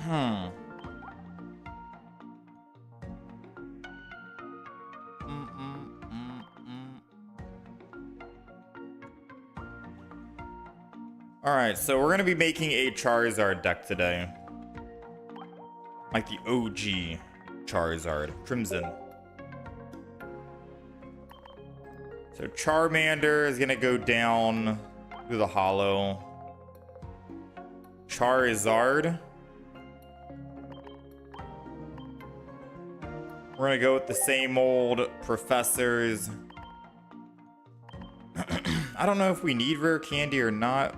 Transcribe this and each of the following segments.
Hmm. Alright, so we're going to be making a Charizard deck today. Like the OG Charizard. Crimson. So Charmander is going to go down through the hollow. Charizard. We're going to go with the same old professors. I don't know if we need rare candy or not.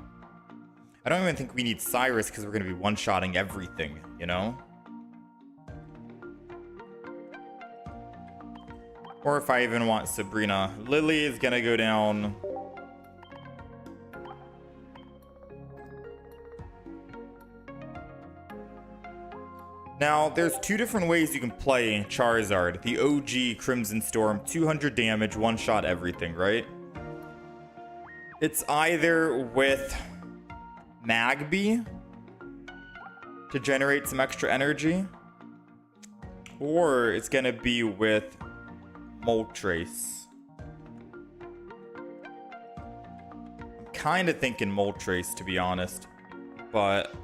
I don't even think we need Cyrus because we're going to be one-shotting everything, you know? Or if I even want Sabrina. Lily is going to go down. Now, there's two different ways you can play Charizard. The OG Crimson Storm, 200 damage, one-shot everything, right? It's either with Magby to generate some extra energy, or it's gonna be with Moltres. I'm kind of thinking Moltres, to be honest, but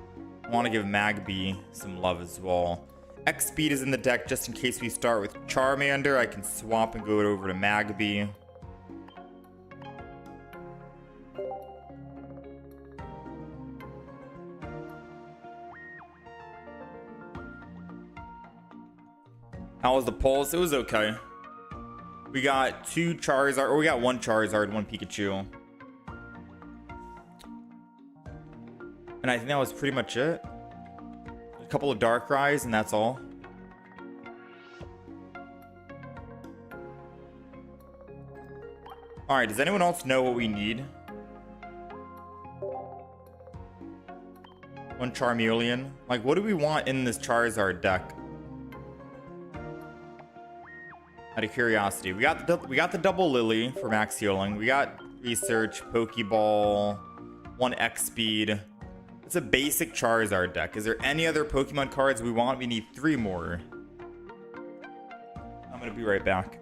I want to give Magby some love as well. X-Speed is in the deck just in case we start with Charmander. I can swap and go over to Magby. How was the pulse? It was okay. We got two Charizard, or we got one Charizard, one Pikachu. And I think that was pretty much it. A couple of Darkrai's, and that's all. Alright, does anyone else know what we need? One Charmeleon. Like, what do we want in this Charizard deck? Out of curiosity, we got the double Lily for max healing. We got research, Pokeball, one X speed. It's a basic Charizard deck. Is there any other Pokemon cards we want? We need 3 more. I'm gonna be right back.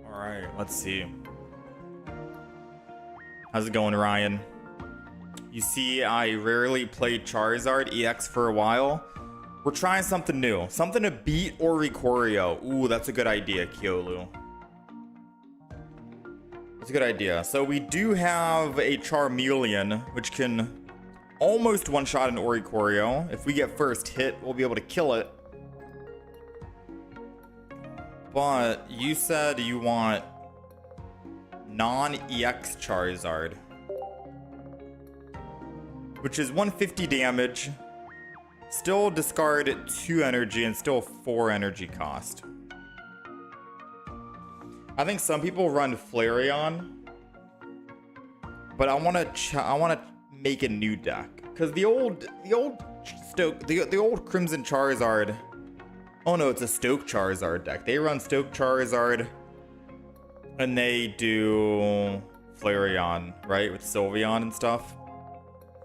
Alright, let's see. How's it going, Ryan? You see, I rarely played Charizard EX for a while. We're trying something new. Something to beat Oricorio. Ooh, that's a good idea, Kyolu. That's a good idea. So we do have a Charmeleon, which can almost one-shot an Oricorio. If we get first hit, we'll be able to kill it. But you said you want non-EX Charizard, which is 150 damage, still discard 2 energy and still 4 energy cost. I think some people run Flareon, but I want to make a new deck because the old Crimson Charizard. Oh no, it's a Stoke Charizard deck. They run Stoke Charizard, And they do Flareon, right? With Sylveon and stuff.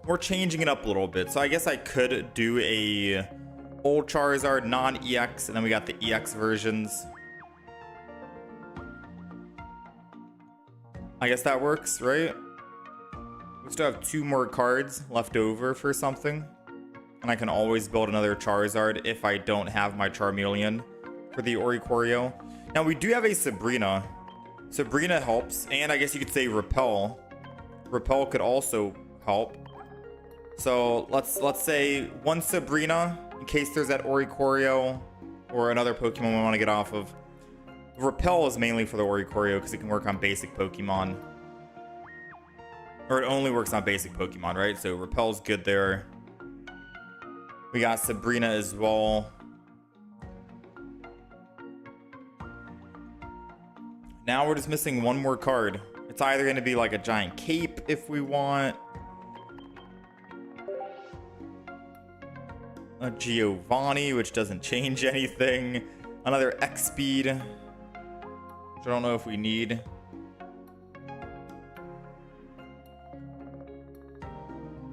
We're changing it up a little bit. So I guess I could do a old Charizard, non-EX, and then we got the EX versions. I guess that works, right? We still have 2 more cards left over for something. And I can always build another Charizard if I don't have my Charmeleon for the Oricorio. Now we do have a Sabrina. Sabrina helps, and I guess you could say Repel. Repel could also help. So let's say 1 Sabrina in case there's that Oricorio or another Pokemon we want to get off of. Repel is mainly for the Oricorio because it can work on basic Pokemon. Or it only works on basic Pokemon, right? So Repel's good there. We got Sabrina as well. Now we're just missing 1 more card. It's either going to be like a giant cape if we want. A Giovanni, which doesn't change anything. Another X-Speed, which I don't know if we need.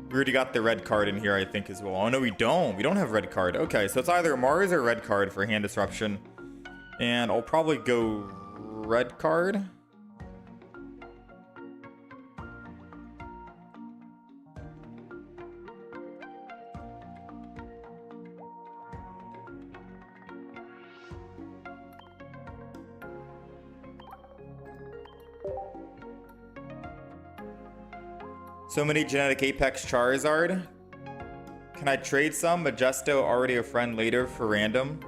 We already got the red card in here, I think, as well. Oh, no, we don't. We don't have red card. Okay, so it's either Mars or red card for hand disruption. And I'll probably go red card. So many genetic Apex Charizard. Can I trade some? Majesto, already a friend, later for random.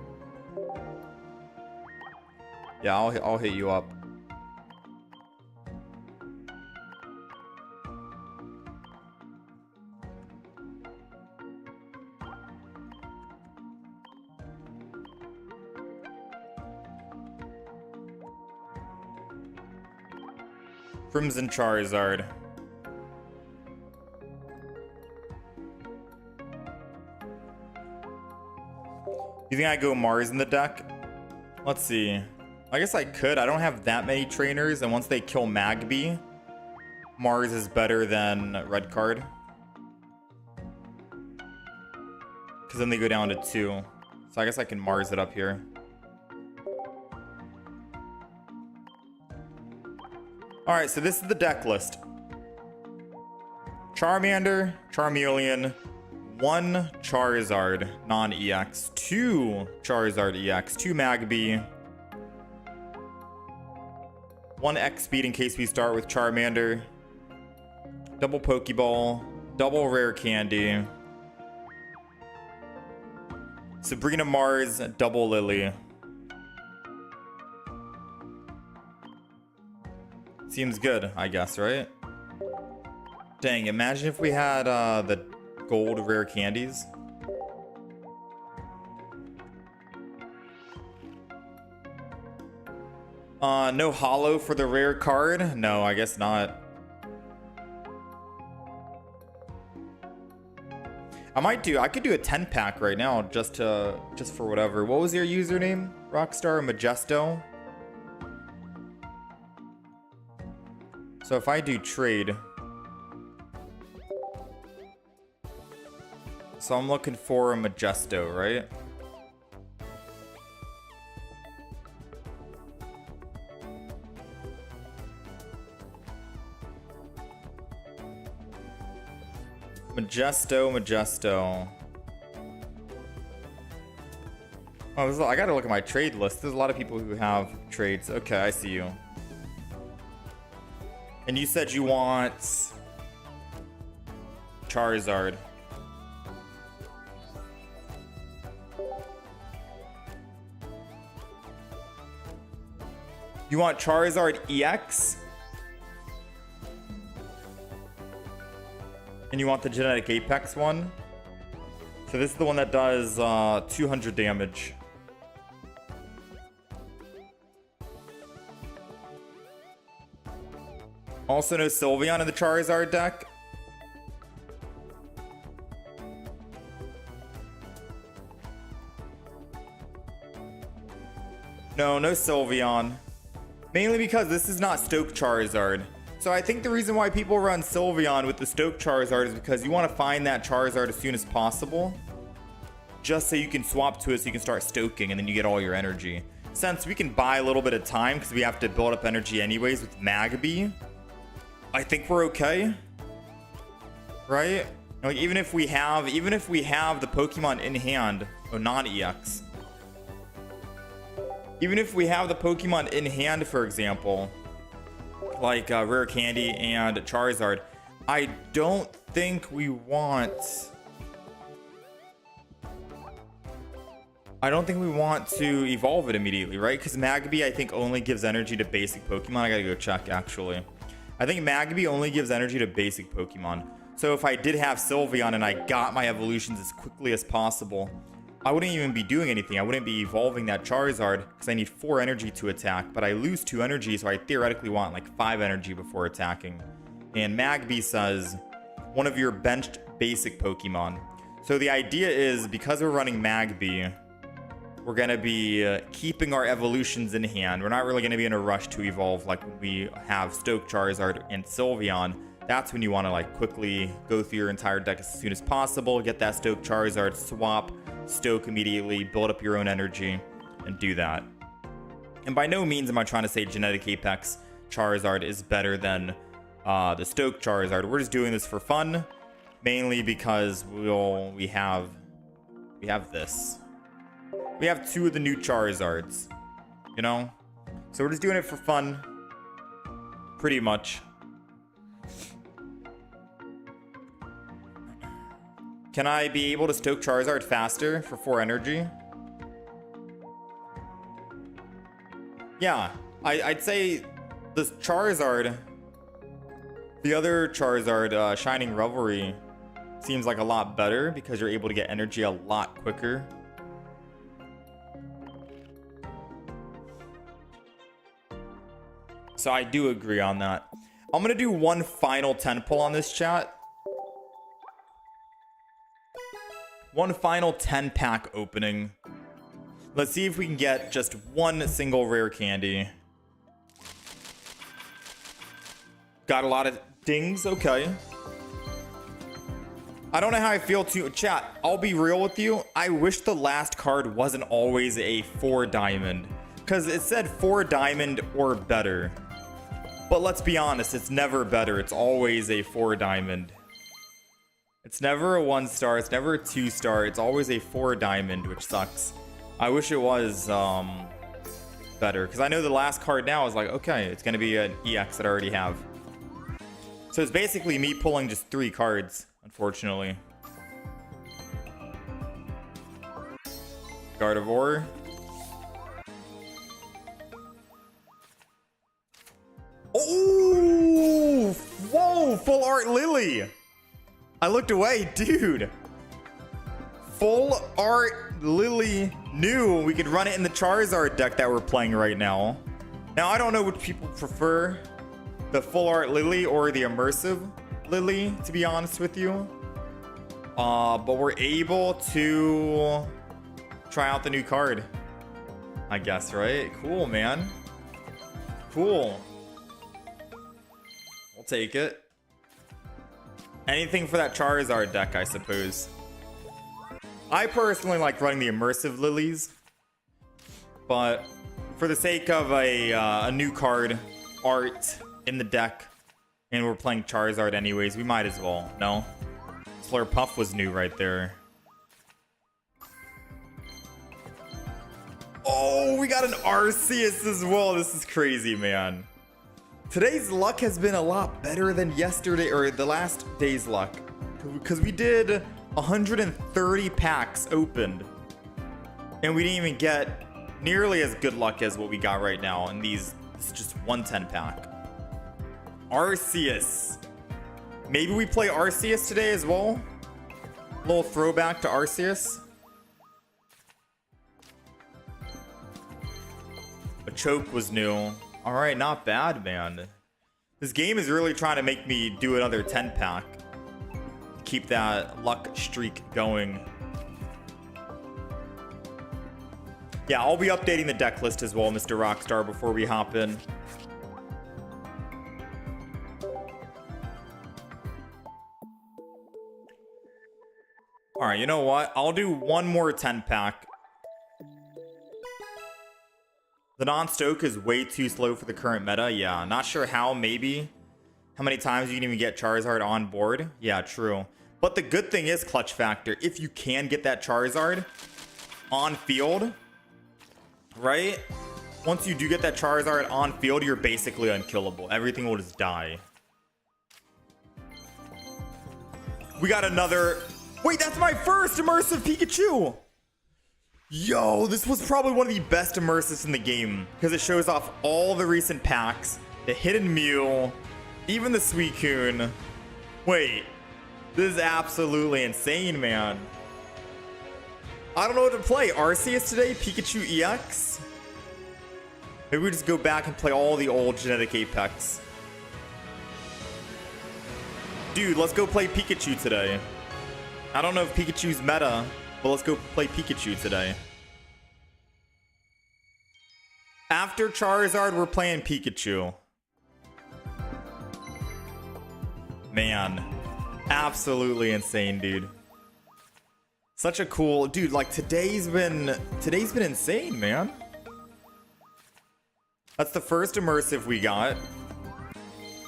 Yeah, I'll hit you up. Crimson Charizard. You think I go Mars in the deck? Let's see. I guess I could. I don't have that many trainers, and once they kill Magby, Mars is better than red card. Because then they go down to 2. So I guess I can Mars it up here. Alright, so this is the deck list. Charmander, Charmeleon, 1 Charizard non-EX, 2 Charizard EX, 2 Magby, 1 X-Speed in case we start with Charmander, double Pokeball, double Rare Candy, Sabrina Mars, double Lily. Seems good, I guess, right? Dang, imagine if we had the gold rare candies. No holo for the rare card? No, I guess not. I could do a 10 pack right now just for whatever. What was your username? Rockstar Majesto? So if I do trade, so I'm looking for a Majesto, right? Majesto. Oh, I gotta look at my trade list. There's a lot of people who have trades. Okay, I see you. And you said you want Charizard. You want Charizard EX? And you want the genetic Apex one? So this is the one that does 200 damage. Also no Sylveon in the Charizard deck. No Sylveon. Mainly because this is not Stoke Charizard. So I think the reason why people run Sylveon with the Stoke Charizard is because you want to find that Charizard as soon as possible. Just so you can swap to it so you can start stoking and then you get all your energy. Since we can buy a little bit of time because we have to build up energy anyways with Magby, I think we're okay. Right? Like even if we have the Pokemon in hand, oh, non-EX. Even if we have the Pokemon in hand, for example, like Rare Candy and Charizard, I don't think we want to evolve it immediately, right? Because Magby, I think, only gives energy to basic Pokemon. I gotta go check, actually. I think Magby only gives energy to basic Pokemon. So if I did have Sylveon and I got my evolutions as quickly as possible, I wouldn't even be doing anything. I wouldn't be evolving that Charizard because I need 4 energy to attack, but I lose 2 energy, so I theoretically want like 5 energy before attacking. And Magby says one of your benched basic Pokemon. So the idea is, because we're running Magby, we're going to be keeping our evolutions in hand. We're not really going to be in a rush to evolve like when we have Stoke Charizard and Sylveon. That's when you want to like quickly go through your entire deck as soon as possible, get that Stoke Charizard, swap, stoke immediately, build up your own energy, and do that. And by no means am I trying to say Genetic Apex Charizard is better than the Stoke Charizard. We're just doing this for fun, mainly because we have this. We have 2 of the new Charizards, you know? So we're just doing it for fun, pretty much. Can I be able to stoke Charizard faster for 4 energy? Yeah, I'd say the Charizard, the other Charizard, Shining Revelry, seems like a lot better because you're able to get energy a lot quicker. So I do agree on that. I'm going to do one final 10 pull on this, chat. One final 10 pack opening. Let's see if we can get just one single rare candy. Got a lot of dings. Okay. I don't know how I feel too. Chat, I'll be real with you. I wish the last card wasn't always a 4 diamond. Because it said 4 diamond or better. But let's be honest, it's never better. It's always a 4 diamond. It's never a 1 star. It's never a 2 star. It's always a 4 diamond, which sucks. I wish it was better. Because I know the last card now is like, okay, it's going to be an EX that I already have. So it's basically me pulling just 3 cards, unfortunately. Gardevoir. Oh! Whoa! Full Art Lily! I looked away, dude. Full Art Lily new. We could run it in the Charizard deck that we're playing right now. Now, I don't know which people prefer, the Full Art Lily or the Immersive Lily, to be honest with you. But we're able to try out the new card, I guess, right? Cool, man. Cool. We'll take it. Anything for that Charizard deck, I suppose. I personally like running the Immersive Lilies, but for the sake of a new card art in the deck, and we're playing Charizard anyways, we might as well. No? Slurpuff was new right there. Oh, we got an Arceus as well. This is crazy, man. Today's luck has been a lot better than yesterday, or the last day's luck, because we did 130 packs opened, and we didn't even get nearly as good luck as what we got right now in these. It's just 110 pack. Arceus. Maybe we play Arceus today as well. A little throwback to Arceus. A choke was new. All right, not bad, man. This game is really trying to make me do another 10 pack. Keep that luck streak going. Yeah, I'll be updating the deck list as well, Mr. Rockstar, before we hop in. All right, you know what? I'll do one more 10-pack. The non-stoke is way too slow for the current meta. Yeah, not sure how, maybe. How many times you can even get Charizard on board. Yeah, true. But the good thing is clutch factor. If you can get that Charizard on field, right? Once you do get that Charizard on field, you're basically unkillable. Everything will just die. We got another... Wait, that's my first immersive Pikachu! Yo, this was probably one of the best immersives in the game because it shows off all the recent packs, the hidden Mew, even the Suicune. Wait, this is absolutely insane, man. I don't know what to play. Arceus today, Pikachu EX. Maybe we just go back and play all the old genetic Apex. Dude, let's go play Pikachu today. I don't know if Pikachu's meta, but let's go play Pikachu today. After Charizard, we're playing Pikachu. Man, absolutely insane, dude. Such a cool dude. Like today's been insane, man. That's the first immersive we got.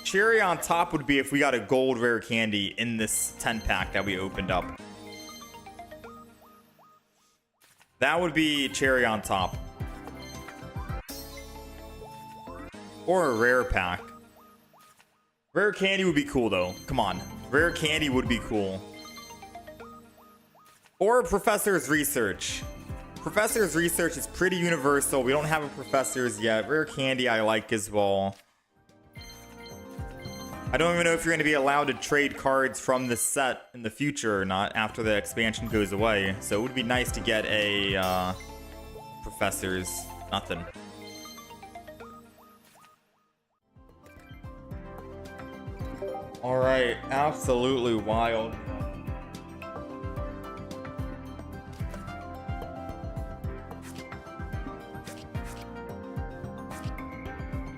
Cherry on top would be if we got a gold rare candy in this 10-pack that we opened up. That would be cherry on top. Or a rare pack. Rare candy would be cool though. Come on. Rare candy would be cool. Or a Professor's Research. Professor's Research is pretty universal. We don't have a Professor's yet. Rare candy I like as well. I don't even know if you're going to be allowed to trade cards from this set in the future or not after the expansion goes away. So it would be nice to get a Professor's nothing. All right, absolutely wild.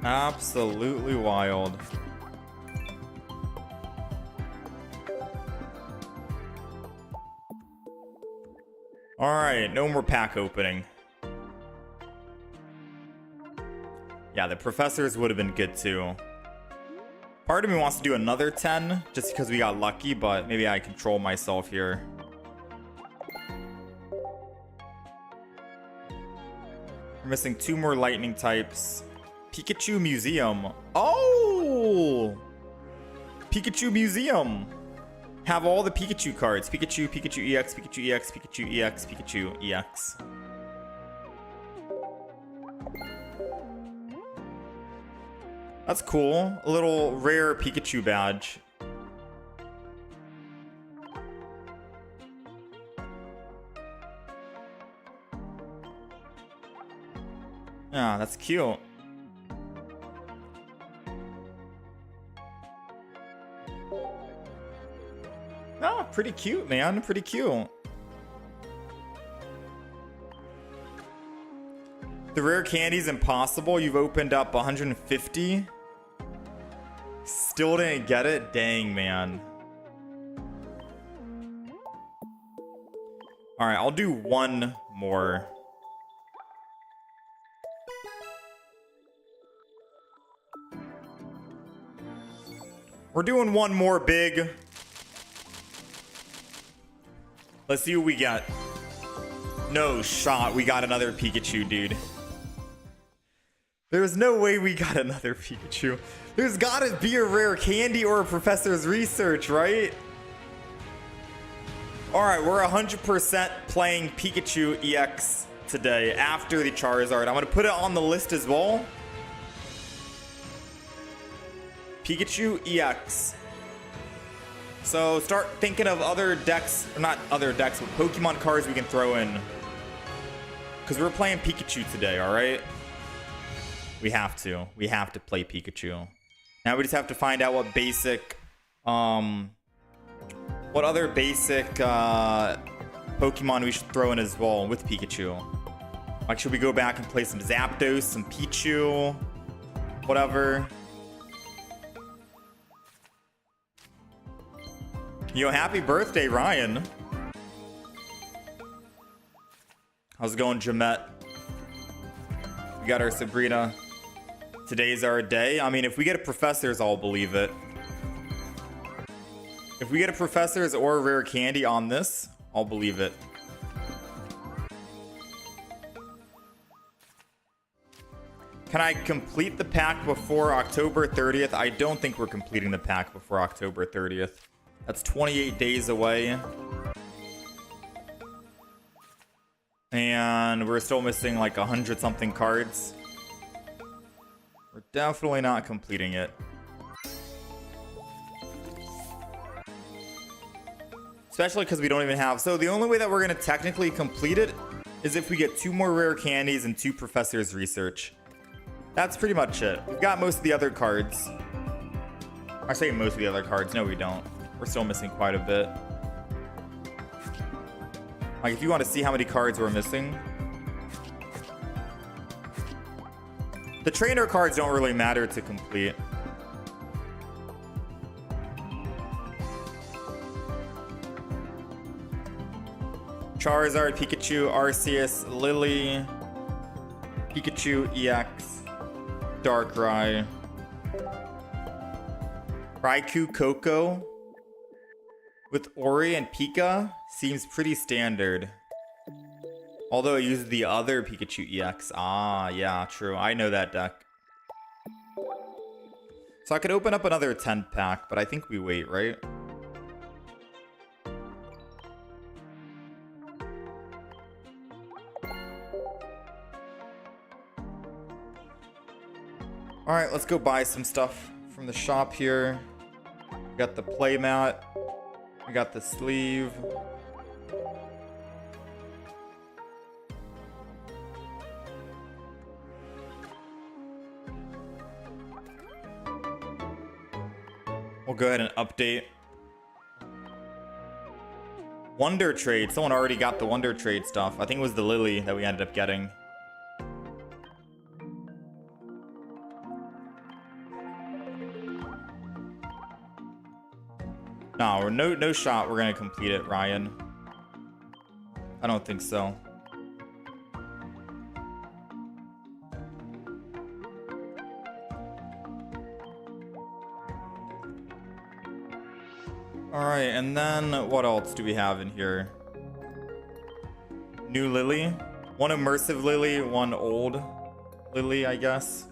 Absolutely wild. All right, no more pack opening. Yeah, the Professors would have been good too. Part of me wants to do another 10 just because we got lucky, but maybe I control myself here. We're missing 2 more lightning types. Pikachu Museum. Oh! Pikachu Museum. Have all the Pikachu cards. Pikachu, Pikachu EX, Pikachu EX, Pikachu EX, Pikachu EX. That's cool. A little rare Pikachu badge. Yeah, that's cute. Oh, pretty cute, man. Pretty cute. The rare candy's impossible. You've opened up 150. Still didn't get it? Dang, man. Alright, I'll do one more. We're doing one more big. Let's see what we got. No shot. We got another Pikachu, dude. There's no way we got another Pikachu. There's gotta be a rare candy or a Professor's Research, right? Alright, we're 100% playing Pikachu EX today after the Charizard. I'm gonna put it on the list as well. Pikachu EX. So start thinking of other decks, or not other decks, but Pokemon cards we can throw in. Because we're playing Pikachu today, alright? We have to. We have to play Pikachu. Now we just have to find out what basic, what other basic Pokemon we should throw in as well with Pikachu. Like, should we go back and play some Zapdos, some Pichu, whatever? Yo, happy birthday, Ryan. How's it going, Jamette? We got our Sabrina. Today's our day. I mean, if we get a Professor's, I'll believe it. If we get a Professor's or a rare candy on this, I'll believe it. Can I complete the pack before October 30th? I don't think we're completing the pack before October 30th. That's 28 days away. And we're still missing like 100 something cards. We're definitely not completing it. Especially because we don't even have... So the only way that we're going to technically complete it is if we get 2 more rare candies and 2 Professor's Research. That's pretty much it. We've got most of the other cards. I say most of the other cards. No, we don't. We're still missing quite a bit. Like, if you want to see how many cards we're missing... The trainer cards don't really matter to complete. Charizard, Pikachu, Arceus, Lily, Pikachu EX, Darkrai, Raikou Coco with Ori and Pika seems pretty standard. Although it uses the other Pikachu EX. Ah, yeah, true. I know that deck. So I could open up another 10 pack, but I think we wait, right? Alright, let's go buy some stuff from the shop here. We got the playmat. We got the sleeve. We'll go ahead and update. Wonder Trade. Someone already got the Wonder Trade stuff. I think it was the Lily that we ended up getting. No, no shot. We're gonna complete it, Ryan. I don't think so. Alright, and then what else do we have in here? New Lily. One immersive Lily, one old Lily, I guess.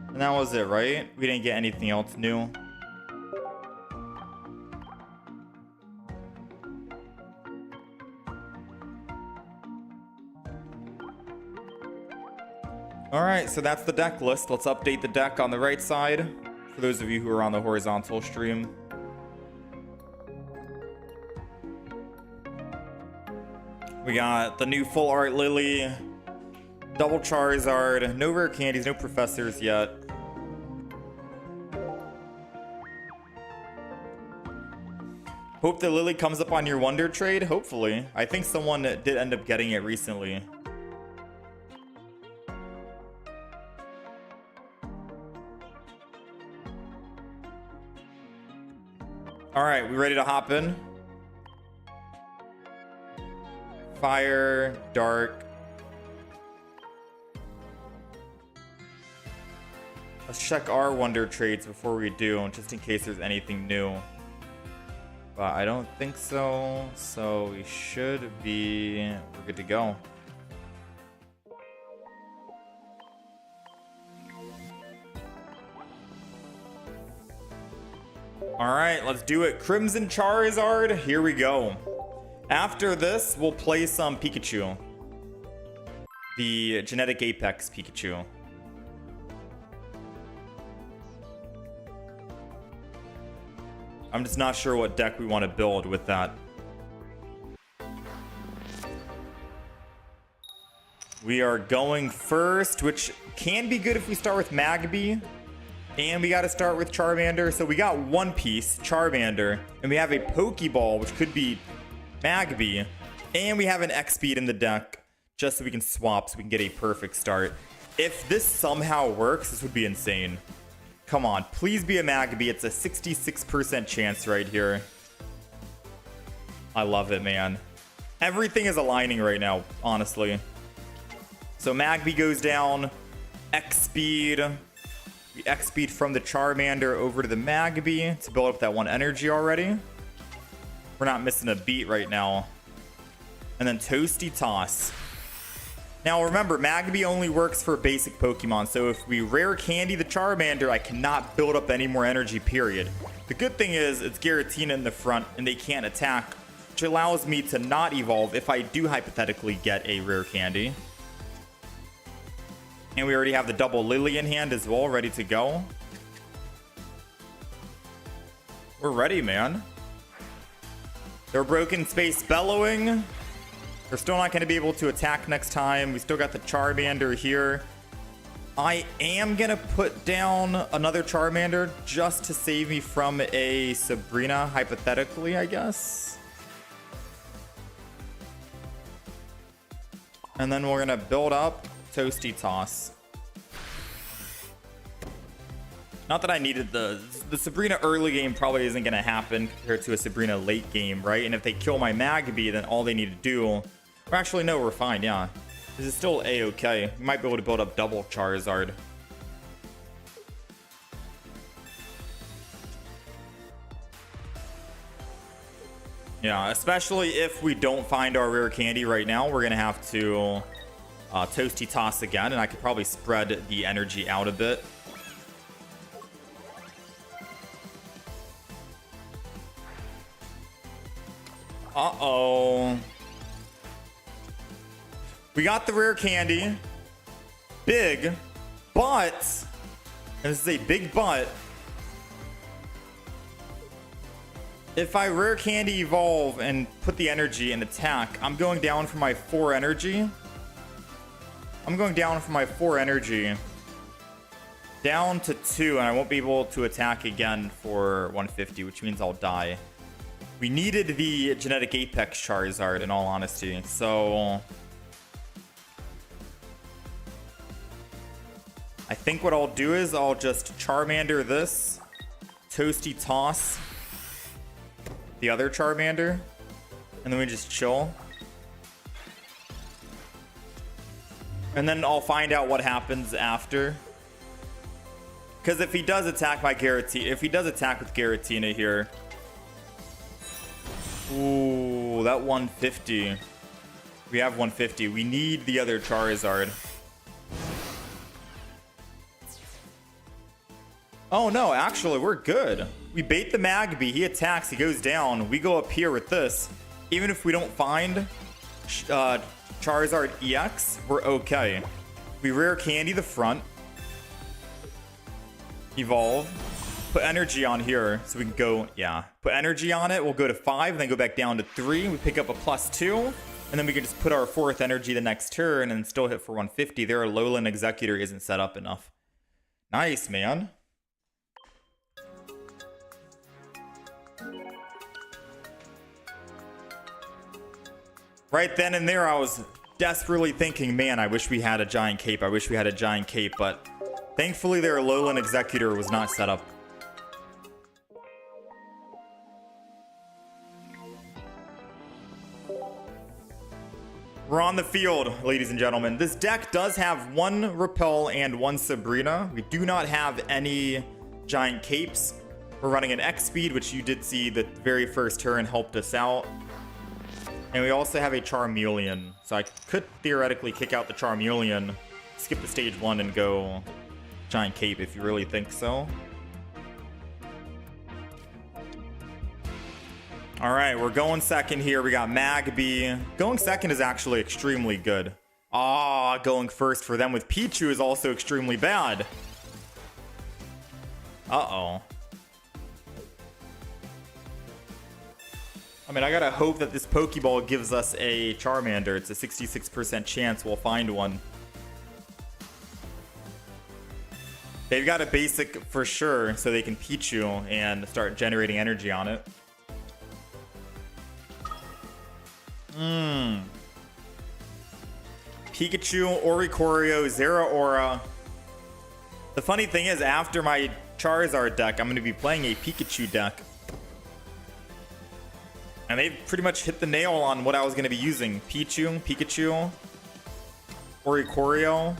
And that was it, right? We didn't get anything else new. Alright, so that's the deck list. Let's update the deck on the right side for those of you who are on the horizontal stream. We got the new full art Lily, double Charizard, no rare candies, no Professors yet. Hope the Lily comes up on your Wonder Trade, hopefully. I think someone did end up getting it recently. Alright, we ready to hop in? Fire, dark. Let's check our Wonder Trades before we do, just in case there's anything new. But I don't think so, so we should be... we're good to go. Alright, let's do it. Crimson Charizard, here we go. After this, we'll play some Pikachu. The Genetic Apex Pikachu. I'm just not sure what deck we want to build with that. We are going first, which can be good if we start with Magby. And we got to start with Charmander. So we got one piece, Charmander, and we have a Pokeball, which could be Magby, and we have an X-Speed in the deck just so we can swap so we can get a perfect start. If this somehow works, this would be insane. Come on, please be a Magby. It's a 66% chance right here. I love it, man. Everything is aligning right now, honestly. So Magby goes down, X-Speed. We X-Speed from the Charmander over to the Magby to build up that one energy already. We're not missing a beat right now. And then Toasty Toss. Now remember, Magby only works for basic Pokemon, so if we rare candy the Charmander, I cannot build up any more energy, period. The good thing is, it's Giratina in the front, and they can't attack, which allows me to not evolve if I do hypothetically get a rare candy. And we already have the double Lily in hand as well, ready to go. We're ready, man. They're broken space bellowing. They're still not going to be able to attack next time. We still got the Charmander here. I am going to put down another Charmander just to save me from a Sabrina, hypothetically, I guess. And then we're going to build up Toasty Toss. Not that I needed the Sabrina early game probably isn't going to happen compared to a Sabrina late game, right? And if they kill my Magby, then all they need to do... Or actually, no, we're fine, yeah. This is still A-okay. We might be able to build up double Charizard. Yeah, especially if we don't find our rare candy right now, we're going to have to Toasty Toss again, and I could probably spread the energy out a bit. Uh-oh. We got the rare candy. Big. But. And this is a big but. If I rare candy evolve and put the energy and attack, I'm going down for my 4 energy. I'm going down for my 4 energy. Down to 2, and I won't be able to attack again for 150, which means I'll die. We needed the genetic Apex Charizard, in all honesty, so... I think what I'll do is I'll just Charmander this, Toasty Toss the other Charmander, and then we just chill. And then I'll find out what happens after. Because if he does attack my Giratina, if he does attack with Giratina here... Ooh, that 150. We have 150. We need the other Charizard. Oh no, actually, we're good. We bait the Magby. He attacks. He goes down. We go up here with this. Even if we don't find Charizard EX, we're okay. We rare candy the front. Evolve. Put energy on here so we can go, yeah. Put energy on it. We'll go to 5, then go back down to 3. We pick up a +2. And then we can just put our 4th energy the next turn and still hit for 150. Their Alolan Executor isn't set up enough. Nice, man. Right then and there, I was desperately thinking, man, I wish we had a giant cape. I wish we had a giant cape, but thankfully their Alolan Executor was not set up. We're on the field, ladies and gentlemen. This deck does have 1 Repel and 1 Sabrina. We do not have any giant capes. We're running an X-Speed, which you did see the very first turn helped us out. And we also have a Charmeleon. So I could theoretically kick out the Charmeleon, skip the stage 1 and go giant cape if you really think so. All right, we're going second here. We got Magby. Going second is actually extremely good. Ah, going first for them with Pichu is also extremely bad. Uh-oh. I mean, I gotta hope that this Pokeball gives us a Charmander. It's a 66% chance we'll find one. They've got a basic for sure, so they can Pichu and start generating energy on it. Pikachu, Oricorio, Zeraora. The funny thing is, after my Charizard deck, I'm going to be playing a Pikachu deck. And they've pretty much hit the nail on what I was going to be using. Pikachu, Oricorio,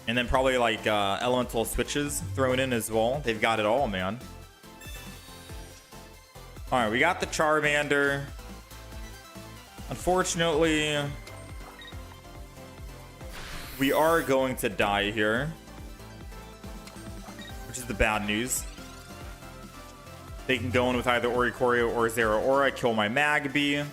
and then probably like elemental switches thrown in as well. They've got it all, man. All right, we got the Charmander. Unfortunately, we are going to die here, which is the bad news. They can go in with either Oricorio or Zeraora, kill my Magby.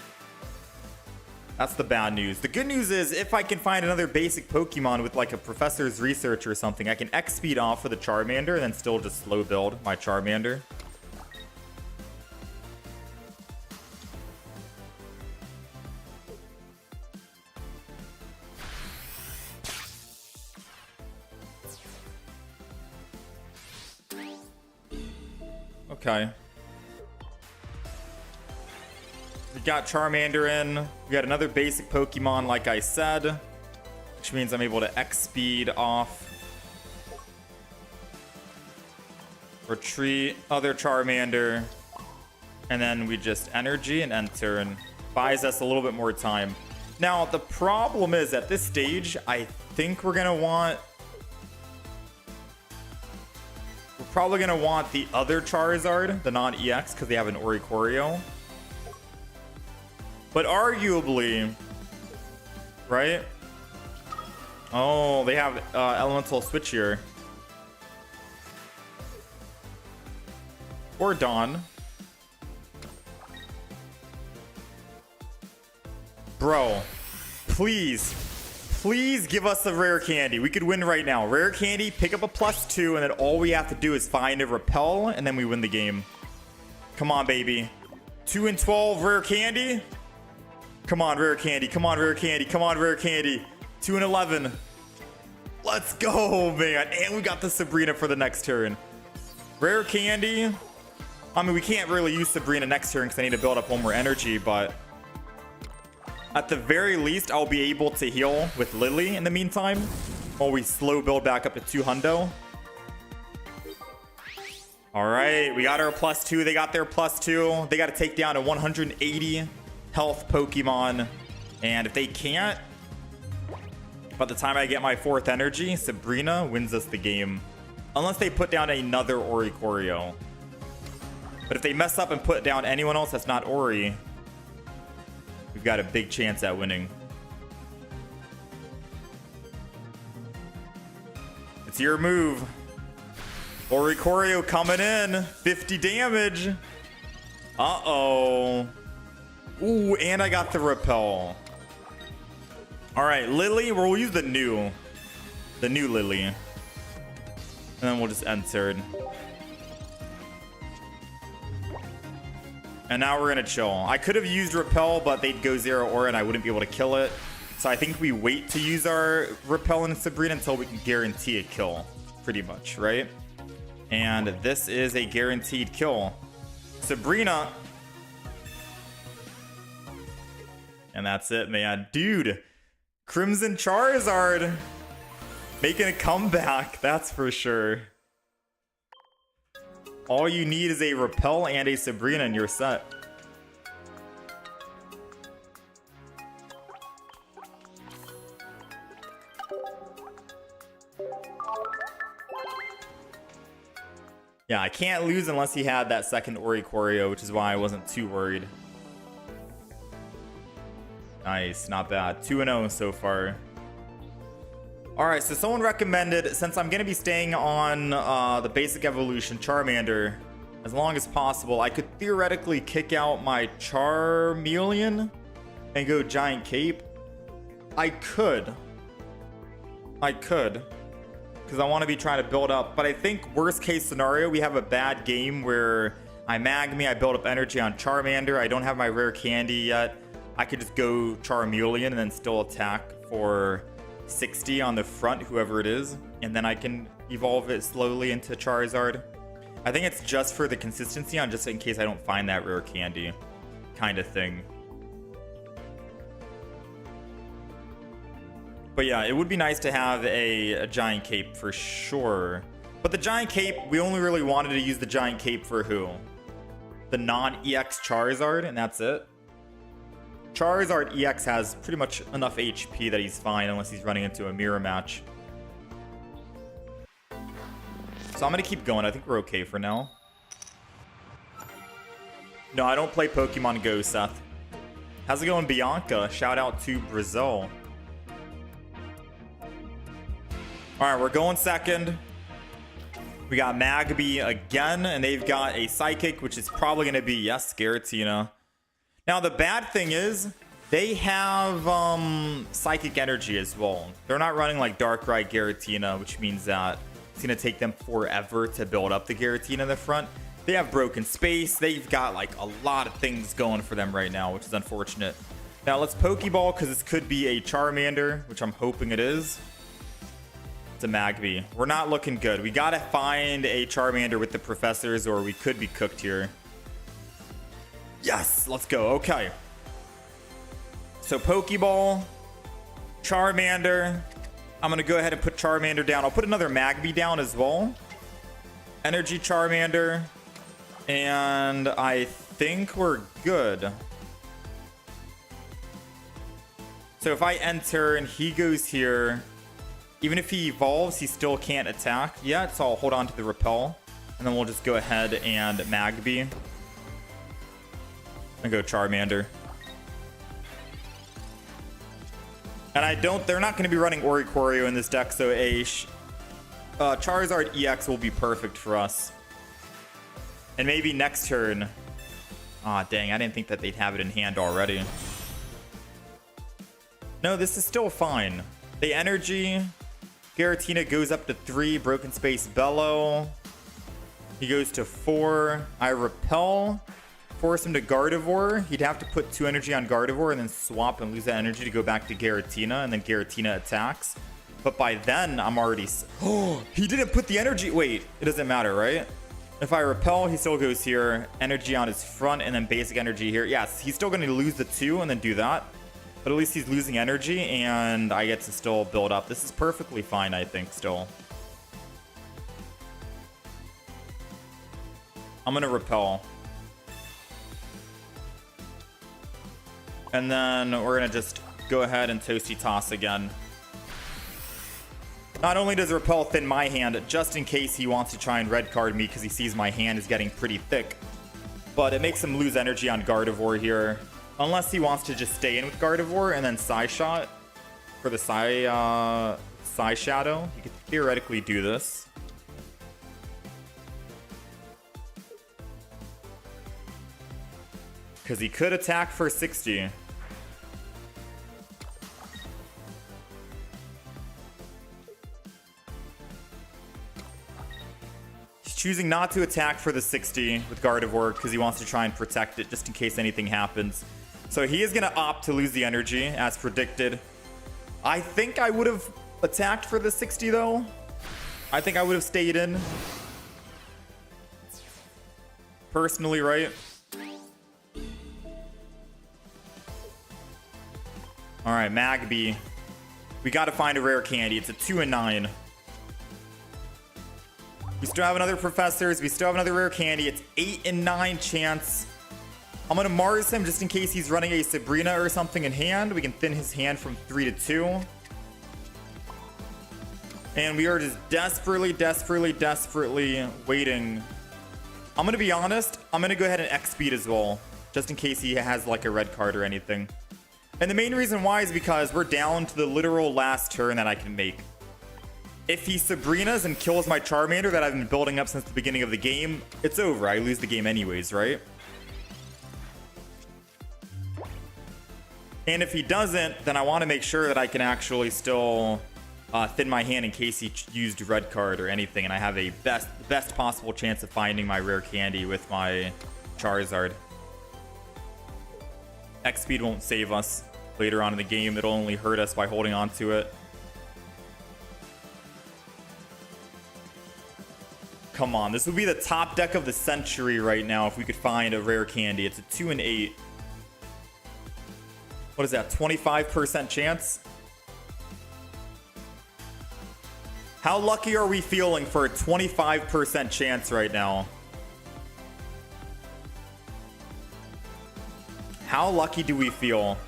That's the bad news. The good news is, if I can find another basic Pokemon with like a Professor's Research or something, I can X-Speed off for the Charmander and then still just slow build my Charmander. Okay. We got Charmander in. We got another basic Pokemon, like I said, which means I'm able to X-Speed off. Retreat, other Charmander, and then we just Energy and enter, and buys us a little bit more time. Now, the problem is, at this stage, I think we're going to want... We're probably going to want the other Charizard, the non-EX, because they have an Oricorio. But arguably, right? Oh, they have elemental switch here. Or Dawn. Bro, please give us a rare candy. We could win right now. Rare candy, pick up a +2, and then all we have to do is find a repel, and then we win the game. Come on, baby. 2 and 12 rare candy. Come on, rare candy. Come on, rare candy. Come on, rare candy. 2 and 11. Let's go, man. And we got the Sabrina for the next turn. Rare candy. I mean, we can't really use Sabrina next turn because I need to build up one more energy, but at the very least, I'll be able to heal with Lily in the meantime while we slow build back up to 200. All right, we got our +2. They got their +2. They got to take down a 180 health Pokemon, and if they can't, by the time I get my 4th energy, Sabrina wins us the game, unless they put down another Oricorio. But if they mess up and put down anyone else that's not Ori, we've got a big chance at winning. It's your move. Oricorio coming in, 50 damage. Uh-oh. Ooh, and I got the repel. All right, Lily, we'll use the new Lily. And then we'll just enter. And now we're gonna chill. I could have used repel, but they'd go Zeraora and I wouldn't be able to kill it. So I think we wait to use our repel and Sabrina until we can guarantee a kill, pretty much, right? And this is a guaranteed kill. Sabrina. And that's it, man. Dude, Crimson Charizard making a comeback, that's for sure. All you need is a repel and a Sabrina and you're set. Yeah, I can't lose unless he had that second Oricorio, which is why I wasn't too worried. Nice, not bad. 2-0 so far. All right, so someone recommended, since I'm going to be staying on the basic evolution Charmander as long as possible, I could theoretically kick out my Charmeleon and go Giant Cape. I could. Because I want to be trying to build up. But I think worst case scenario, we have a bad game where I Magme, I build up energy on Charmander. I don't have my rare candy yet. I could just go Charmeleon and then still attack for 60 on the front, whoever it is. And then I can evolve it slowly into Charizard. I think it's just for the consistency on just in case I don't find that rare candy kind of thing. But yeah, it would be nice to have a giant cape for sure. But the giant cape, we only really wanted to use the giant cape for who? The non-EX Charizard, and that's it. Charizard EX has pretty much enough HP that he's fine unless he's running into a mirror match. So I'm going to keep going. I think we're okay for now. No, I don't play Pokemon Go, Seth. How's it going, Bianca? Shout out to Brazil. Alright, we're going second. We got Magby again, and they've got a Psychic, which is probably going to be, yes, Giratina. Now, the bad thing is, they have Psychic Energy as well. They're not running like Darkrai Giratina, which means that it's going to take them forever to build up the Giratina in the front. They have Broken Space. They've got like a lot of things going for them right now, which is unfortunate. Now, let's Pokeball, because this could be a Charmander, which I'm hoping it is. It's a Magby. We're not looking good. We gotta find a Charmander with the professors, or we could be cooked here. Yes, let's go. Okay. So Pokeball, Charmander. I'm gonna go ahead and put Charmander down. I'll put another Magby down as well. Energy Charmander. And I think we're good. So if I enter and he goes here, even if he evolves, he still can't attack yet, so I'll hold on to the Repel. And then we'll just go ahead and Magby. And go Charmander. And they're not going to be running Oricorio in this deck, so a Charizard EX will be perfect for us. And maybe next turn. Ah, dang, I didn't think that they'd have it in hand already. No, this is still fine. The energy... Giratina goes up to 3. Broken Space Bellow. He goes to 4. I Repel. Force him to Gardevoir. He'd have to put 2 energy on Gardevoir and then swap and lose that energy to go back to Giratina. And then Giratina attacks. But by then, I'm already... Oh, he didn't put the energy... Wait, it doesn't matter, right? If I Repel, he still goes here. Energy on his front and then basic energy here. Yes, he's still going to lose the 2 and then do that. But at least he's losing energy, and I get to still build up. This is perfectly fine, I think, still. I'm going to Repel. And then we're going to just go ahead and Toasty Toss again. Not only does Repel thin my hand, just in case he wants to try and red card me because he sees my hand is getting pretty thick. But it makes him lose energy on Gardevoir here. Unless he wants to just stay in with Gardevoir and then Psy Shot for the Psy Shadow. You could theoretically do this. Because he could attack for 60. He's choosing not to attack for the 60 with Gardevoir because he wants to try and protect it just in case anything happens. So he is going to opt to lose the energy, as predicted. I think I would have attacked for the 60, though. I think I would have stayed in. Personally, right? Alright, Magby. We got to find a rare candy. It's a 2 and 9. We still have another Professors. We still have another rare candy. It's 8 and 9 chance. I'm going to Mars him just in case he's running a Sabrina or something in hand. We can thin his hand from 3 to 2. And we are just desperately waiting. I'm going to be honest. I'm going to go ahead and X-Speed as well. Just in case he has like a red card or anything. And the main reason why is because we're down to the literal last turn that I can make. If he Sabrinas and kills my Charmander that I've been building up since the beginning of the game, it's over. I lose the game anyways, right? And if he doesn't, then I want to make sure that I can actually still thin my hand in case he used red card or anything, and I have a best possible chance of finding my rare candy with my Charizard. X-Speed won't save us later on in the game. It'll only hurt us by holding on to it. Come on, this would be the top deck of the century right now if we could find a rare candy. It's a 2 and 8. What is that, 25% chance? How lucky are we feeling for a 25% chance right now? How lucky do we feel?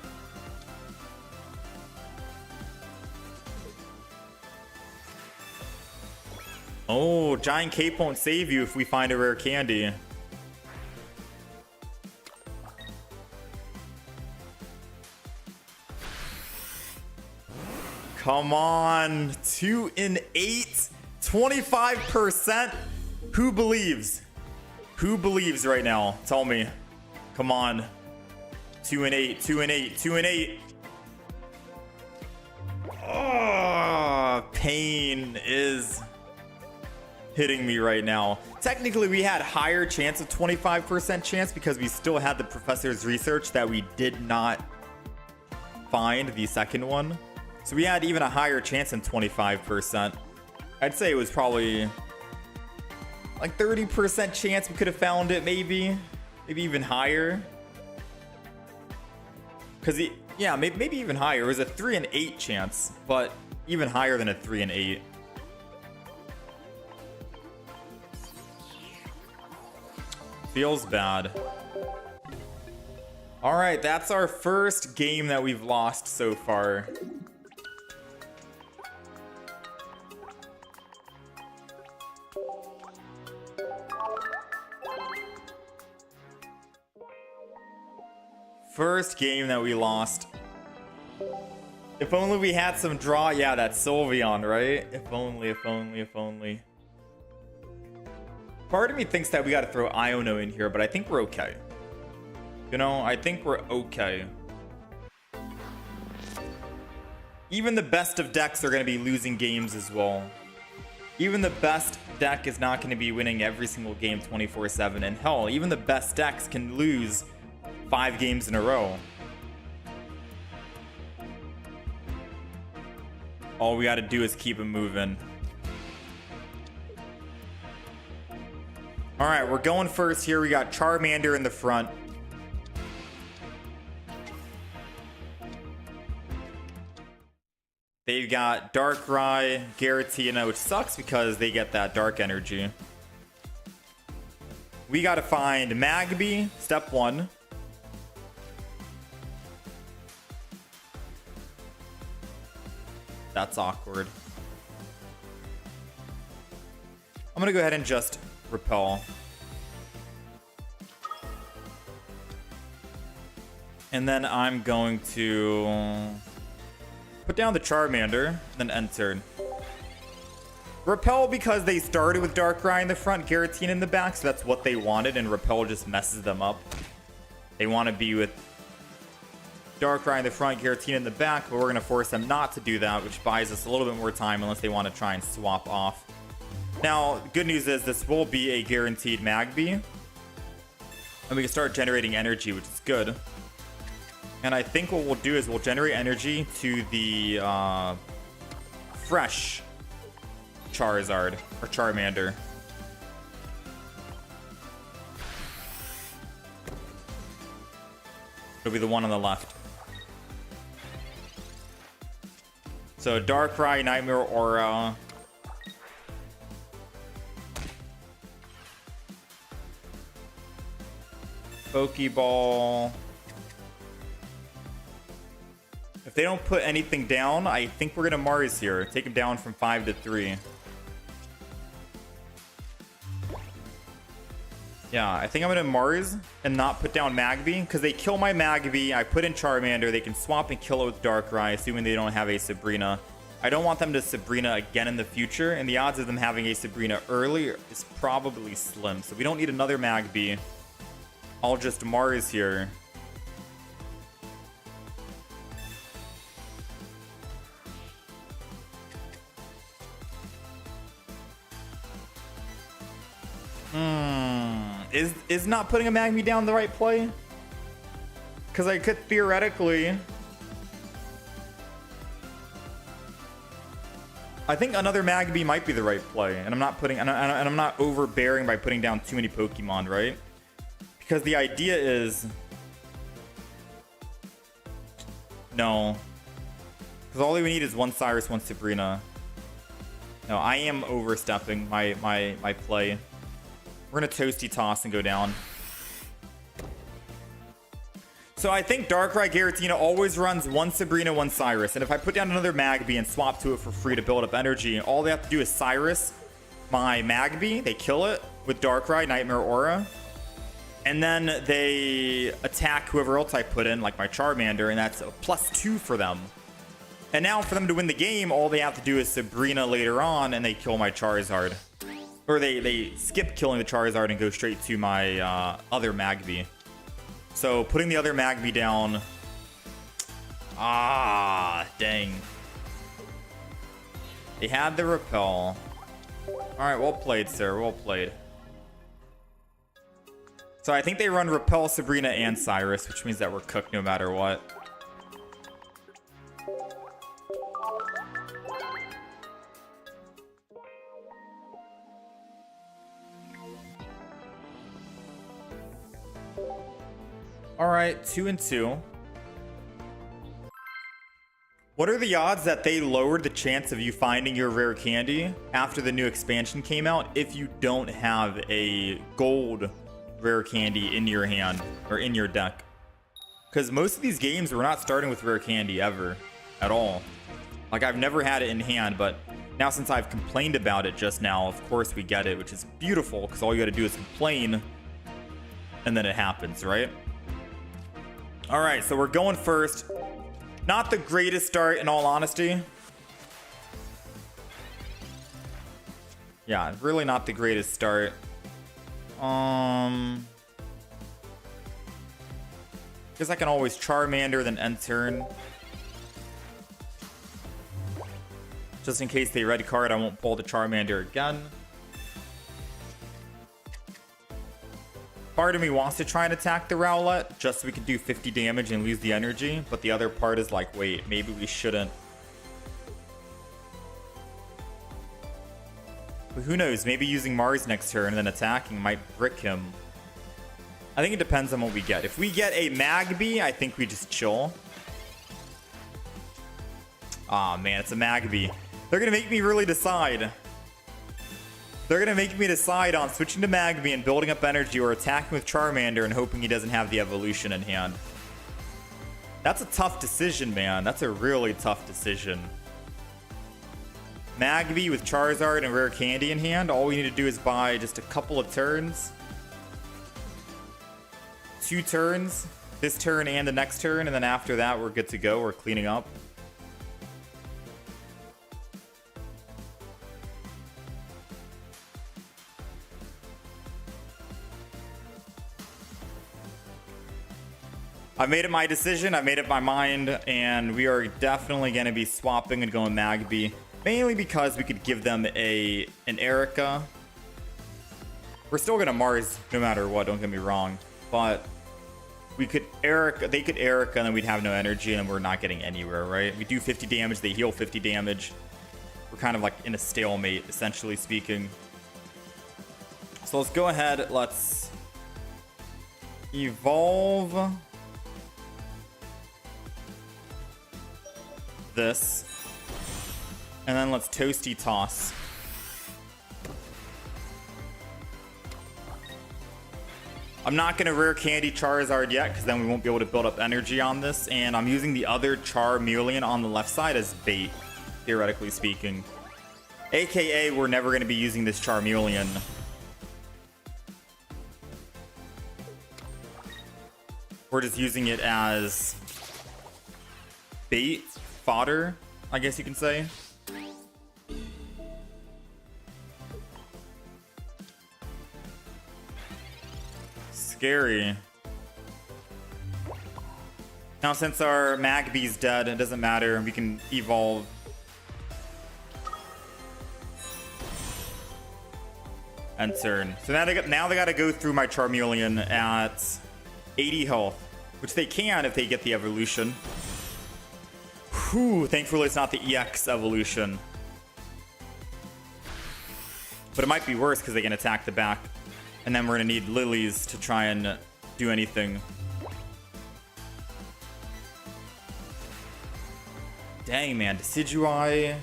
Oh, Giant Cape won't save you if we find a rare candy. Come on, 2 and 8, 25%. Who believes? Who believes right now? Tell me. Come on. 2 and 8, 2 and 8, 2 and 8. Oh, pain is hitting me right now. Technically, we had higher chance of 25% chance because we still had the professor's research that we did not find the second one. So we had even a higher chance than 25%. I'd say it was probably like 30% chance we could have found it, maybe even higher. Because yeah, maybe even higher. It was a 3 and 8 chance, but even higher than a 3 and 8. Feels bad. All right, that's our first game that we've lost so far. First game that we lost. If only we had some draw. Yeah, that's Sylveon, right? If only, if only, if only. Part of me thinks that we got to throw Iono in here, but I think we're okay. You know, I think we're okay. Even the best of decks are going to be losing games as well. Even the best deck is not going to be winning every single game 24/7. And hell, even the best decks can lose 5 games in a row. All we got to do is keep it moving. All right, we're going first here. We got Charmander in the front. They've got Darkrai, Giratina, which sucks because they get that dark energy. We got to find Magby, step 1. That's awkward. I'm gonna go ahead and just repel. And then I'm going to put down the Charmander, then enter. Repel because they started with Darkrai in the front, Giratina in the back, so that's what they wanted, and Repel just messes them up. They want to be with Darkrai in the front, Giratina in the back, but we're going to force them not to do that, which buys us a little bit more time unless they want to try and swap off. Now, good news is this will be a guaranteed Magby. And we can start generating energy, which is good. And I think what we'll do is we'll generate energy to the fresh Charizard, or Charmander. It'll be the one on the left. So Darkrai, Nightmare Aura. Pokeball. If they don't put anything down, I think we're gonna Mars here. Take him down from 5 to 3. Yeah, I think I'm gonna Mars and not put down Magby, because they kill my Magby. I put in Charmander. They can swap and kill it with Darkrai, assuming they don't have a Sabrina. I don't want them to Sabrina again in the future, and the odds of them having a Sabrina early is probably slim. So we don't need another Magby. I'll just Mars here. Is not putting a Magby down the right play? Because I could theoretically... I think another Magby might be the right play, and I'm not overbearing by putting down too many Pokemon, right? Because the idea is no, because all we need is one Cyrus, one Sabrina. No, I am overstepping my play. We're gonna Toasty Toss and go down. So I think Darkrai Giratina always runs one Sabrina, one Cyrus. And if I put down another Magby and swap to it for free to build up energy, all they have to do is Cyrus my Magby. They kill it with Darkrai, Nightmare Aura. And then they attack whoever else I put in, like my Charmander, and that's a +2 for them. And now for them to win the game, all they have to do is Sabrina later on, and they kill my Charizard. Or they skip killing the Charizard and go straight to my other Magby. So putting the other Magby down. Ah, dang. They had the repel. Alright, well played, sir. Well played. So I think they run repel, Sabrina, and Cyrus, which means that we're cooked no matter what. Alright, 2-2. What are the odds that they lowered the chance of you finding your rare candy after the new expansion came out if you don't have a gold rare candy in your hand or in your deck? Because most of these games, we're not starting with rare candy ever at all. Like, I've never had it in hand, but now since I've complained about it just now, of course we get it, which is beautiful because all you gotta do is complain and then it happens, right? All right, so we're going first. Not the greatest start, in all honesty. Yeah, really not the greatest start. Guess I can always Charmander, then end turn. Just in case they red card, I won't pull the Charmander again. Part of me wants to try and attack the Rowlet just so we can do 50 damage and lose the energy, but the other part is like, wait, maybe we shouldn't. But who knows? Maybe using Mars next turn and then attacking might brick him. I think it depends on what we get. If we get a Magby, I think we just chill. Aw, man, it's a Magby. They're gonna make me really decide. They're going to make me decide on switching to Magby and building up energy or attacking with Charmander and hoping he doesn't have the evolution in hand. That's a tough decision, man. That's a really tough decision. Magby with Charizard and rare candy in hand. All we need to do is buy just a couple of turns. 2 turns. This turn and the next turn. And then after that, we're good to go. We're cleaning up. I made it my decision, I made it my mind, and we are definitely going to be swapping and going Magby. Mainly because we could give them an Erica. We're still going to Mars no matter what, don't get me wrong. But we could Erica, they could Erica, and then we'd have no energy, and we're not getting anywhere, right? We do 50 damage, they heal 50 damage. We're kind of like in a stalemate, essentially speaking. So let's go ahead, let's evolve this, and then let's Toasty Toss. I'm not going to rare candy Charizard yet because then we won't be able to build up energy on this, and I'm using the other Charmeleon on the left side as bait, theoretically speaking. AKA, we're never going to be using this Charmeleon. We're just using it as bait. Fodder, I guess you can say. Scary. Now, since our Magby's dead, it doesn't matter. We can evolve. And turn. So now they got to go through my Charmeleon at 80 health, which they can if they get the evolution. Whew, thankfully it's not the EX evolution. But it might be worse because they can attack the back. And then we're going to need lilies to try and do anything. Dang, man. Decidueye.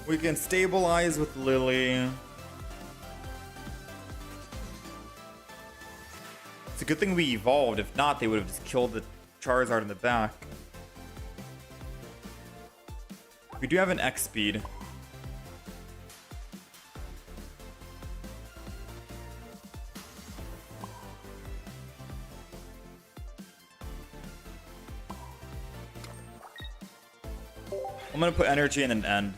We can stabilize with Lily. It's a good thing we evolved. If not, they would have just killed the Charizard in the back. We do have an X speed. I'm gonna put energy in an end.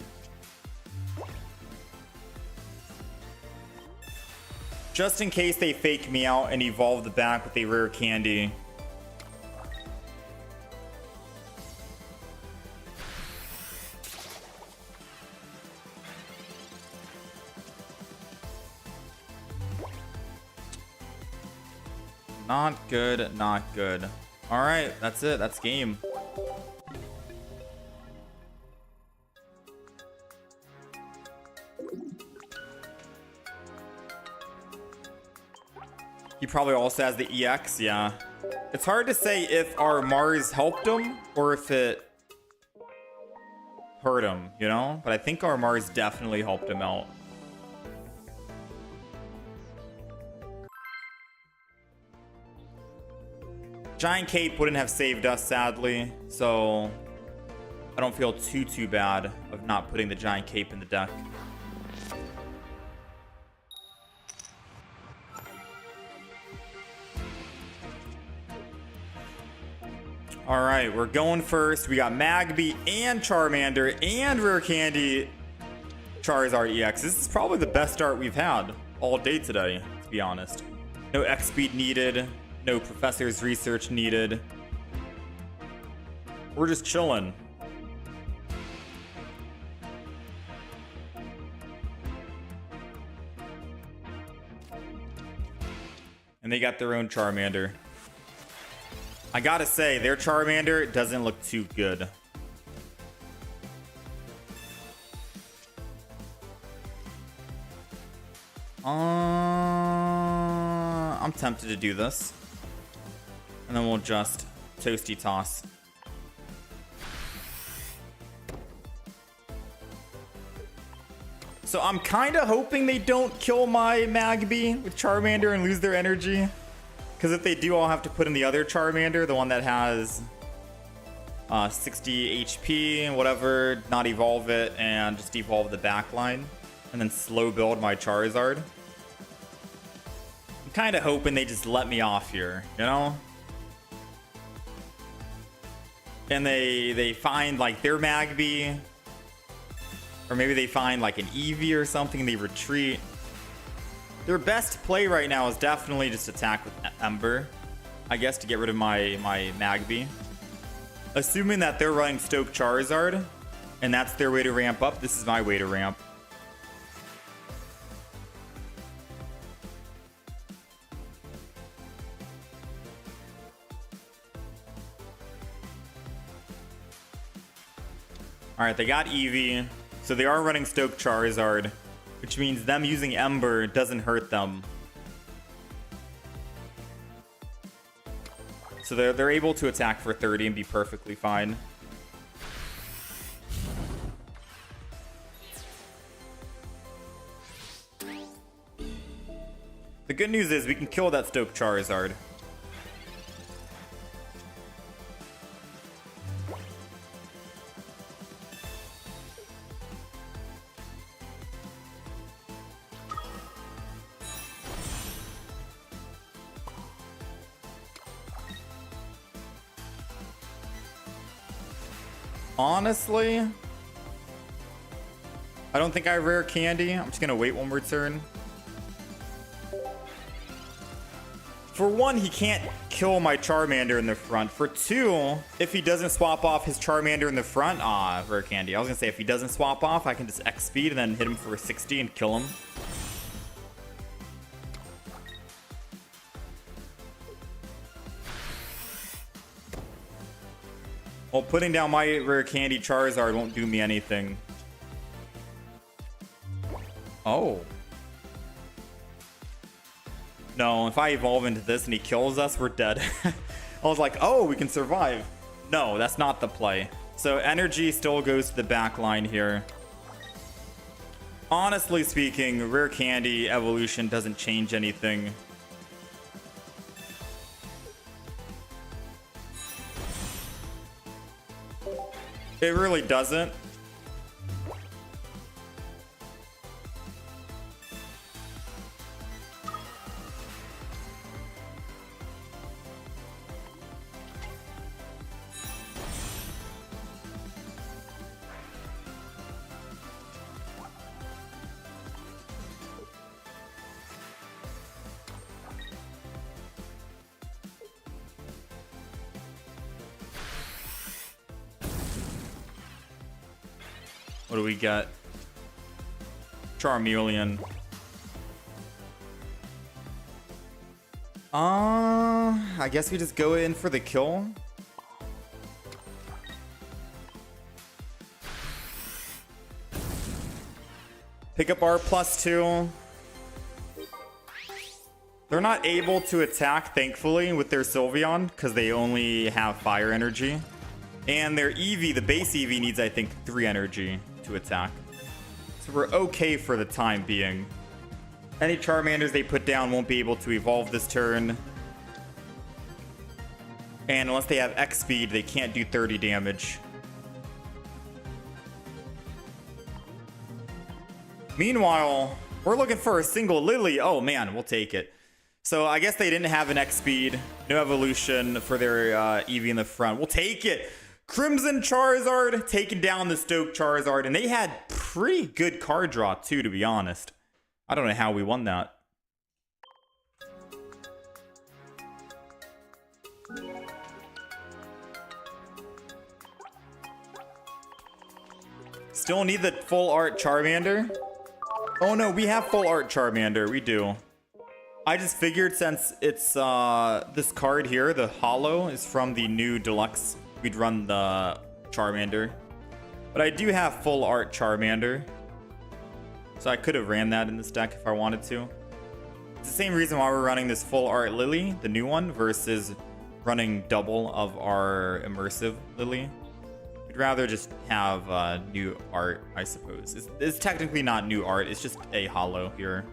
Just in case they fake me out and evolve the back with a rare candy. Not good, not good. All right, that's it. That's game. He probably also has the EX, yeah. It's hard to say if our Mars helped him or if it hurt him, you know? But I think our Mars definitely helped him out. Giant Cape wouldn't have saved us, sadly, so I don't feel too bad of not putting the Giant Cape in the deck. All right, we're going first. We got Magby and Charmander and Rare Candy Charizard EX. This is probably the best start we've had all day today, to be honest. No X speed needed. No Professor's research needed. We're just chilling. And they got their own Charmander. I gotta say, their Charmander doesn't look too good. I'm tempted to do this. And then we'll just Toasty Toss. So I'm kind of hoping they don't kill my Magby with Charmander and lose their energy. Because if they do, I'll have to put in the other Charmander, the one that has 60 HP and whatever, not evolve it, and just evolve the backline. And then slow build my Charizard. I'm kind of hoping they just let me off here, you know? And they find like their Magby. Or maybe they find like an Eevee or something and they retreat. Their best play right now is definitely just attack with Ember, I guess, to get rid of my Magby. Assuming that they're running Stoke Charizard, and that's their way to ramp up, this is my way to ramp. Alright, they got Eevee, so they are running Stoke Charizard. Which means them using Ember doesn't hurt them. So they're able to attack for 30 and be perfectly fine. The good news is we can kill that Stoke Charizard. Honestly, I don't think I have rare candy. I'm just gonna wait one more turn. For one, he can't kill my Charmander in the front. For two, if he doesn't swap off his Charmander in the front, rare candy. I was gonna say if he doesn't swap off, I can just X speed and then hit him for 60 and kill him. Well, putting down my rare candy Charizard won't do me anything. Oh. No, if I evolve into this and he kills us, we're dead. I was like, oh, we can survive. No, that's not the play. So energy still goes to the back line here. Honestly speaking, rare candy evolution doesn't change anything. It really doesn't. What do we got? Charmeleon. I guess we just go in for the kill. Pick up our +2. They're not able to attack, thankfully, with their Sylveon because they only have fire energy. And their Eevee, the base Eevee, needs, I think, 3 energy to attack. So we're okay for the time being. Any Charmanders they put down won't be able to evolve this turn. And unless they have X speed, they can't do 30 damage. Meanwhile, we're looking for a single Lily. Oh man, we'll take it. So I guess they didn't have an X speed. No evolution for their Eevee in the front. We'll take it. Crimson Charizard taking down the Stoke Charizard. And they had pretty good card draw too, to be honest. I don't know how we won that. Still need the full art Charmander. Oh no, we have full art Charmander. We do. I just figured since it's this card here, the holo, is from the new deluxe, we'd run the Charmander. But I do have full art Charmander. So I could have ran that in this deck if I wanted to. It's the same reason why we're running this full art Lily, the new one, versus running double of our immersive Lily. We'd rather just have new art, I suppose. It's technically not new art, it's just a holo here.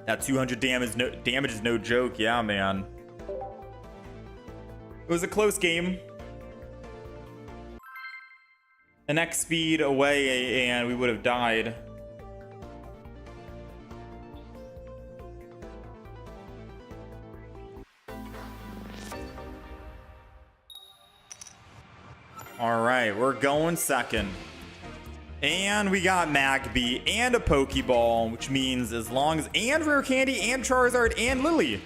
That 200 damage is no joke. Yeah, man. It was a close game. An X speed away and we would have died. All right, we're going second. And we got Magby and a Pokeball, which means as long as, and Rare Candy and Charizard and Lily.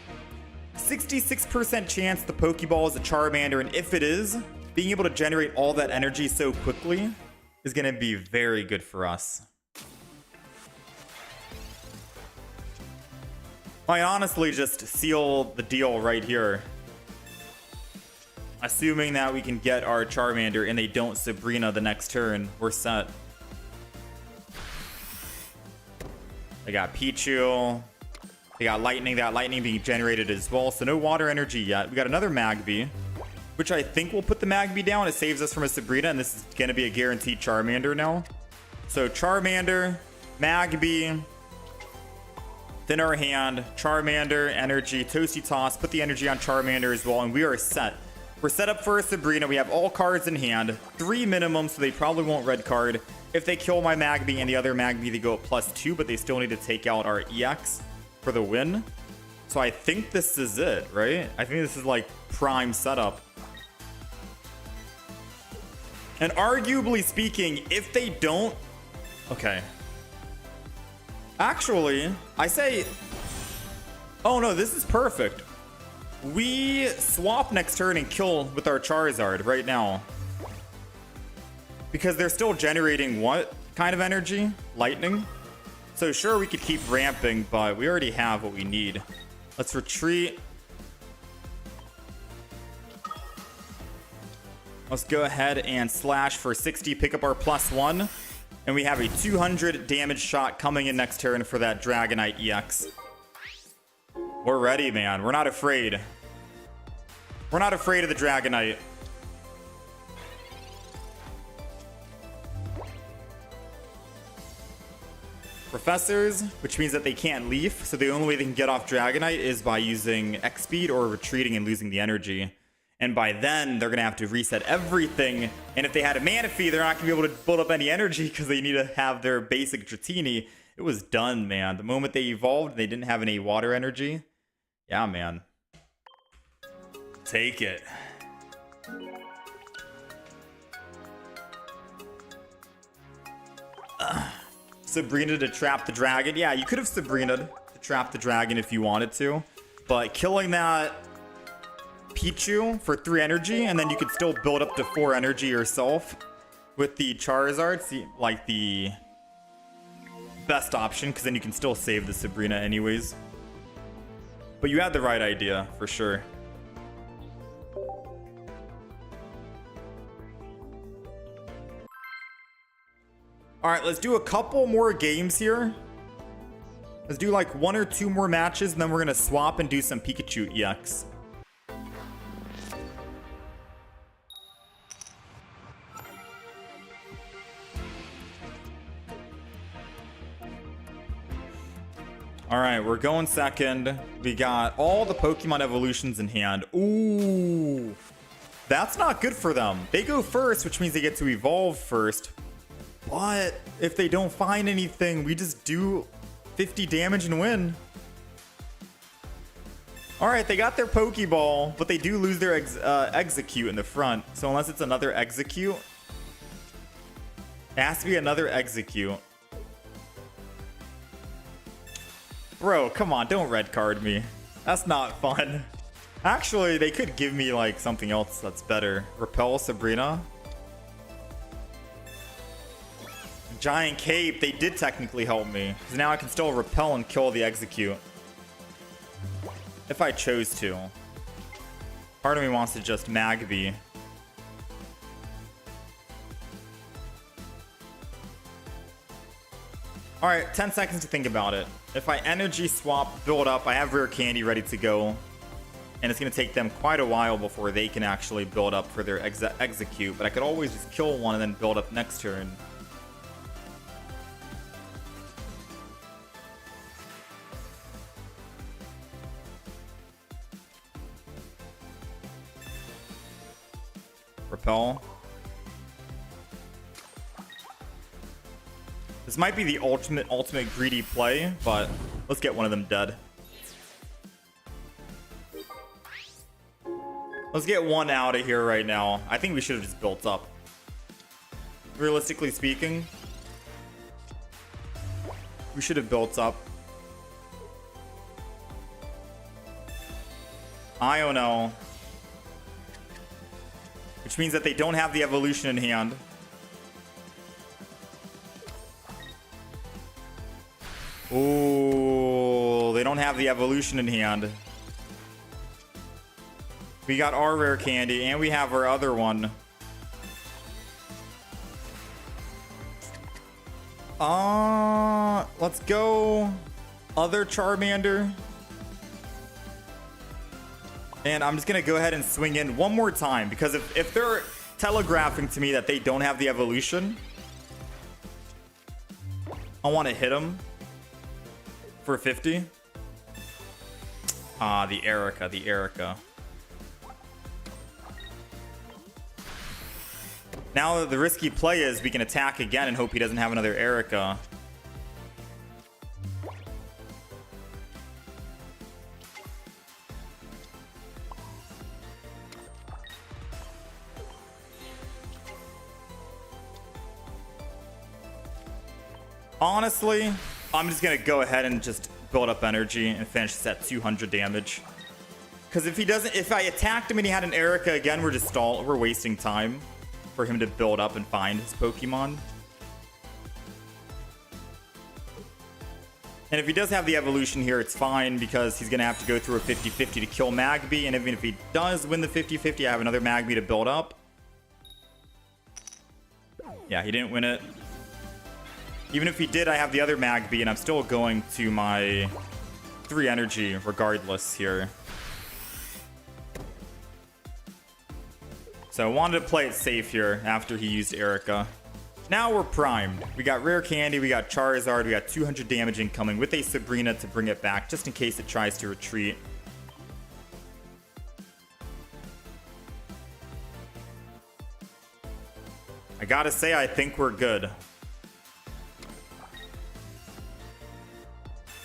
66% chance the Pokeball is a Charmander, and if it is, being able to generate all that energy so quickly is going to be very good for us. I honestly just seal the deal right here. Assuming that we can get our Charmander and they don't Sabrina the next turn, we're set. They got Pichu. They got Lightning. That Lightning being generated as well. So no water energy yet. We got another Magby, which I think will put the Magby down. It saves us from a Sabrina, and this is going to be a guaranteed Charmander now. So Charmander, Magby, then our hand, Charmander, energy, Toasty Toss. Put the energy on Charmander as well, and we are set. We're set up for a Sabrina. We have all cards in hand. 3 minimum, so they probably won't red card. If they kill my Magby and the other Magby, they go up +2, but they still need to take out our EX for the win. So I think this is it, right? I think this is like prime setup. And arguably speaking, if they don't... Okay. Actually, I say... Oh no, this is perfect. We swap next turn and kill with our Charizard right now. Because they're still generating what kind of energy? Lightning. So sure, we could keep ramping, but we already have what we need. Let's retreat. Let's go ahead and slash for 60, pick up our +1. And we have a 200 damage shot coming in next turn for that Dragonite EX. We're ready, man. We're not afraid. We're not afraid of the Dragonite. Professors, which means that they can't leaf, so the only way they can get off Dragonite is by using X speed or retreating and losing the energy. And by then, they're going to have to reset everything. And if they had a Manaphy, they're not going to be able to build up any energy because they need to have their basic Dratini. It was done, man. The moment they evolved, they didn't have any water energy. Yeah, man. Take it. Sabrina to trap the dragon. Yeah, you could have Sabrina to trap the dragon if you wanted to. But killing that Pichu for 3 energy, and then you could still build up to 4 energy yourself with the Charizard. See, like the best option, because then you can still save the Sabrina anyways. But you had the right idea, for sure. Alright, let's do a couple more games here. Let's do like 1 or 2 more matches, and then we're going to swap and do some Pikachu EX. Alright, we're going second. We got all the Pokemon evolutions in hand. Ooh, that's not good for them. They go first, which means they get to evolve first. But if they don't find anything, we just do 50 damage and win. Alright, they got their Pokeball, but they do lose their Execute in the front. So unless it's another Execute, it has to be another Execute. Bro, come on, don't red card me. That's not fun. Actually, they could give me like something else that's better. Repel Sabrina. Giant Cape, they did technically help me. Because now I can still repel and kill the Execute. If I chose to. Part of me wants to just Magby. Alright, 10 seconds to think about it. If I energy swap, build up, I have Rare Candy ready to go. And it's going to take them quite a while before they can actually build up for their Execute. But I could always just kill one and then build up next turn. Repel. This might be the ultimate greedy play, but let's get one of them dead. Let's get one out of here right now. I think we should have just built up. Realistically speaking, we should have built up. I don't know. Which means that they don't have the evolution in hand. Ooh, they don't have the evolution in hand. We got our Rare Candy, and we have our other one. Let's go other Charmander. And I'm just going to go ahead and swing in one more time, because if they're telegraphing to me that they don't have the evolution, I want to hit them for 50. The Erica. Now the risky play is we can attack again and hope he doesn't have another Erica. Honestly, I'm just gonna go ahead and just build up energy and finish this at 200 damage. Because if I attacked him and he had an Erica again, we're wasting time for him to build up and find his Pokemon. And if he does have the evolution here, it's fine, because he's gonna have to go through a 50-50 to kill Magby, and even if he does win the 50-50, I have another Magby to build up. Yeah, he didn't win it. Even if he did, I have the other Magby, and I'm still going to my 3 energy regardless here. So I wanted to play it safe here after he used Erica. Now we're primed. We got Rare Candy, we got Charizard, we got 200 damage incoming with a Sabrina to bring it back just in case it tries to retreat. I gotta say, I think we're good.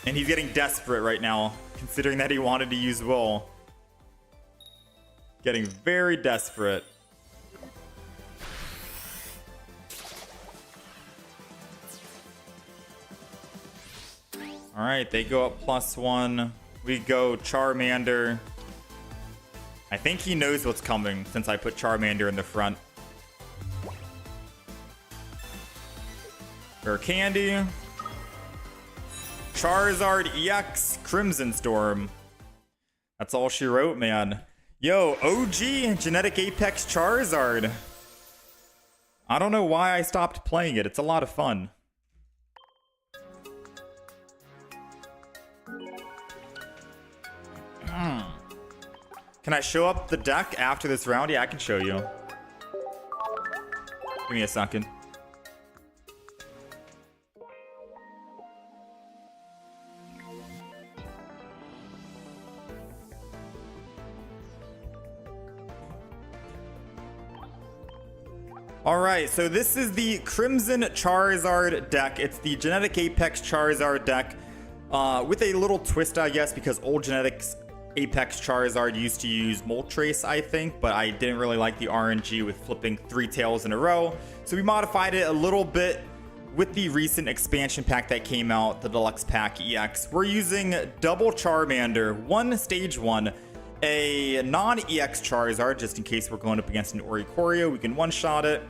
And he's getting desperate right now, considering that he wanted to use Will. Getting very desperate. Alright, they go up +1. We go Charmander. I think he knows what's coming since I put Charmander in the front. Rare Candy. Charizard EX Crimson Storm. That's all she wrote, man. Yo, OG Genetic Apex Charizard. I don't know why I stopped playing it. It's a lot of fun. Can I show up the deck after this round? Yeah, I can show you. Give me a second. Alright, so this is the Crimson Charizard deck. It's the Genetic Apex Charizard deck with a little twist, I guess, because old Genetics Apex Charizard used to use Moltres, I think, but I didn't really like the RNG with flipping 3 tails in a row. So we modified it a little bit with the recent expansion pack that came out, the Deluxe Pack EX. We're using double Charmander, one Stage 1, a non-EX Charizard, just in case we're going up against an Oricorio, we can one-shot it,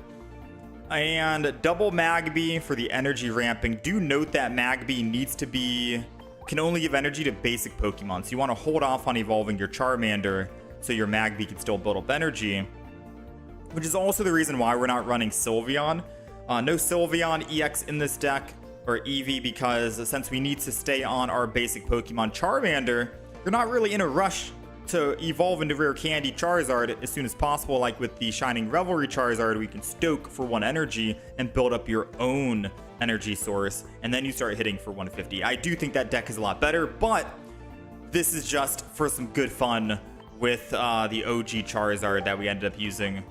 and double Magby for the energy ramping. Do note that Magby can only give energy to basic Pokemon, so you want to hold off on evolving your Charmander so your Magby can still build up energy, which is also the reason why we're not running Sylveon. No Sylveon EX in this deck, or EV, because since we need to stay on our basic Pokemon Charmander, you're not really in a rush to evolve into Rare Candy Charizard as soon as possible. Like with the Shining Revelry Charizard, we can stoke for 1 energy and build up your own energy source, and then you start hitting for 150. I do think that deck is a lot better, but this is just for some good fun with the OG Charizard that we ended up using.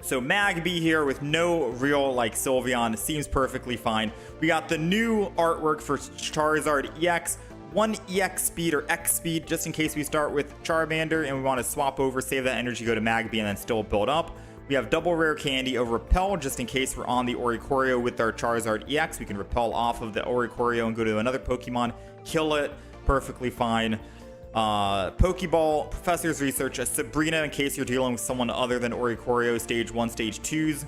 So Magby here with no real like Sylveon seems perfectly fine. We got the new artwork for Charizard EX, 1 EX speed or X speed, just in case we start with Charmander and we want to swap over, save that energy, go to Magby, and then still build up. We have double Rare Candy, a Repel, just in case we're on the Oricorio with our Charizard EX. We can repel off of the Oricorio and go to another Pokemon, kill it, perfectly fine. Pokeball, Professor's Research, a Sabrina in case you're dealing with someone other than Oricorio, Stage 1, Stage 2s.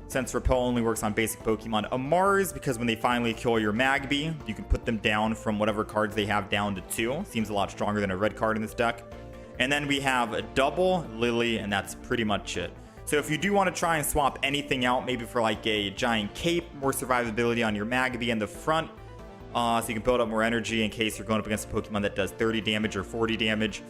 Since Repel only works on basic Pokemon. A Mars, because when they finally kill your Magby, you can put them down from whatever cards they have down to 2. Seems a lot stronger than a red card in this deck. And then we have a double Lily, and that's pretty much it. So if you do want to try and swap anything out, maybe for like a giant cape, more survivability on your Magby in the front, so you can build up more energy in case you're going up against a Pokemon that does 30 damage or 40 damage.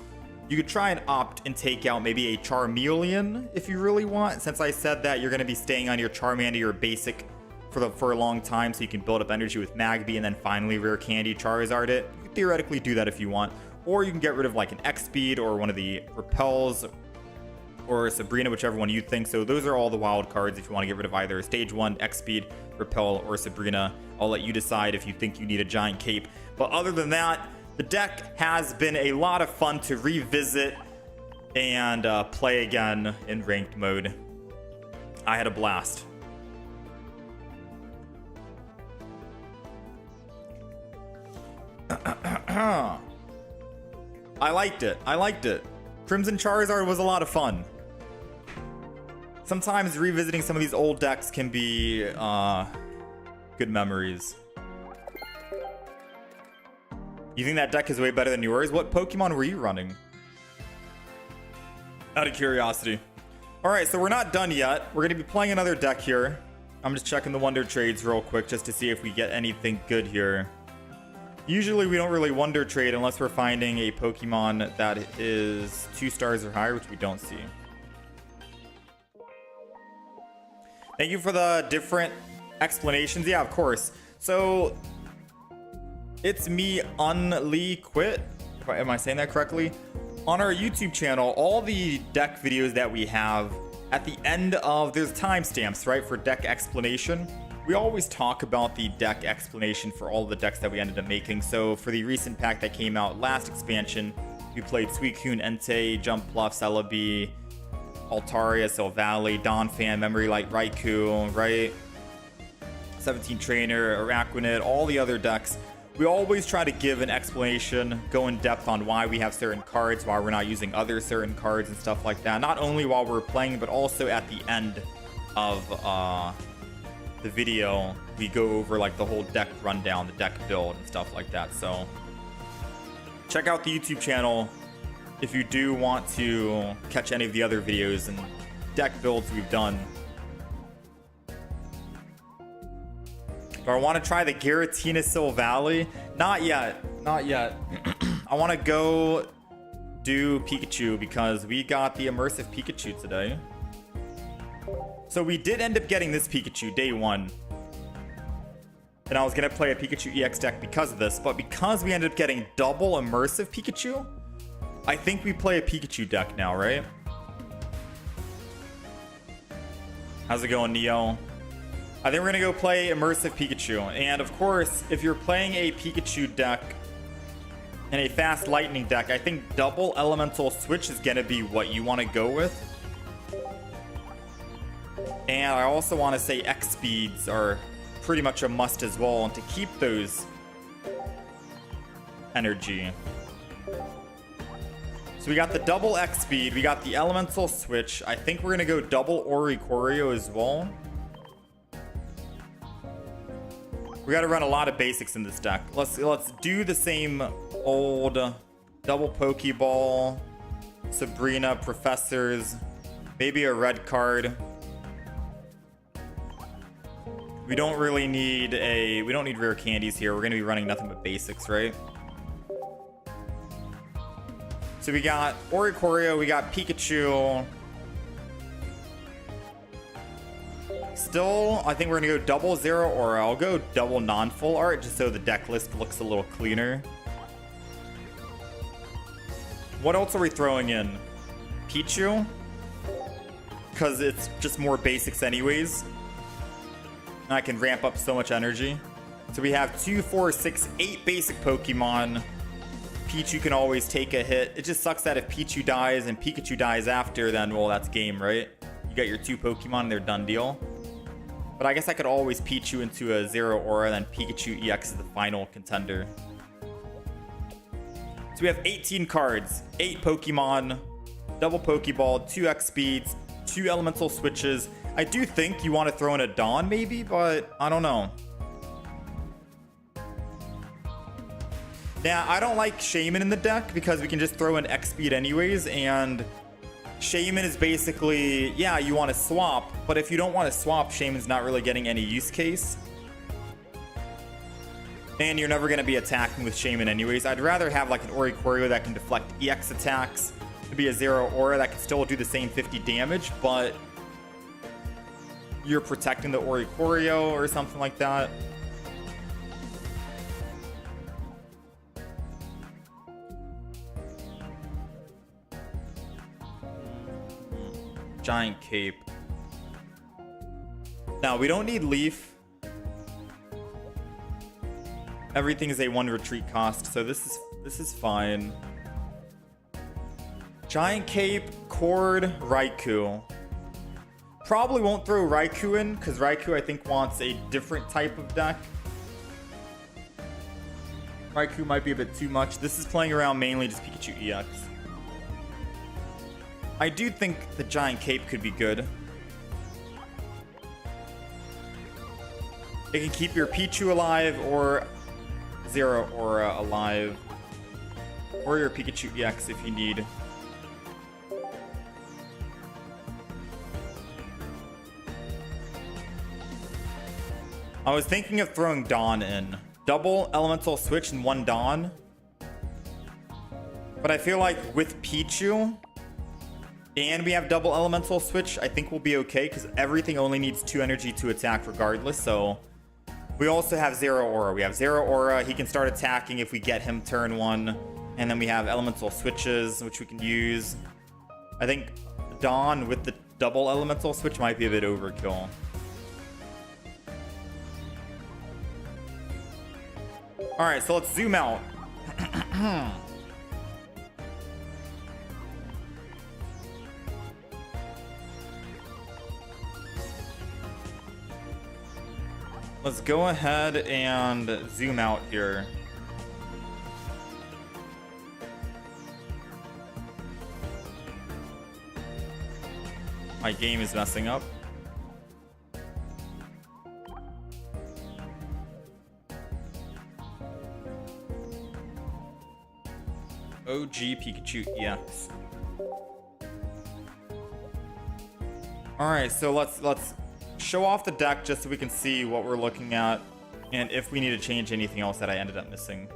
You could try and opt and take out maybe a Charmeleon if you really want. Since I said that you're going to be staying on your Charmander or basic for a long time, so you can build up energy with Magby and then finally Rare Candy Charizard it. You could theoretically do that if you want. Or you can get rid of like an X-Speed or one of the Repels or Sabrina, whichever one you think. So those are all the wild cards if you want to get rid of either Stage 1, X-Speed, Repel, or Sabrina. I'll let you decide if you think you need a giant cape. But other than that, the deck has been a lot of fun to revisit and play again in ranked mode. I had a blast. I liked it. Crimson Charizard was a lot of fun. Sometimes revisiting some of these old decks can be good memories. You think that deck is way better than yours? What Pokemon were you running? Out of curiosity. Alright, so we're not done yet. We're going to be playing another deck here. I'm just checking the Wonder Trades real quick just to see if we get anything good here. Usually we don't really Wonder Trade unless we're finding a Pokemon that is 2 stars or higher, which we don't see. Thank you for the different explanations. Yeah, of course. So it's me, Unlee Quit. Am I saying that correctly? On our YouTube channel, all the deck videos that we have, at the end of, there's timestamps, right, for deck explanation. We always talk about the deck explanation for all the decks that we ended up making. So for the recent pack that came out last expansion, we played Suicune, Entei, Jumpluff, Celebi, Altaria, Silvally, Donphan, Memory Light, Raikou, right? 17 Trainer, Araquanid, all the other decks. We always try to give an explanation, go in depth on why we have certain cards, why we're not using other certain cards and stuff like that. Not only while we're playing, but also at the end of the video, we go over like the whole deck rundown, the deck build and stuff like that. So check out the YouTube channel if you do want to catch any of the other videos and deck builds we've done. Do I want to try the Giratina Silvally? Not yet. Not yet. I want to go do Pikachu because we got the immersive Pikachu today. So we did end up getting this Pikachu day 1. And I was going to play a Pikachu EX deck because of this. But because we ended up getting double immersive Pikachu, I think we play a Pikachu deck now, right? How's it going, Neo? I think we're going to go play immersive Pikachu. And of course, if you're playing a Pikachu deck and a fast lightning deck, I think double elemental switch is going to be what you want to go with. And I also want to say X speeds are pretty much a must as well, and to keep those energy. So we got the double X speed, we got the elemental switch. I think we're going to go double Oricorio as well. We got to run a lot of basics in this deck. Let's do the same old double Pokeball, Sabrina, Professors, maybe a red card. We don't really need we don't need rare candies here. We're going to be running nothing but basics, right? So we got Oricorio, we got Pikachu. Still, I think we're going to go double Zero, or I'll go double non-full art just so the deck list looks a little cleaner. What else are we throwing in? Pichu? Because it's just more basics anyways. And I can ramp up so much energy. So we have 2, 4, 6, 8 basic Pokemon. Pichu can always take a hit. It just sucks that if Pichu dies and Pikachu dies after, then, well, that's game, right? You got your 2 Pokemon, they're done deal. But I guess I could always Pichu into a Zero Aura, then Pikachu EX is the final contender. So we have 18 cards, 8 Pokemon, double Pokeball, 2 X speeds, 2 elemental switches. I do think you want to throw in a Dawn maybe, but I don't know. Now, I don't like Shaman in the deck because we can just throw in X speed anyways, and Shaman is basically, yeah, you want to swap, but if you don't want to swap, Shaman's not really getting any use case. And you're never going to be attacking with Shaman anyways. I'd rather have like an Oricorio that can deflect EX attacks, to be a Zero Aura that can still do the same 50 damage, but you're protecting the Oricorio or something like that. Giant Cape. Now, we don't need Leaf. Everything is a 1 retreat cost, so this is fine. Giant Cape, Cord, Raikou. Probably won't throw Raikou in, because Raikou, I think, wants a different type of deck. Raikou might be a bit too much. This is playing around mainly just Pikachu EX. I do think the Giant Cape could be good. It can keep your Pichu alive or Zero Aura alive. Or your Pikachu EX if you need. I was thinking of throwing Dawn in. Double elemental switch and one Dawn. But I feel like with Pichu and we have double elemental switch, I think we'll be okay because everything only needs 2 energy to attack regardless. So we also have Zero Aura. We have Zero Aura. He can start attacking if we get him turn 1. And then we have elemental switches, which we can use. I think Dawn with the double elemental switch might be a bit overkill. All right, so let's zoom out. Let's go ahead and zoom out here. My game is messing up. OG Pikachu EX. All right, so let's show off the deck just so we can see what we're looking at and if we need to change anything else that I ended up missing.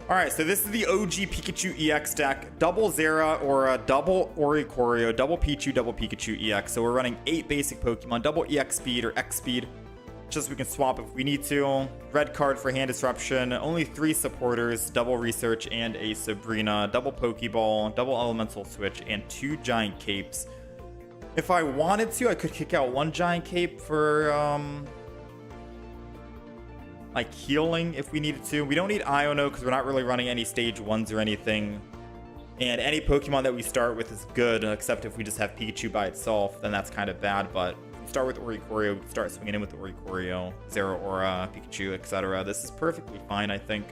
All right, so this is the OG Pikachu EX deck. Double Zera Aura, double Oricorio, double Pichu, double Pikachu EX. So we're running 8 basic Pokemon, double EX speed or X speed, just so we can swap if we need to. Red card for hand disruption, only 3 supporters, double research and a Sabrina, double Pokeball, double elemental switch, and 2 giant capes. If I wanted to, I could kick out 1 giant cape for like healing if we needed to. We don't need Iono because we're not really running any stage 1s or anything. And any Pokemon that we start with is good, except if we just have Pikachu by itself, then that's kind of bad. But if we start with Oricorio, we start swinging in with Oricorio, Zero Aura, Pikachu, etc. This is perfectly fine, I think.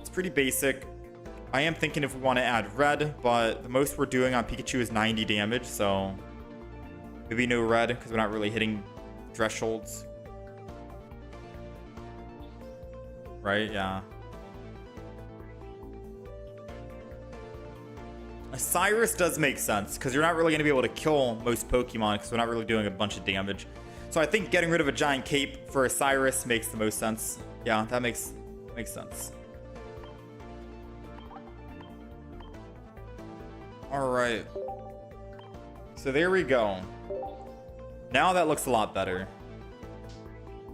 It's pretty basic. I am thinking if we want to add red, but the most we're doing on Pikachu is 90 damage, so maybe no red because we're not really hitting thresholds. Right, yeah. A Cyrus does make sense because you're not really going to be able to kill most Pokemon because we're not really doing a bunch of damage. So I think getting rid of a giant cape for a Cyrus makes the most sense. Yeah, that makes sense. All right. So there we go. Now that looks a lot better.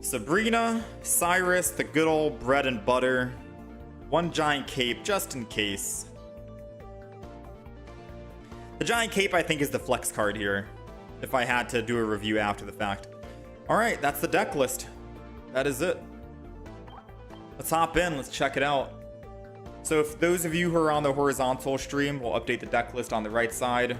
Sabrina, Cyrus, the good old bread and butter. 1 giant cape just in case. The giant cape I think is the flex card here, if I had to do a review after the fact. All right, that's the deck list. That is it. Let's hop in, let's check it out. So if those of you who are on the horizontal stream, we'll update the deck list on the right side.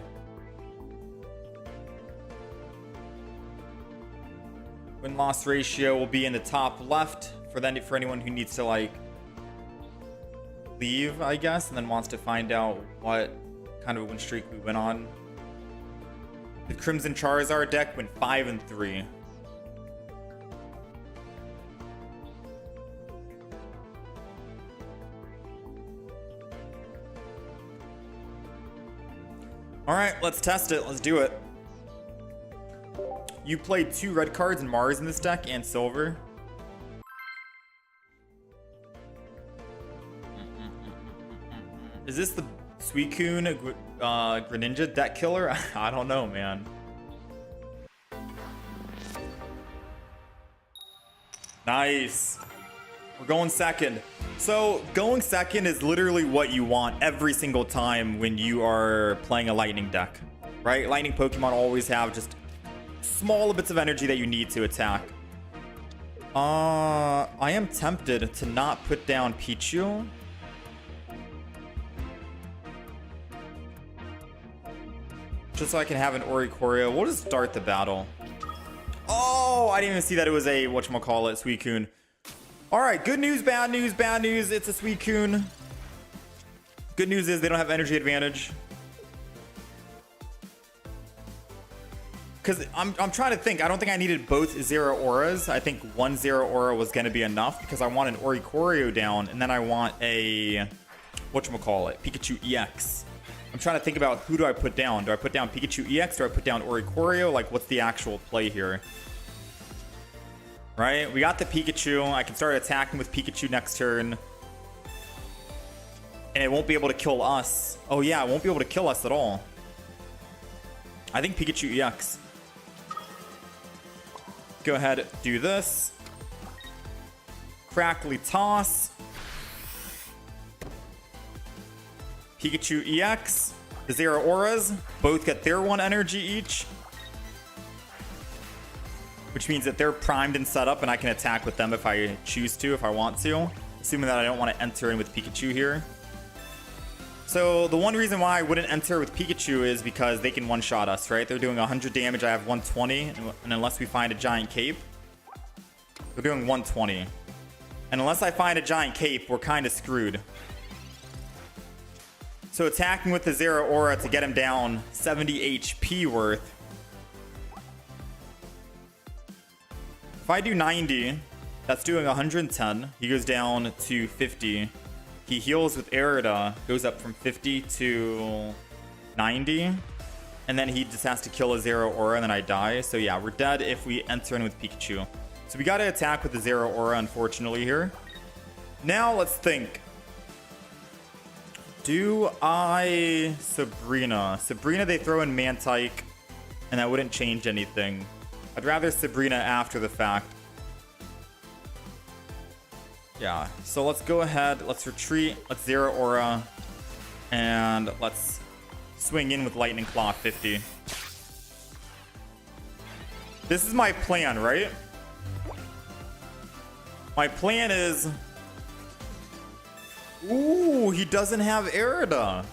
Win-loss ratio will be in the top left for anyone who needs to like leave, I guess, and then wants to find out what kind of win streak we went on. The Crimson Charizard deck went 5-3. All right, let's test it. Let's do it. You played 2 red cards and Mars in this deck and silver. Is this the Suicune Greninja deck killer? I don't know, man. Nice. We're going second. So going second is literally what you want every single time when you are playing a lightning deck, right? Lightning Pokemon always have just small bits of energy that you need to attack. I am tempted to not put down Pichu. Just so I can have an Oricorio. We'll just start the battle. Oh, I didn't even see that it was a whatchamacallit, Suicune. Alright, good news, bad news, bad news. It's a Suicune. Good news is they don't have energy advantage. Because I'm trying to think. I don't think I needed both Zero Auras. I think 1 Zero Aura was going to be enough because I want an Oricorio down and then I want a whatchamacallit, Pikachu EX. I'm trying to think about who do I put down. Do I put down Pikachu EX? Do I put down Oricorio? Like, what's the actual play here? Right? We got the Pikachu. I can start attacking with Pikachu next turn. And it won't be able to kill us. Oh, yeah, it won't be able to kill us at all. I think Pikachu EX. Go ahead, do this. Crackly Toss. Pikachu EX. The Zeraoras both get their 1 energy each. Which means that they're primed and set up and I can attack with them if I choose to, if I want to. Assuming that I don't want to enter in with Pikachu here. So the one reason why I wouldn't enter with Pikachu is because they can one-shot us, right? They're doing 100 damage, I have 120. And unless we find a giant cape, they're doing 120. And unless I find a giant cape, we're kind of screwed. So attacking with the Zeraora to get him down 70 HP worth. If I do 90, that's doing 110. He goes down to 50. He heals with Erida, goes up from 50 to 90. And then he just has to kill a Zeraora and then I die. So yeah, we're dead if we enter in with Pikachu. So we got to attack with the Zeraora, unfortunately, here. Now let's think. Do I Sabrina? Sabrina, they throw in Mantike, and that wouldn't change anything. I'd rather Sabrina after the fact. Yeah, so let's go ahead. Let's retreat. Let's Zeraora. And let's swing in with Lightning Claw 50. This is my plan, right? My plan is... Ooh, he doesn't have Erida.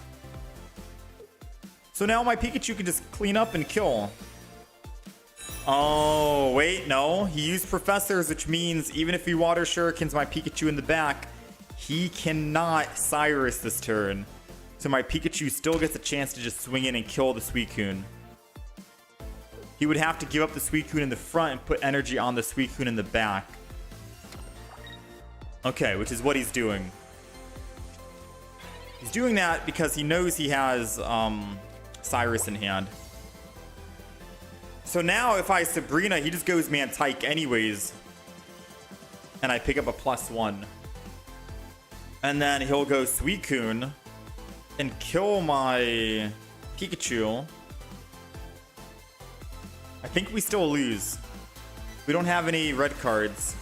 So now my Pikachu can just clean up and kill. Oh, wait, no. He used Professors, which means even if he Water Shurikens my Pikachu in the back, he cannot Cyrus this turn. So my Pikachu still gets a chance to just swing in and kill the Suicune. He would have to give up the Suicune in the front and put energy on the Suicune in the back. Okay, which is what he's doing. He's doing that because he knows he has Cyrus in hand. So now if I Sabrina, he just goes Mantike anyways. And I pick up a +1. And then he'll go Suicune and kill my Pikachu. I think we still lose. We don't have any red cards.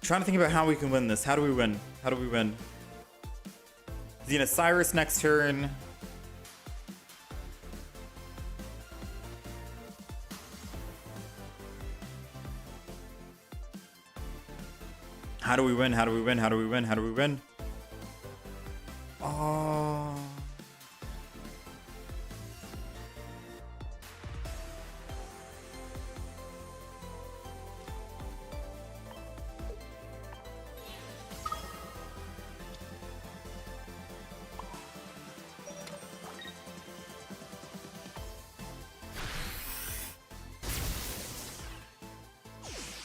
Trying to think about how we can win this. How do we win? How do we win? Is he gonna Cyrus next turn? How do we win? How do we win? How do we win? How do we win? Oh.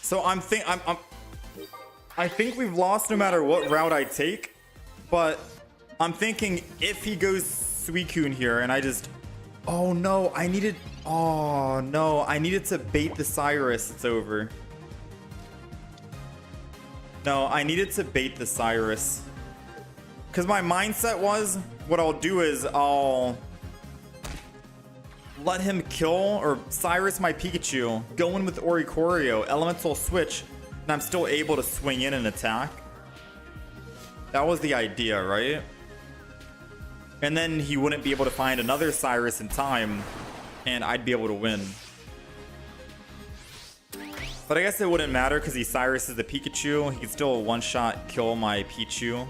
So I think we've lost no matter what route I take, but I'm thinking if he goes Suicune here and I just, oh no, I needed to bait the Cyrus. It's over. No, I needed to bait the Cyrus. Because my mindset was, what I'll do is I'll let him kill or Cyrus my Pikachu, go in with Oricorio, Elemental Switch, and I'm still able to swing in and attack. That was the idea, right? And then he wouldn't be able to find another Cyrus in time, and I'd be able to win. But I guess it wouldn't matter because he Cyruses the Pikachu. He could still one-shot kill my Pichu.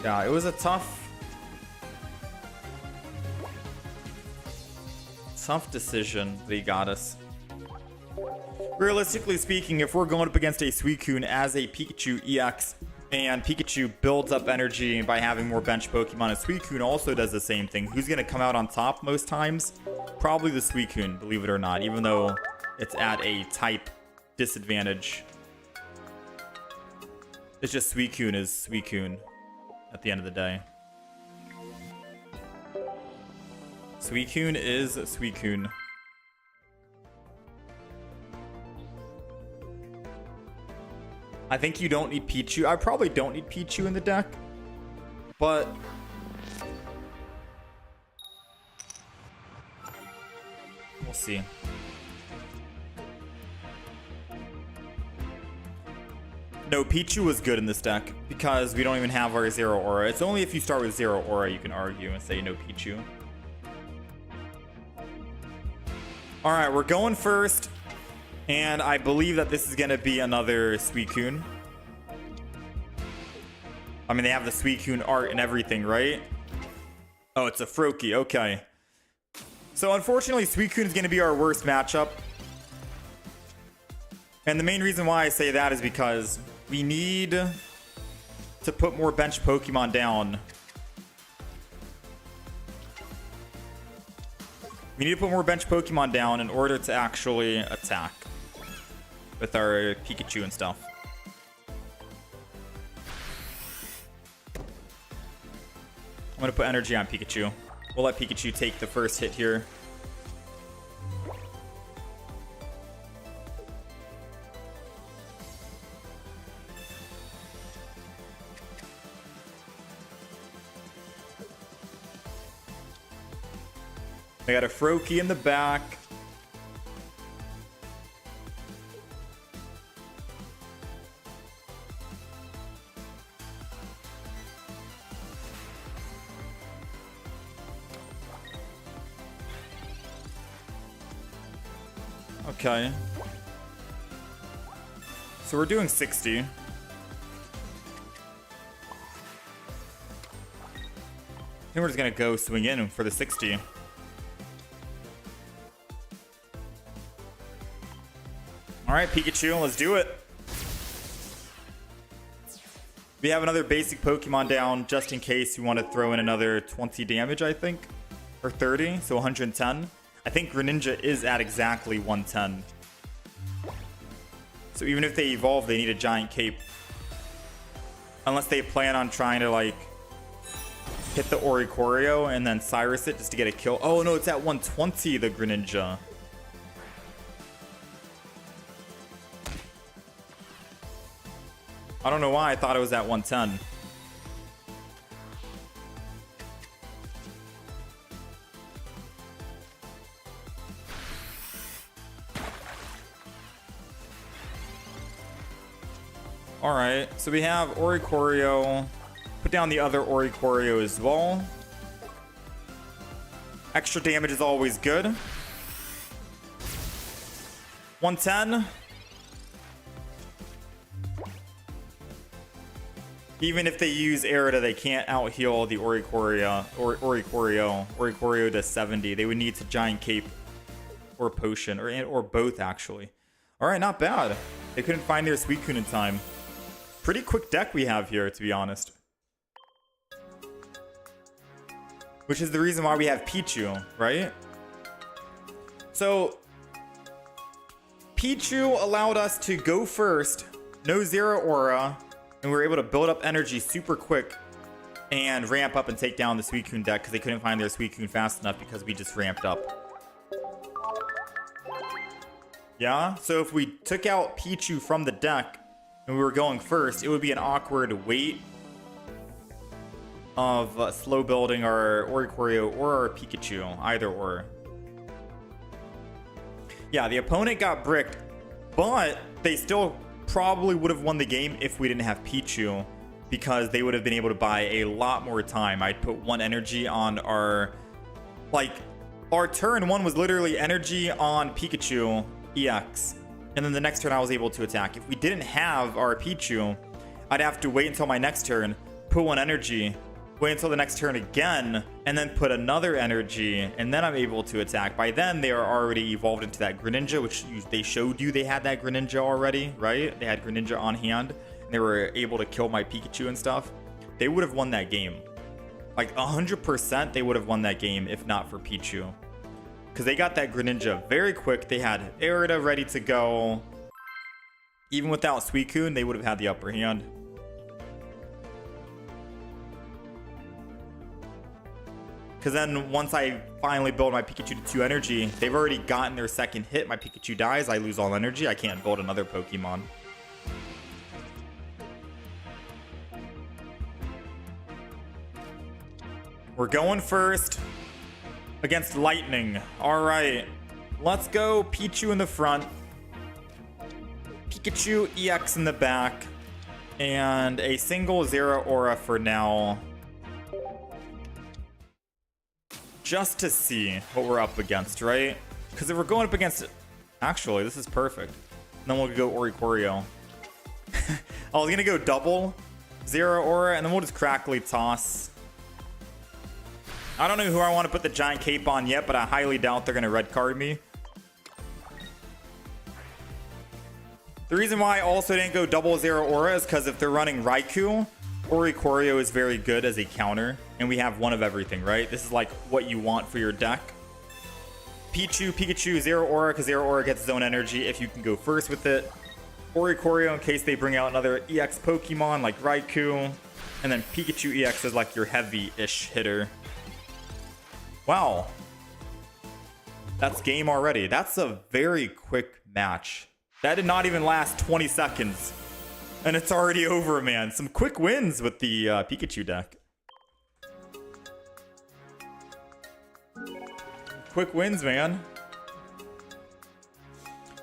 Yeah, it was a tough decision that he got us. Realistically speaking, if we're going up against a Suicune as a Pikachu EX And Pikachu builds up energy by having more bench Pokemon. And Suicune also does the same thing. Who's going to come out on top most times? Probably the Suicune, believe it or not, even though it's at a type disadvantage. It's just Suicune is Suicune at the end of the day. Suicune is Suicune. I think you don't need Pichu. I probably don't need Pichu in the deck, but we'll see. No, Pichu was good in this deck because we don't even have our Zero Aura. It's only if you start with Zero Aura you can argue and say no Pichu. All right, we're going first. And I believe that this is going to be another Suicune. I mean, they have the Suicune art and everything, right? Oh, it's a Froakie. Okay. So, unfortunately, Suicune is going to be our worst matchup. And the main reason why I say that is because we need to put more bench Pokemon down. We need to put more bench Pokemon down in order to actually attack with our Pikachu and stuff. I'm going to put energy on Pikachu. We'll let Pikachu take the first hit here. I got a Froakie in the back. Okay. So we're doing 60. I think we're just going to go swing in for the 60. All right, Pikachu, let's do it. We have another basic Pokemon down just in case you want to throw in another 20 damage, I think. Or 30, so 110. I think Greninja is at exactly 110. So even if they evolve, they need a giant cape. Unless they plan on trying to, like, hit the Oricorio and then Cyrus it just to get a kill. Oh, no, it's at 120, the Greninja. I don't know why I thought it was at 110. Alright, so we have Oricorio. Put down the other Oricorio as well. Extra damage is always good. 110. Even if they use Erida, they can't out-heal the Oricorio. Oricorio to 70. They would need to Giant Cape or Potion, or both, actually. Alright, not bad. They couldn't find their Suicune in time. Pretty quick deck we have here, to be honest. Which is the reason why we have Pichu, right? So, Pichu allowed us to go first, no Zero Aura, and we were able to build up energy super quick and ramp up and take down the Suicune deck because they couldn't find their Suicune fast enough because we just ramped up. Yeah, so if we took out Pichu from the deck and we were going first, it would be an awkward wait of slow building our Oricorio or our Pikachu, either or. Yeah, the opponent got bricked, but they still probably would have won the game if we didn't have Pichu, because they would have been able to buy a lot more time. I'd put one energy on our, like, our turn one was literally energy on Pikachu EX, and then the next turn I was able to attack. If we didn't have our Pichu, I'd have to wait until my next turn, put one energy, wait until the next turn again, and then put another energy, and then I'm able to attack. By then, they are already evolved into that Greninja, which they showed you they had that Greninja already, right? They had Greninja on hand, and They were able to kill my Pikachu and stuff. They would have won that game. Like 100% they would have won that game if not for Pichu. Because they got that Greninja very quick. They had Erida ready to go. Even without Suicune, they would have had the upper hand. Because then once I finally build my Pikachu to 2 energy, they've already gotten their second hit. My Pikachu dies, I lose all energy. I can't build another Pokemon. We're going first against Lightning. All right, let's go. Pichu in the front. Pikachu EX in the back. And a single Zero Aura for now. Just to see what we're up against, right? Because if we're going up against... Actually, this is perfect. And then we'll go Oricorio. I was going to go double Zero Aura, and then we'll just Crackly Toss. I don't know who I want to put the Giant Cape on yet, but I highly doubt they're going to red card me. The reason why I also didn't go double Zero Aura is because if they're running Raikou, Oricorio is very good as a counter, and we have one of everything, right? This is like what you want for your deck. Pikachu, Zero Aura, because Zero Aura gets its own energy if you can go first with it. Oricorio in case they bring out another EX Pokemon like Raikou. And then Pikachu EX is like your heavy-ish hitter. Wow. That's game already. That's a very quick match. That did not even last 20 seconds. And it's already over, man. Some quick wins with the Pikachu deck. Quick wins, man.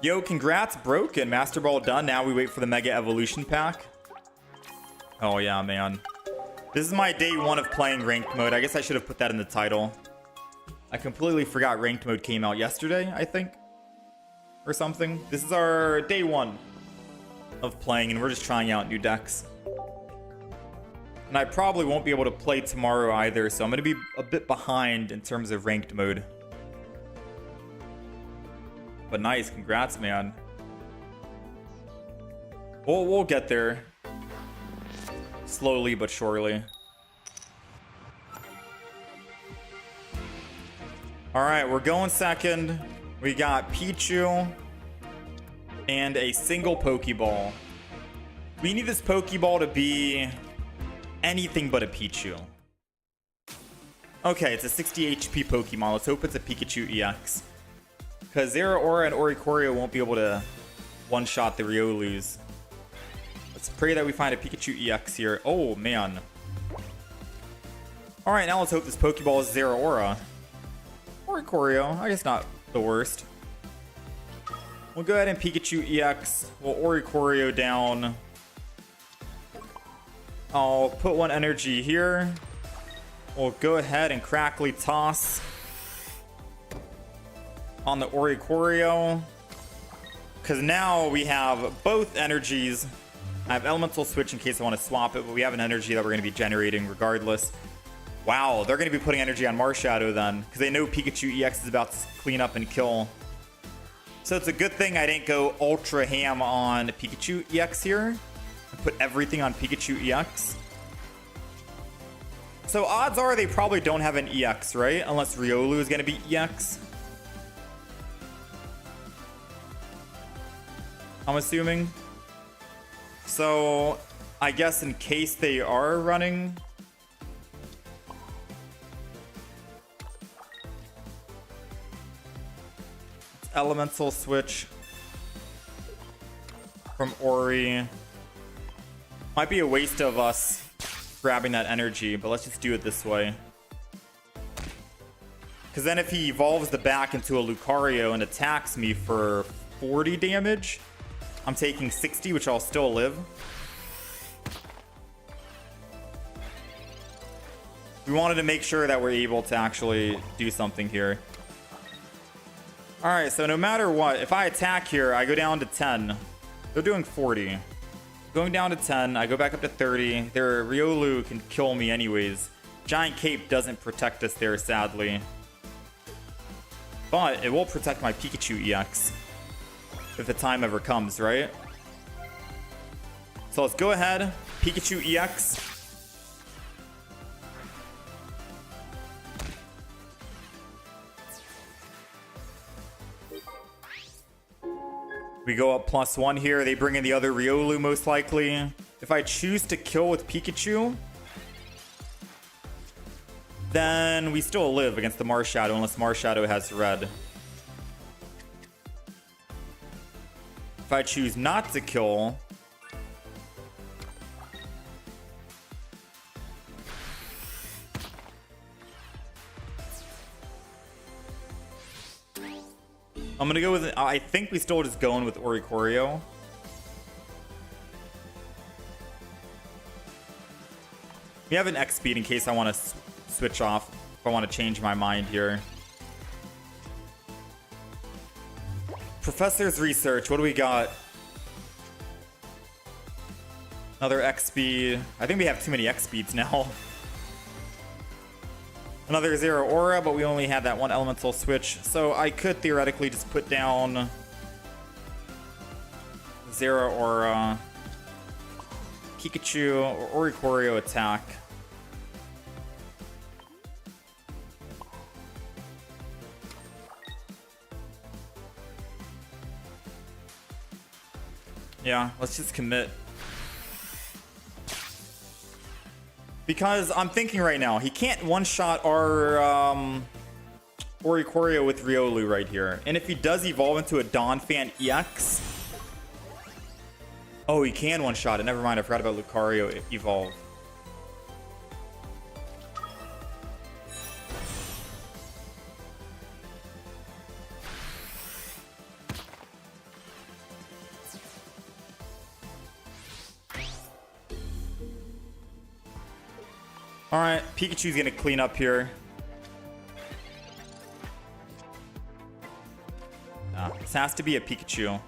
Yo, congrats, Broken. Master Ball done. Now we wait for the Mega Evolution Pack. Oh, yeah, man. This is my day 1 of playing Ranked Mode. I guess I should have put that in the title. I completely forgot Ranked Mode came out yesterday, I think. Or something. This is our day 1 of playing, and we're just trying out new decks. And I probably won't be able to play tomorrow either, so I'm going to be a bit behind in terms of Ranked Mode. But nice, congrats, man. We'll get there. Slowly but surely. Alright, we're going second. We got Pichu and a single Pokeball. We need this Pokeball to be anything but a Pichu. Okay, it's a 60 HP Pokemon. Let's hope it's a Pikachu EX. Because Zero Aura and Oricorio won't be able to one-shot the Riolus. Let's pray that we find a Pikachu EX here. Oh, man. Alright, now let's hope this Pokeball is Zero Aura. Oricorio, I guess not the worst. We'll go ahead and Pikachu EX. We'll Oricorio down. I'll put one energy here. We'll go ahead and Crackly Toss on the Oricorio. Because now we have both energies. I have Elemental Switch in case I want to swap it, but we have an energy that we're going to be generating regardless. Wow, they're going to be putting energy on Marshadow then, because they know Pikachu EX is about to clean up and kill. So it's a good thing I didn't go ultra ham on Pikachu EX here. I put everything on Pikachu EX. So odds are they probably don't have an EX, right? Unless Riolu is going to be EX. I'm assuming. So I guess in case they are running... Elemental Switch from Ori. Might be a waste of us grabbing that energy, but let's just do it this way. Because then if he evolves the back into a Lucario and attacks me for 40 damage, I'm taking 60, which I'll still live. We wanted to make sure that we're able to actually do something here. Alright, so no matter what, if I attack here, I go down to 10. They're doing 40. Going down to 10, I go back up to 30. Their Riolu can kill me anyways. Giant Cape doesn't protect us there, sadly. But it will protect my Pikachu EX. If the time ever comes, right? So let's go ahead. Pikachu EX. We go up +1 here. They bring in the other Riolu most likely. If I choose to kill with Pikachu, then we still live against the Marshadow unless Marshadow has red. If I choose not to kill, I'm gonna go with, I think we still just going with Oricorio. We have an X speed in case I want to switch off, if I want to change my mind here. Professor's Research, what do we got? Another X speed. I think we have too many X speeds now. Another Zero Aura, but we only had that one elemental switch, so I could theoretically just put down Zero Aura, Pikachu, or Oricorio attack. Yeah, let's just commit. Because I'm thinking right now, he can't one-shot our Oricorio with Riolu right here. And if he does evolve into a Donphan EX... Oh, he can one-shot it. Never mind, I forgot about Lucario evolve. Alright, Pikachu's gonna clean up here. This has to be a Pikachu.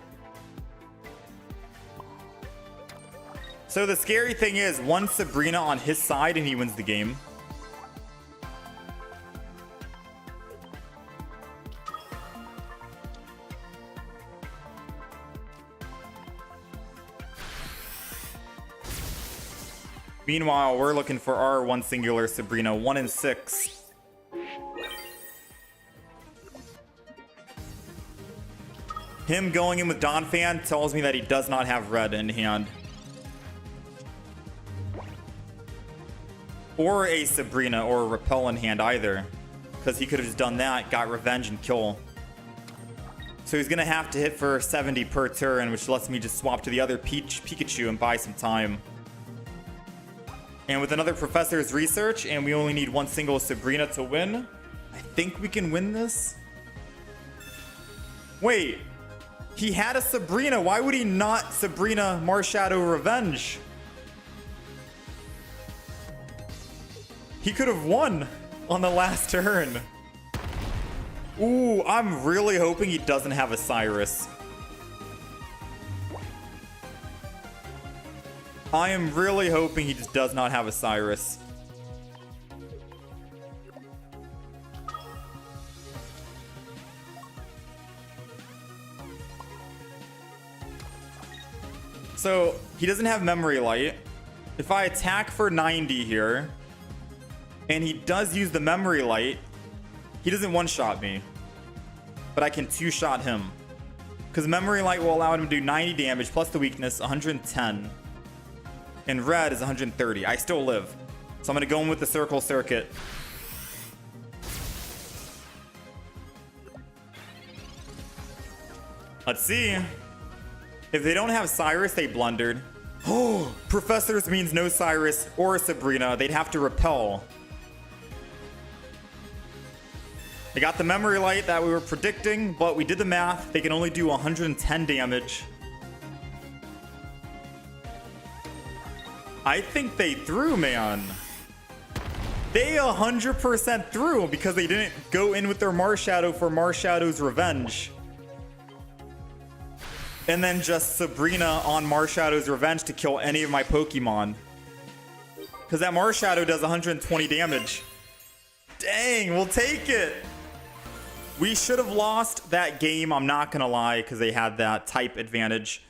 So the scary thing is, one Sabrina on his side and he wins the game. Meanwhile, we're looking for our one singular Sabrina, 1 in 6. Him going in with Donphan tells me that he does not have red in hand. Or a Sabrina or a Repel in hand either. Because he could have just done that, got revenge and kill. So he's going to have to hit for 70 per turn, which lets me just swap to the other Pikachu and buy some time. And with another Professor's Research, and we only need one single Sabrina to win, I think we can win this. Wait, he had a Sabrina. Why would he not Sabrina Marshadow Revenge? He could have won on the last turn. Ooh, I'm really hoping he doesn't have a Cyrus. I am really hoping he just does not have a Cyrus. So, he doesn't have Memory Light. If I attack for 90 here, and he does use the Memory Light, he doesn't one-shot me. But I can two-shot him. Because Memory Light will allow him to do 90 damage, plus the weakness, 110. And red is 130. I still live. So I'm going to go in with the Circle Circuit. Let's see. If they don't have Cyrus, they blundered. Oh, Professors means no Cyrus or Sabrina. They'd have to repel. They got the Memory Light that we were predicting, but we did the math. They can only do 110 damage. I think they threw, man. They 100% threw because they didn't go in with their Marshadow for Marshadow's Revenge. And then just Sabrina on Marshadow's Revenge to kill any of my Pokemon. Because that Marshadow does 120 damage. Dang, we'll take it. We should have lost that game, I'm not going to lie, because they had that type advantage.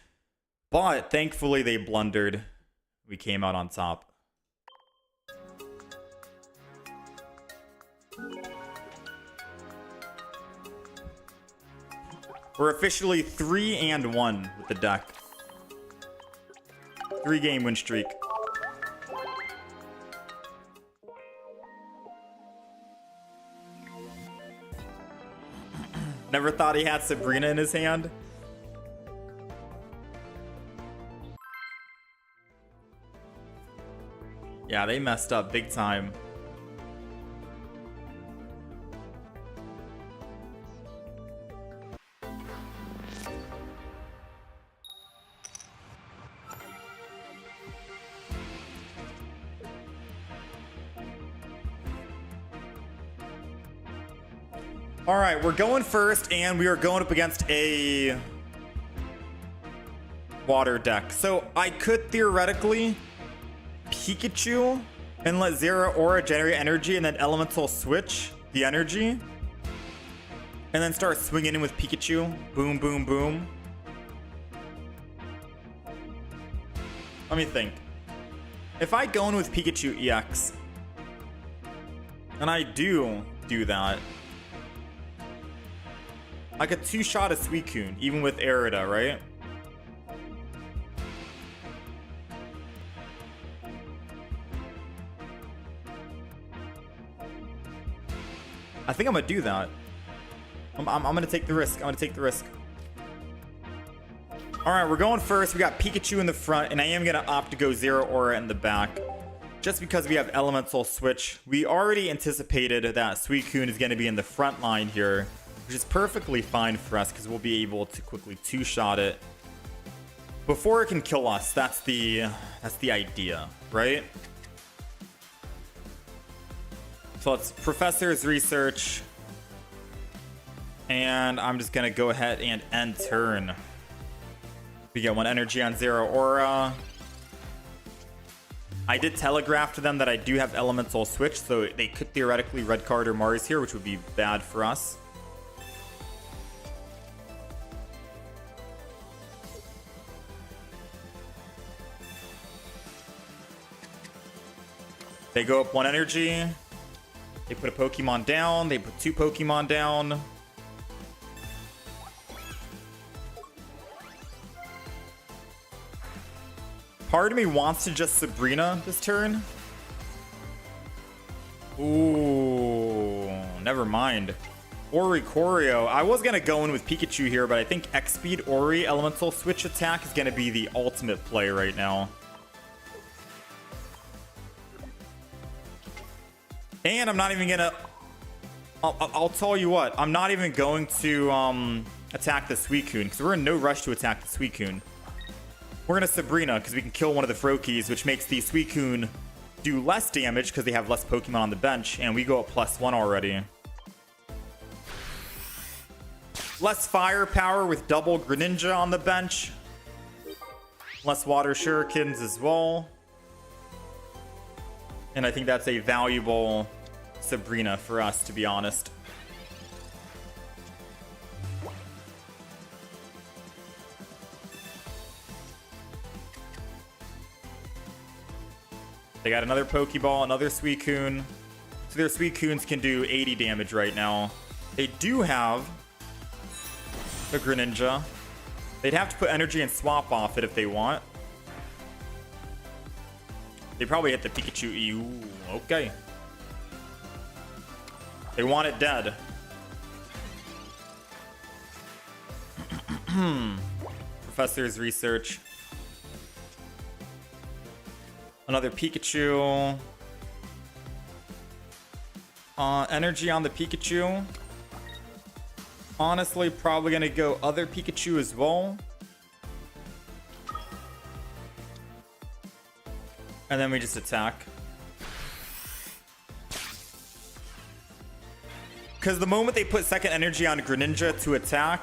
But thankfully they blundered. We came out on top. We're officially 3-1 with the deck. 3-game win streak. Never thought he had Sabrina in his hand. Yeah, they messed up big time. All right, we're going first, and we are going up against a water deck. So I could theoretically Pikachu and let Zera Aura generate energy, and then Elemental switch the energy, and then start swinging in with Pikachu. Boom, boom, boom. Let me think. If I go in with Pikachu EX, and I do that, I could two-shot a Suicune, even with Erida, right? I think I'm gonna do that. I'm gonna take the risk. I'm gonna take the risk. All right, we're going first. We got Pikachu in the front, and I am gonna opt to go Zero Aura in the back, just because we have Elemental Switch. We already anticipated that Suicune is gonna be in the front line here, which is perfectly fine for us because we'll be able to quickly two-shot it before it can kill us. That's the idea, right? So let's Professor's Research, and I'm just gonna go ahead and end turn. We get 1 energy on Zero Aura. I did telegraph to them that I do have Elemental Switch, so they could theoretically red card or Mars here, which would be bad for us. They go up 1 energy. They put a Pokemon down. They put 2 Pokemon down. Part of me wants to just Sabrina this turn. Ooh, never mind. Oricorio. I was going to go in with Pikachu here, but I think X-Speed Ori Elemental Switch attack is going to be the ultimate play right now. And I'm not even gonna... I'll tell you what. I'm not even going to attack the Suicune, because we're in no rush to attack the Suicune. We're gonna Sabrina, because we can kill one of the Froakies, which makes the Suicune do less damage, because they have less Pokemon on the bench, and we go up +1 already. Less firepower with double Greninja on the bench. Less Water Shurikens as well. And I think that's a valuable Sabrina for us, to be honest. They got another Pokeball, another Suicune. So their Suicunes can do 80 damage right now. They do have a Greninja. They'd have to put energy and swap off it if they want. They probably hit the Pikachu EU. Okay. They want it dead. Professor's Research. Another Pikachu. Energy on the Pikachu. Honestly, probably gonna go other Pikachu as well. And then we just attack. Because the moment they put second energy on Greninja to attack,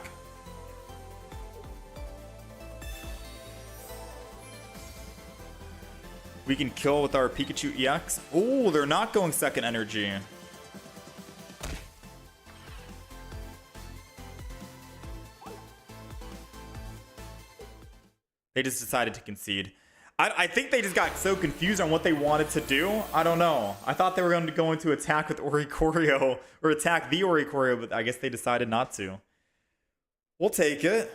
we can kill with our Pikachu EX. Oh, they're not going second energy. They just decided to concede. I think they just got so confused on what they wanted to do. I don't know. I thought they were going to go into attack with Oricorio or attack the Oricorio, but I guess they decided not to. We'll take it.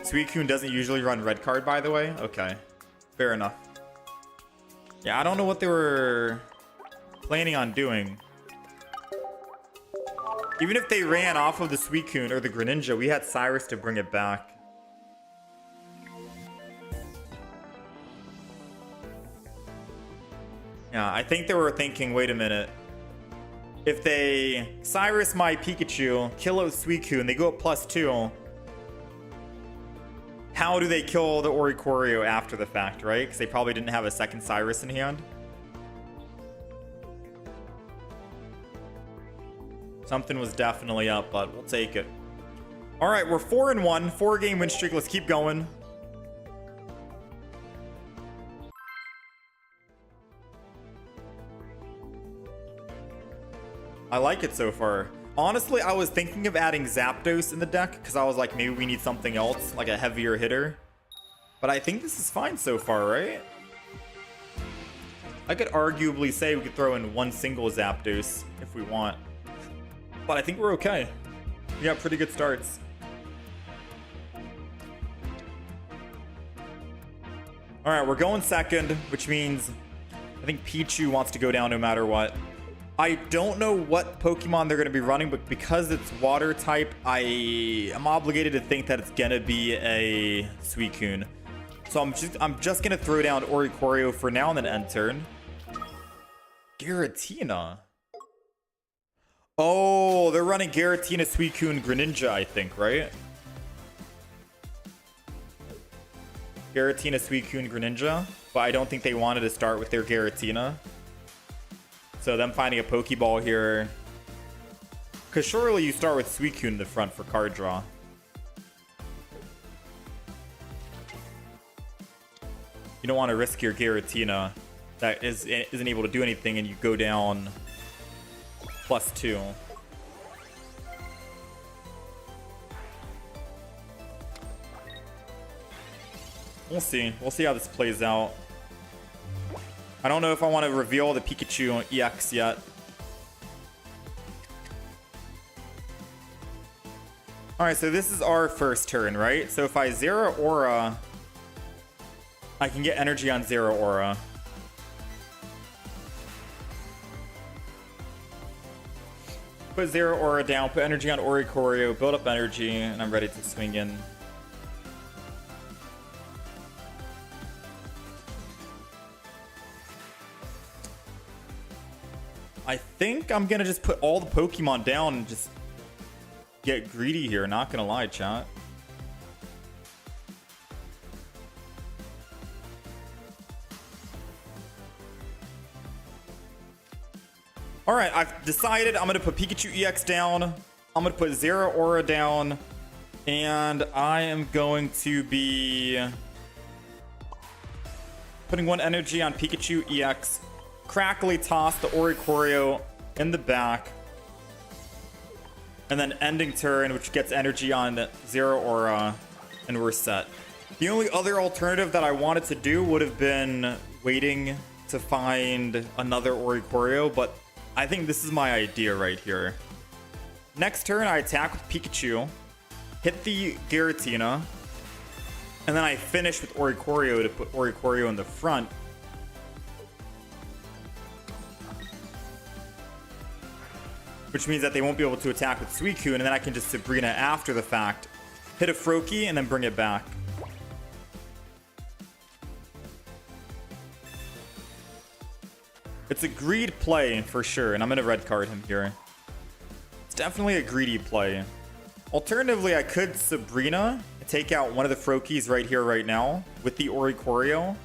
Suicune doesn't usually run red card, by the way. Okay, fair enough. Yeah, I don't know what they were planning on doing. Even if they ran off of the Suicune or the Greninja, we had Cyrus to bring it back. Yeah, I think they were thinking, wait a minute. If they Cyrus my Pikachu, kill out Suicune, they go up +2. How do they kill the Oricorio after the fact, right? Because they probably didn't have a second Cyrus in hand. Something was definitely up, but we'll take it. All right, we're 4-1, 4-game win streak. Let's keep going. I like it so far. Honestly, I was thinking of adding Zapdos in the deck because I was like, maybe we need something else, like a heavier hitter. But I think this is fine so far, right? I could arguably say we could throw in one single Zapdos if we want. But I think we're okay. We got pretty good starts. All right, we're going second, which means I think Pichu wants to go down no matter what. I don't know what Pokemon they're going to be running, but because it's water type, I am obligated to think that it's going to be a Suicune. So I'm just going to throw down Oricorio for now and then end turn. Giratina. Oh, they're running Giratina, Suicune, Greninja, I think, right? Giratina, Suicune, Greninja. But I don't think they wanted to start with their Giratina. So them finding a Pokeball here. Because surely you start with Suicune in the front for card draw. You don't want to risk your Giratina that isn't able to do anything and you go down +2. We'll see. We'll see how this plays out. I don't know if I want to reveal the Pikachu EX yet. Alright, so this is our first turn, right? So if I Zero Aura, I can get energy on Zero Aura. Put Zero Aura down, put energy on Oricorio, build up energy, and I'm ready to swing in. I think I'm gonna just put all the Pokemon down and just get greedy here, not gonna lie, chat. Alright, I've decided I'm going to put Pikachu EX down. I'm going to put Zero Aura down. And I am going to be putting one energy on Pikachu EX. Crackly toss the Oricorio in the back. And then ending turn, which gets energy on Zero Aura. And we're set. The only other alternative that I wanted to do would have been waiting to find another Oricorio, but I think this is my idea right here. Next turn, I attack with Pikachu, hit the Giratina, and then I finish with Oricorio to put Oricorio in the front. Which means that they won't be able to attack with Suicune, and then I can just Sabrina after the fact, hit a Froakie, and then bring it back. It's a greed play for sure, and I'm going to red card him here. It's definitely a greedy play. Alternatively, I could Sabrina, take out one of the Froakies right here, right now, with the Oricorio.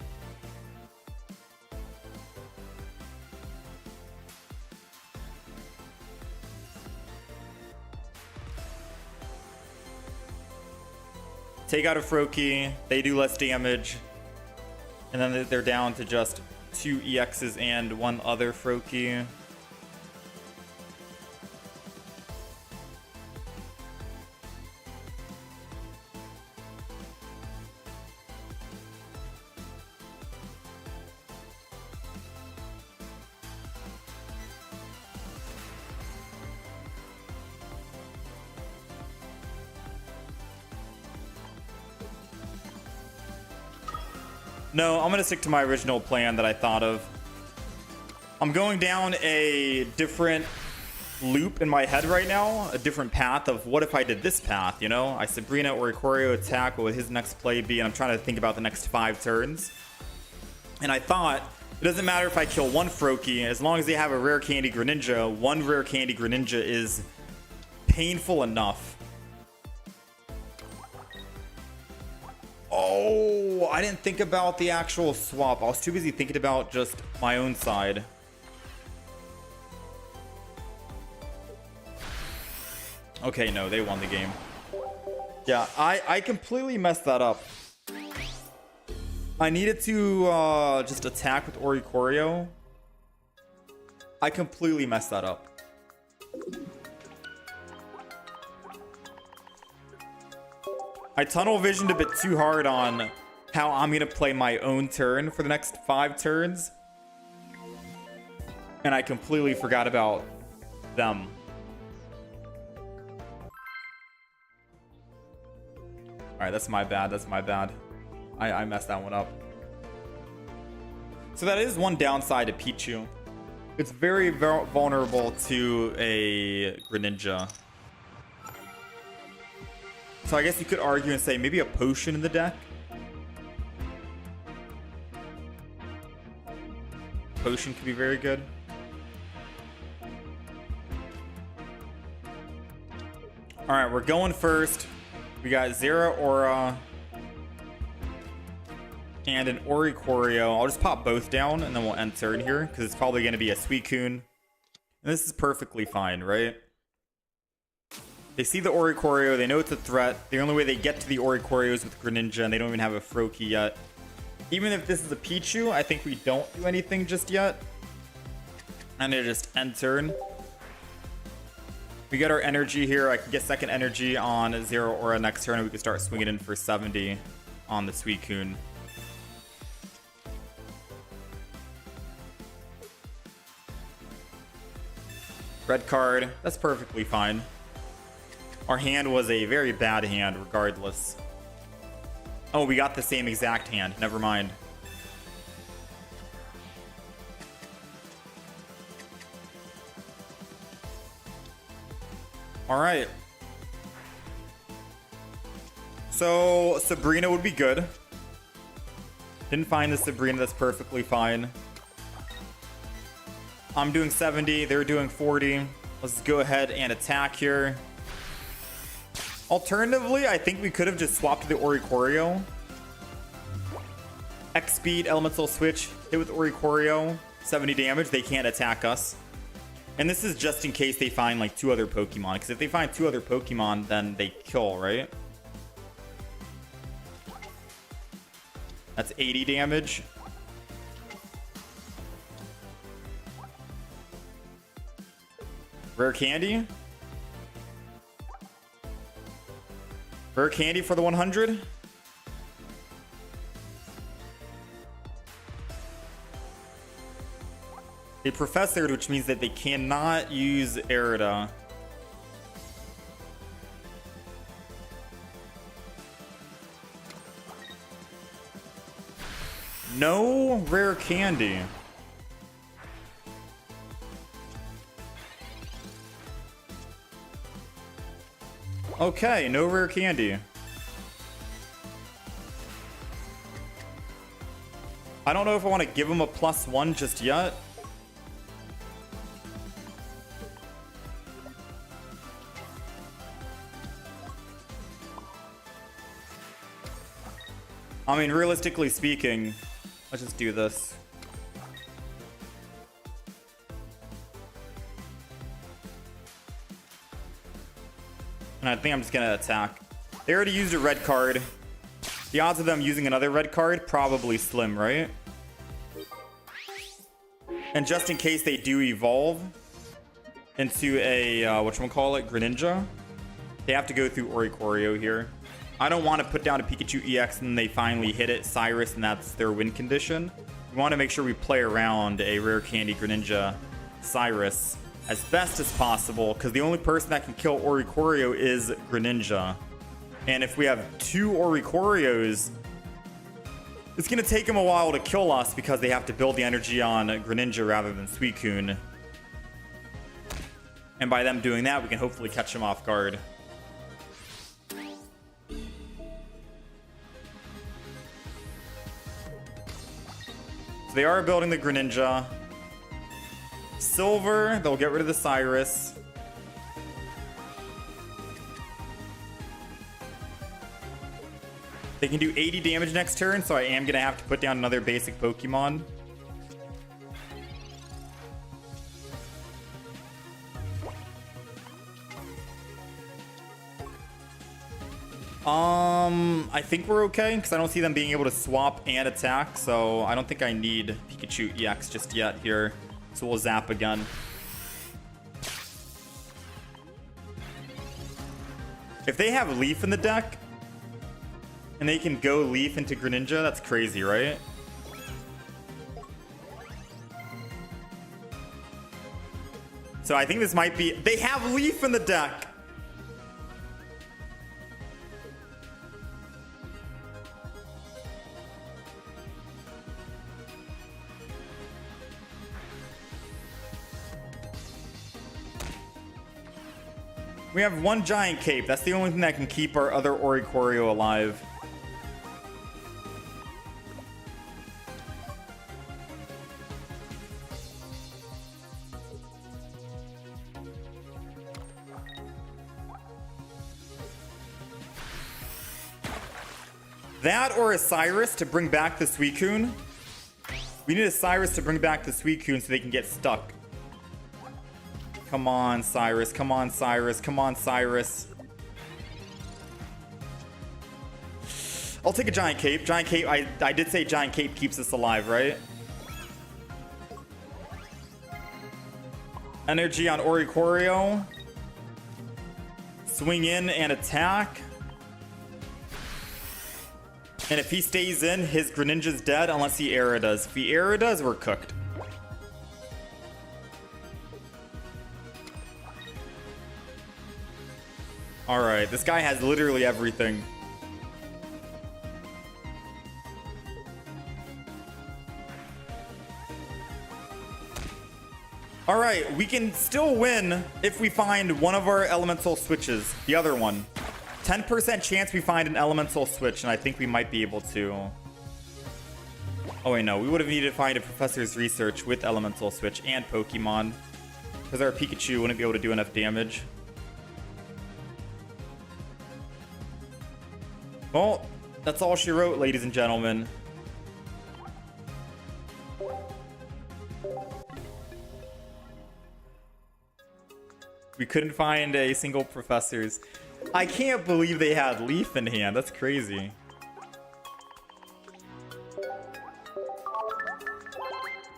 Take out a Froakie, they do less damage, and then they're down to just 2 EXs and one other Froakie. No, I'm gonna stick to my original plan that I thought of. I'm going down a different loop in my head right now, a different path of what if I did this path, you know? I Sabrina or Ikorio attack, what would his next play be? And I'm trying to think about the next 5 turns. And I thought, it doesn't matter if I kill one Froakie, as long as they have a rare candy Greninja, one rare candy Greninja is painful enough. Oh, I didn't think about the actual swap. I was too busy thinking about just my own side. Okay, no, they won the game. Yeah, I completely messed that up. I needed to just attack with Oricorio. I completely messed that up. I tunnel visioned a bit too hard on how I'm going to play my own turn for the next 5 turns. And I completely forgot about them. Alright, that's my bad. That's my bad. I messed that one up. So that is one downside to Pichu. It's very vulnerable to a Greninja. So I guess you could argue and say maybe a potion in the deck. Potion could be very good. Alright, we're going first. We got Zera Aura and an Oricorio. I'll just pop both down and then we'll end turn here because it's probably going to be a Suicune. And this is perfectly fine, right? They see the Oricorio, they know it's a threat. The only way they get to the Oricorio is with Greninja, and they don't even have a Froakie yet. Even if this is a Pichu, I think we don't do anything just yet. And they just end turn. We get our energy here. I can get second energy on Zero Aura next turn, and we can start swinging in for 70 on the Suicune. Red card. That's perfectly fine. Our hand was a very bad hand regardless. Oh, we got the same exact hand. Never mind. All right. So Sabrina would be good. Didn't find the Sabrina. That's perfectly fine. I'm doing 70. They're doing 40. Let's go ahead and attack here. Alternatively, I think we could have just swapped the Oricorio. X speed, elemental switch, hit with Oricorio, 70 damage. They can't attack us. And this is just in case they find like 2 other Pokemon. Because if they find 2 other Pokemon, then they kill, right? That's 80 damage. Rare candy. Rare candy for the 100. They professored, which means that they cannot use Erida. No rare candy. Okay, no rare candy. I don't know if I want to give him a +1 just yet. I mean, realistically speaking, let's just do this. And I think I'm just gonna attack. They already used a red card. The odds of them using another red card, probably slim, right? And just in case they do evolve into a, whatchamacallit, Greninja, they have to go through Oricorio here. I don't want to put down a Pikachu EX and they finally hit it, Cyrus, and that's their win condition. We want to make sure we play around a rare candy Greninja Cyrus as best as possible, because the only person that can kill Oricorio is Greninja. And if we have 2 Oricorios, It's going to take them a while to kill us because they have to build the energy on Greninja rather than Suicune. And by them doing that, we can hopefully catch them off guard. So they are building the Greninja. Silver, they'll get rid of the Cyrus. They can do 80 damage next turn, so I am going to have to put down another basic Pokemon. I think we're okay, because I don't see them being able to swap and attack, so I don't think I need Pikachu EX just yet here. So we'll zap again. If they have Leaf in the deck, and they can go Leaf into Greninja, that's crazy, right? So I think this might be... They have Leaf in the deck! We have one giant cape. That's the only thing that can keep our other Oricorio alive. That or a Cyrus to bring back the Suicune. We need a Cyrus to bring back the Suicune so they can get stuck. Come on, Cyrus. Come on, Cyrus. Come on, Cyrus. I'll take a Giant Cape. Giant Cape, I did say Giant Cape keeps us alive, right? Energy on Oricorio. Swing in and attack. And if he stays in, his Greninja's dead unless he Era does. If he Era does, we're cooked. Alright, this guy has literally everything. Alright, we can still win if we find one of our elemental switches. The other one. 10% chance we find an elemental switch, and I think we might be able to. Oh wait, no. We would have needed to find a Professor's Research with elemental switch and Pokemon. Because our Pikachu wouldn't be able to do enough damage. Well, that's all she wrote, ladies and gentlemen. We couldn't find a single Professor's. I can't believe they had Leaf in hand. That's crazy.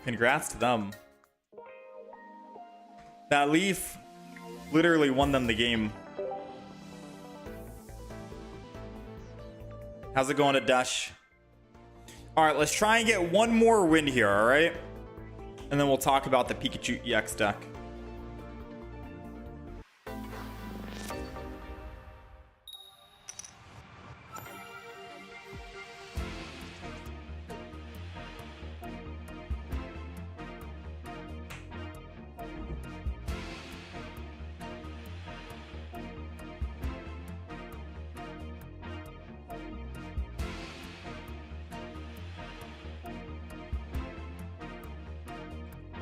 Congrats to them. That Leaf literally won them the game. How's it going, Dash? Alright, let's try and get one more win here, alright? And then we'll talk about the Pikachu EX deck.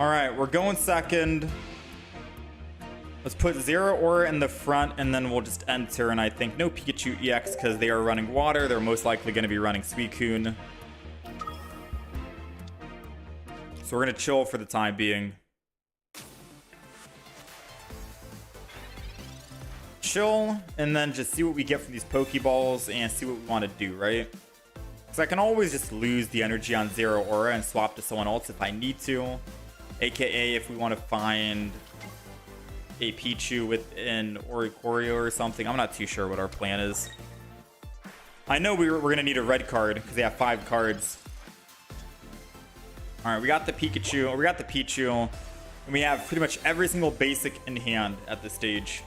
Alright, we're going second. Let's put Zero Aura in the front, and then we'll just enter. And I think no Pikachu EX because they are running water. They're most likely going to be running Suicune. So we're going to chill for the time being. Chill, and then just see what we get from these Pokeballs and see what we want to do, right? Because I can always just lose the energy on Zero Aura and swap to someone else if I need to. AKA if we want to find a Pichu with an Oricorio or something. I'm not too sure what our plan is. I know we're going to need a red card because they have 5 cards. Alright, we got the Pikachu. We got the Pichu. And we have pretty much every single basic in hand at this stage.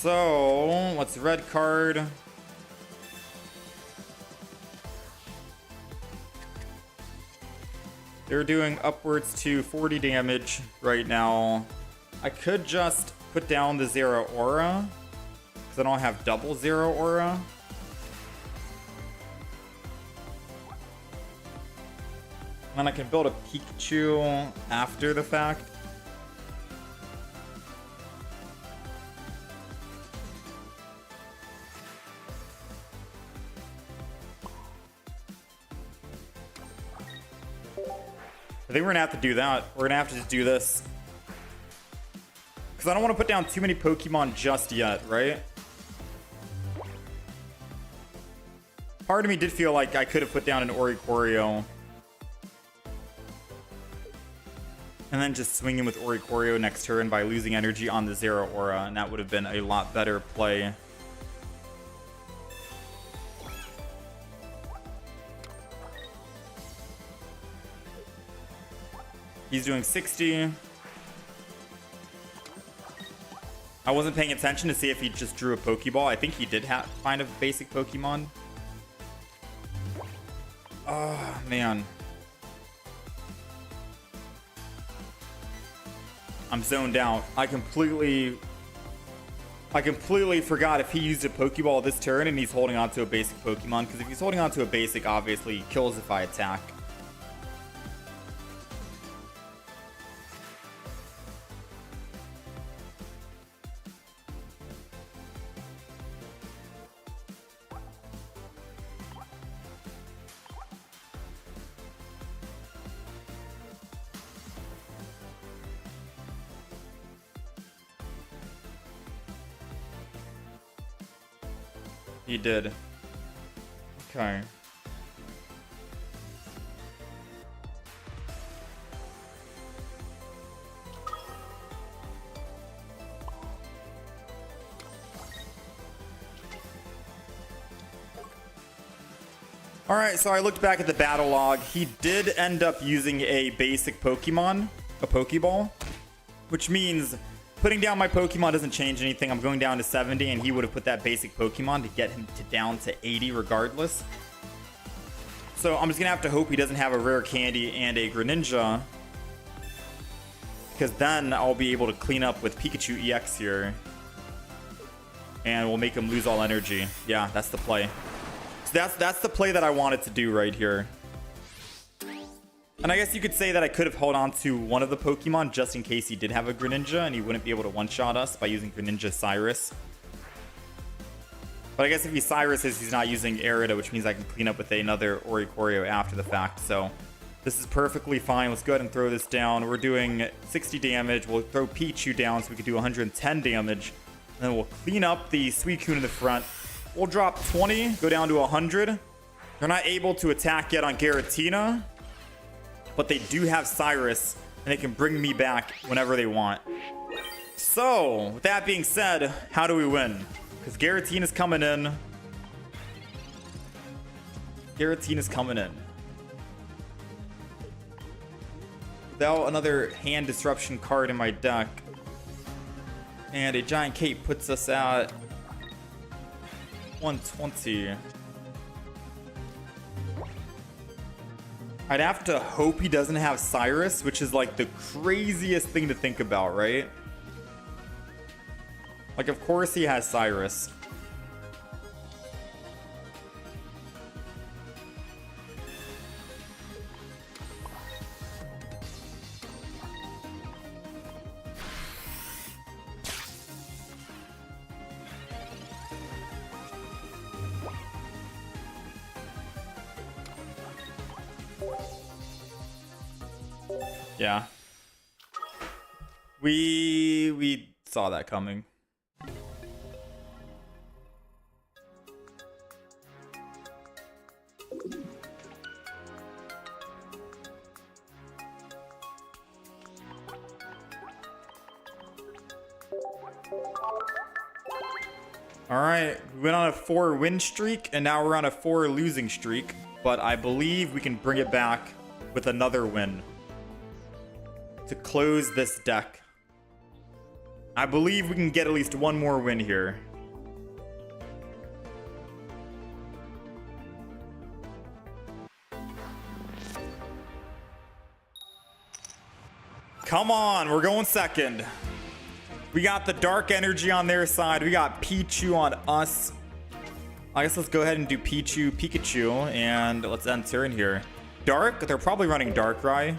So, what's the red card? They're doing upwards to 40 damage right now. I could just put down the Zero Aura, because I don't have double Zero Aura. And then I can build a Pikachu after the fact. I think we're gonna have to do that. We're gonna have to just do this. Because I don't want to put down too many Pokemon just yet, right? Part of me did feel like I could have put down an Oricorio. And then just swing in with Oricorio next turn by losing energy on the Zero Aura. And that would have been a lot better play. He's doing 60. I wasn't paying attention to see if he just drew a Pokeball. I think he did find a basic Pokemon. Oh, man. I'm zoned out. I completely forgot if he used a Pokeball this turn and he's holding on to a basic Pokemon. Because if he's holding on to a basic, obviously he kills if I attack. He did. Okay. All right, so I looked back at the battle log. He did end up using a basic Pokemon, a Pokeball, which means putting down my Pokemon doesn't change anything. I'm going down to 70, and he would have put that basic Pokemon to get him down to 80 regardless. So I'm just going to have to hope he doesn't have a rare candy and a Greninja, because then I'll be able to clean up with Pikachu EX here. And we'll make him lose all energy. Yeah, that's the play. So that's the play that I wanted to do right here. And I guess you could say that I could have held on to one of the Pokemon just in case he did have a Greninja and he wouldn't be able to one-shot us by using Greninja Cyrus. But I guess if he Cyruses, he's not using Aerida, which means I can clean up with another Oricorio after the fact. So this is perfectly fine. Let's go ahead and throw this down. We're doing 60 damage. We'll throw Pichu down so we can do 110 damage. And then we'll clean up the Suicune in the front. We'll drop 20, go down to 100. They're not able to attack yet on Giratina, but they do have Cyrus, and they can bring me back whenever they want. So, with that being said, how do we win? Because Giratina's coming in. Giratina's coming in. Without another hand disruption card in my deck. And a Giant Cape puts us at 120. I'd have to hope he doesn't have Cyrus, which is like the craziest thing to think about, right? Like, of course he has Cyrus. Yeah. We saw that coming. All right, we went on a 4-win streak, and now we're on a 4 losing streak, but I believe we can bring it back with another win to close this deck. I believe we can get at least one more win here. Come on, we're going second. We got the dark energy on their side. We got Pichu on us. I guess let's go ahead and do Pikachu, and let's end turn here. Dark? They're probably running Darkrai.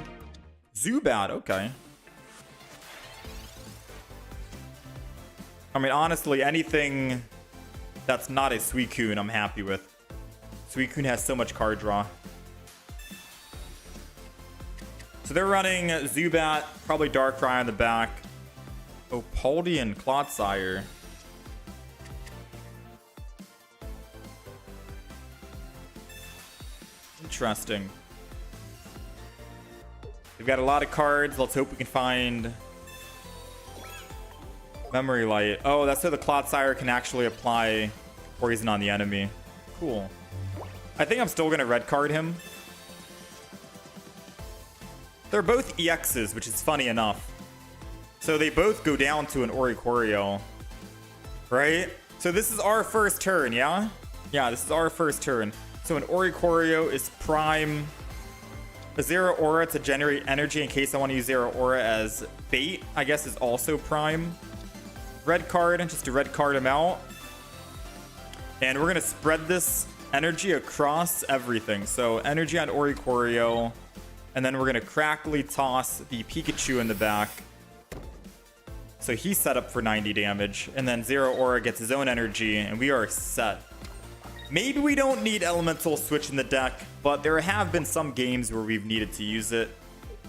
Zubat, okay. I mean, honestly, anything that's not a Suicune, I'm happy with. Suicune has so much card draw. So they're running Zubat, probably Darkrai on the back. Oh, Paldean Clodsire. Interesting. We've got a lot of cards. Let's hope we can find Memory Light. Oh, that's so the Clodsire can actually apply poison on the enemy. Cool. I think I'm still going to red card him. They're both EXs, which is funny enough. So they both go down to an Oricorio. Right? So this is our first turn, yeah? Yeah, this is our first turn. So an Oricorio is prime. A Zero Aura to generate energy in case I want to use Zero Aura as bait, I guess, is also prime. Red card, just to red card him out. And we're going to spread this energy across everything. So energy on Oricorio. And then we're going to crackly toss the Pikachu in the back. So he's set up for 90 damage. And then Zero Aura gets his own energy. And we are set. Maybe we don't need Elemental Switch in the deck. But there have been some games where we've needed to use it.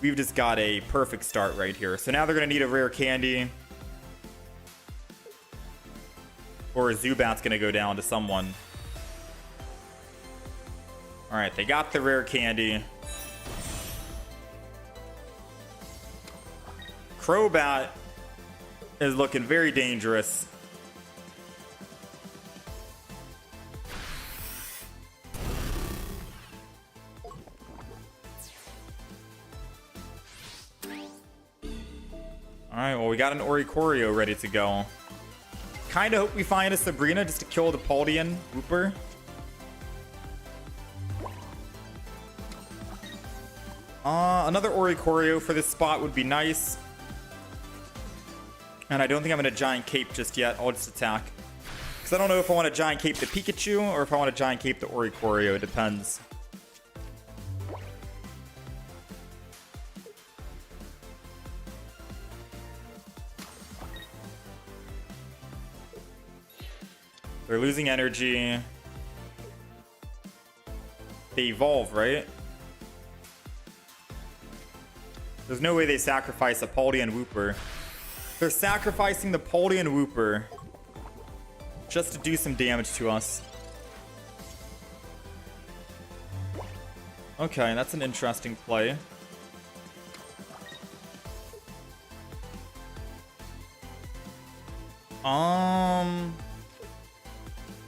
We've just got a perfect start right here. So now they're going to need a rare candy. Or Zubat's going to go down to someone. Alright, they got the rare candy. Crobat is looking very dangerous. Alright, well, we got an Oricorio ready to go. Kinda hope we find a Sabrina just to kill the Paldean Wooper. Another Oricorio for this spot would be nice. And I don't think I'm going to Giant Cape just yet. I'll just attack. Because I don't know if I want to Giant Cape the Pikachu or if I want to Giant Cape the Oricorio. It depends. They're losing energy. They evolve, right? There's no way they sacrifice a Paldean Wooper. They're sacrificing the Paldean Wooper just to do some damage to us. Okay, that's an interesting play.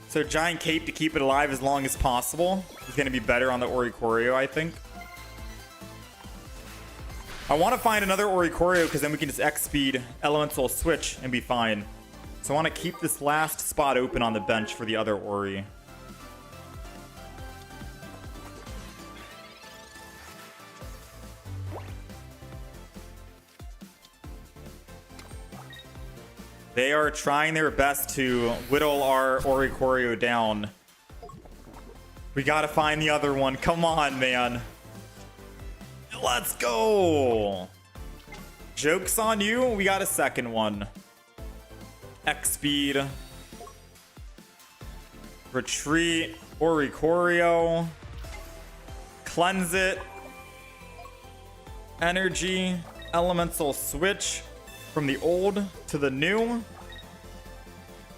So Giant Cape to keep it alive as long as possible is going to be better on the Oricorio, I think. I want to find another Oricorio because then we can just X-Speed Elemental Switch and be fine. So I want to keep this last spot open on the bench for the other Ori. They are trying their best to whittle our Oricorio down. We gotta find the other one. Come on, man. Let's go. Joke's on you. We got a second one. X-Speed. Retreat. Oricorio. Cleanse it. Energy. Elemental Switch. From the old to the new.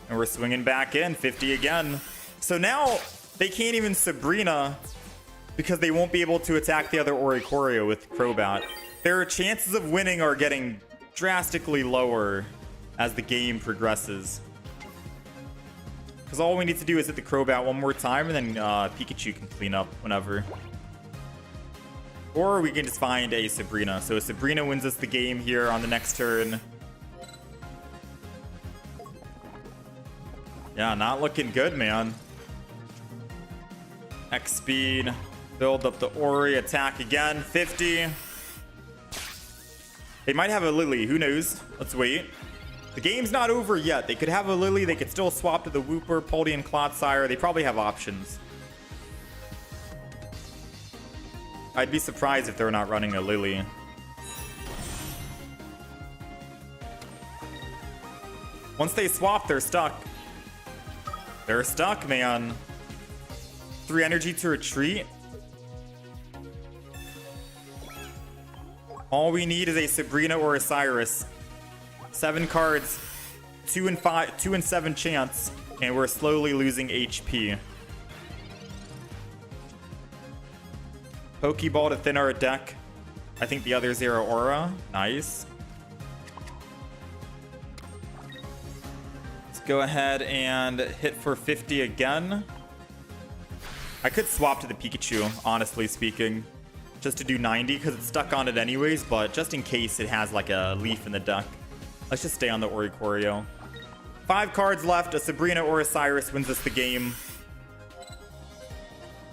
And we're swinging back in. 50 again. So now they can't even Sabrina because they won't be able to attack the other Oricorio with Crobat. Their chances of winning are getting drastically lower as the game progresses. Because all we need to do is hit the Crobat one more time and then Pikachu can clean up whenever. Or we can just find a Sabrina. So Sabrina wins us the game here on the next turn. Yeah, not looking good, man. X speed. Build up the Ori. Attack again. 50. They might have a Lily. Who knows? Let's wait. The game's not over yet. They could have a Lily. They could still swap to the Wooper, Paldean, Clodsire. They probably have options. I'd be surprised if they're not running a Lily. Once they swap, they're stuck. They're stuck, man. 3 energy to retreat. All we need is a Sabrina or a Cyrus. 7 cards, 2 and 7 chance, and we're slowly losing HP. Pokeball to thin our deck. I think the other Zero Aura. Nice. Let's go ahead and hit for 50 again. I could swap to the Pikachu, honestly speaking, just to do 90 because it's stuck on it anyways, but just in case it has like a leaf in the deck. Let's just stay on the Oricorio. 5 cards left. A Sabrina or a Cyrus wins us the game.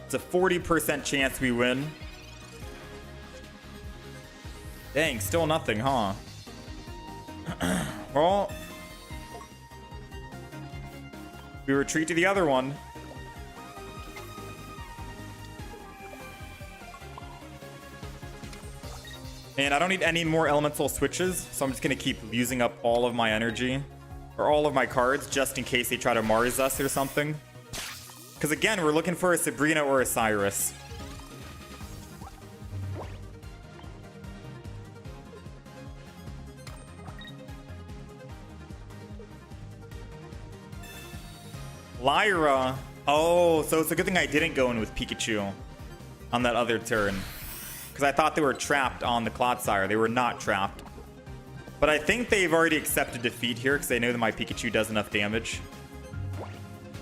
It's a 40% chance we win. Dang, still nothing, huh? Well, we retreat to the other one. And I don't need any more elemental switches, so I'm just going to keep using up all of my energy. Or all of my cards, just in case they try to Mars us or something. Because again, we're looking for a Sabrina or a Cyrus. Lyra. Oh, so it's a good thing I didn't go in with Pikachu on that other turn. Because I thought they were trapped on the Clodsire. They were not trapped. But I think they've already accepted defeat here because they know that my Pikachu does enough damage.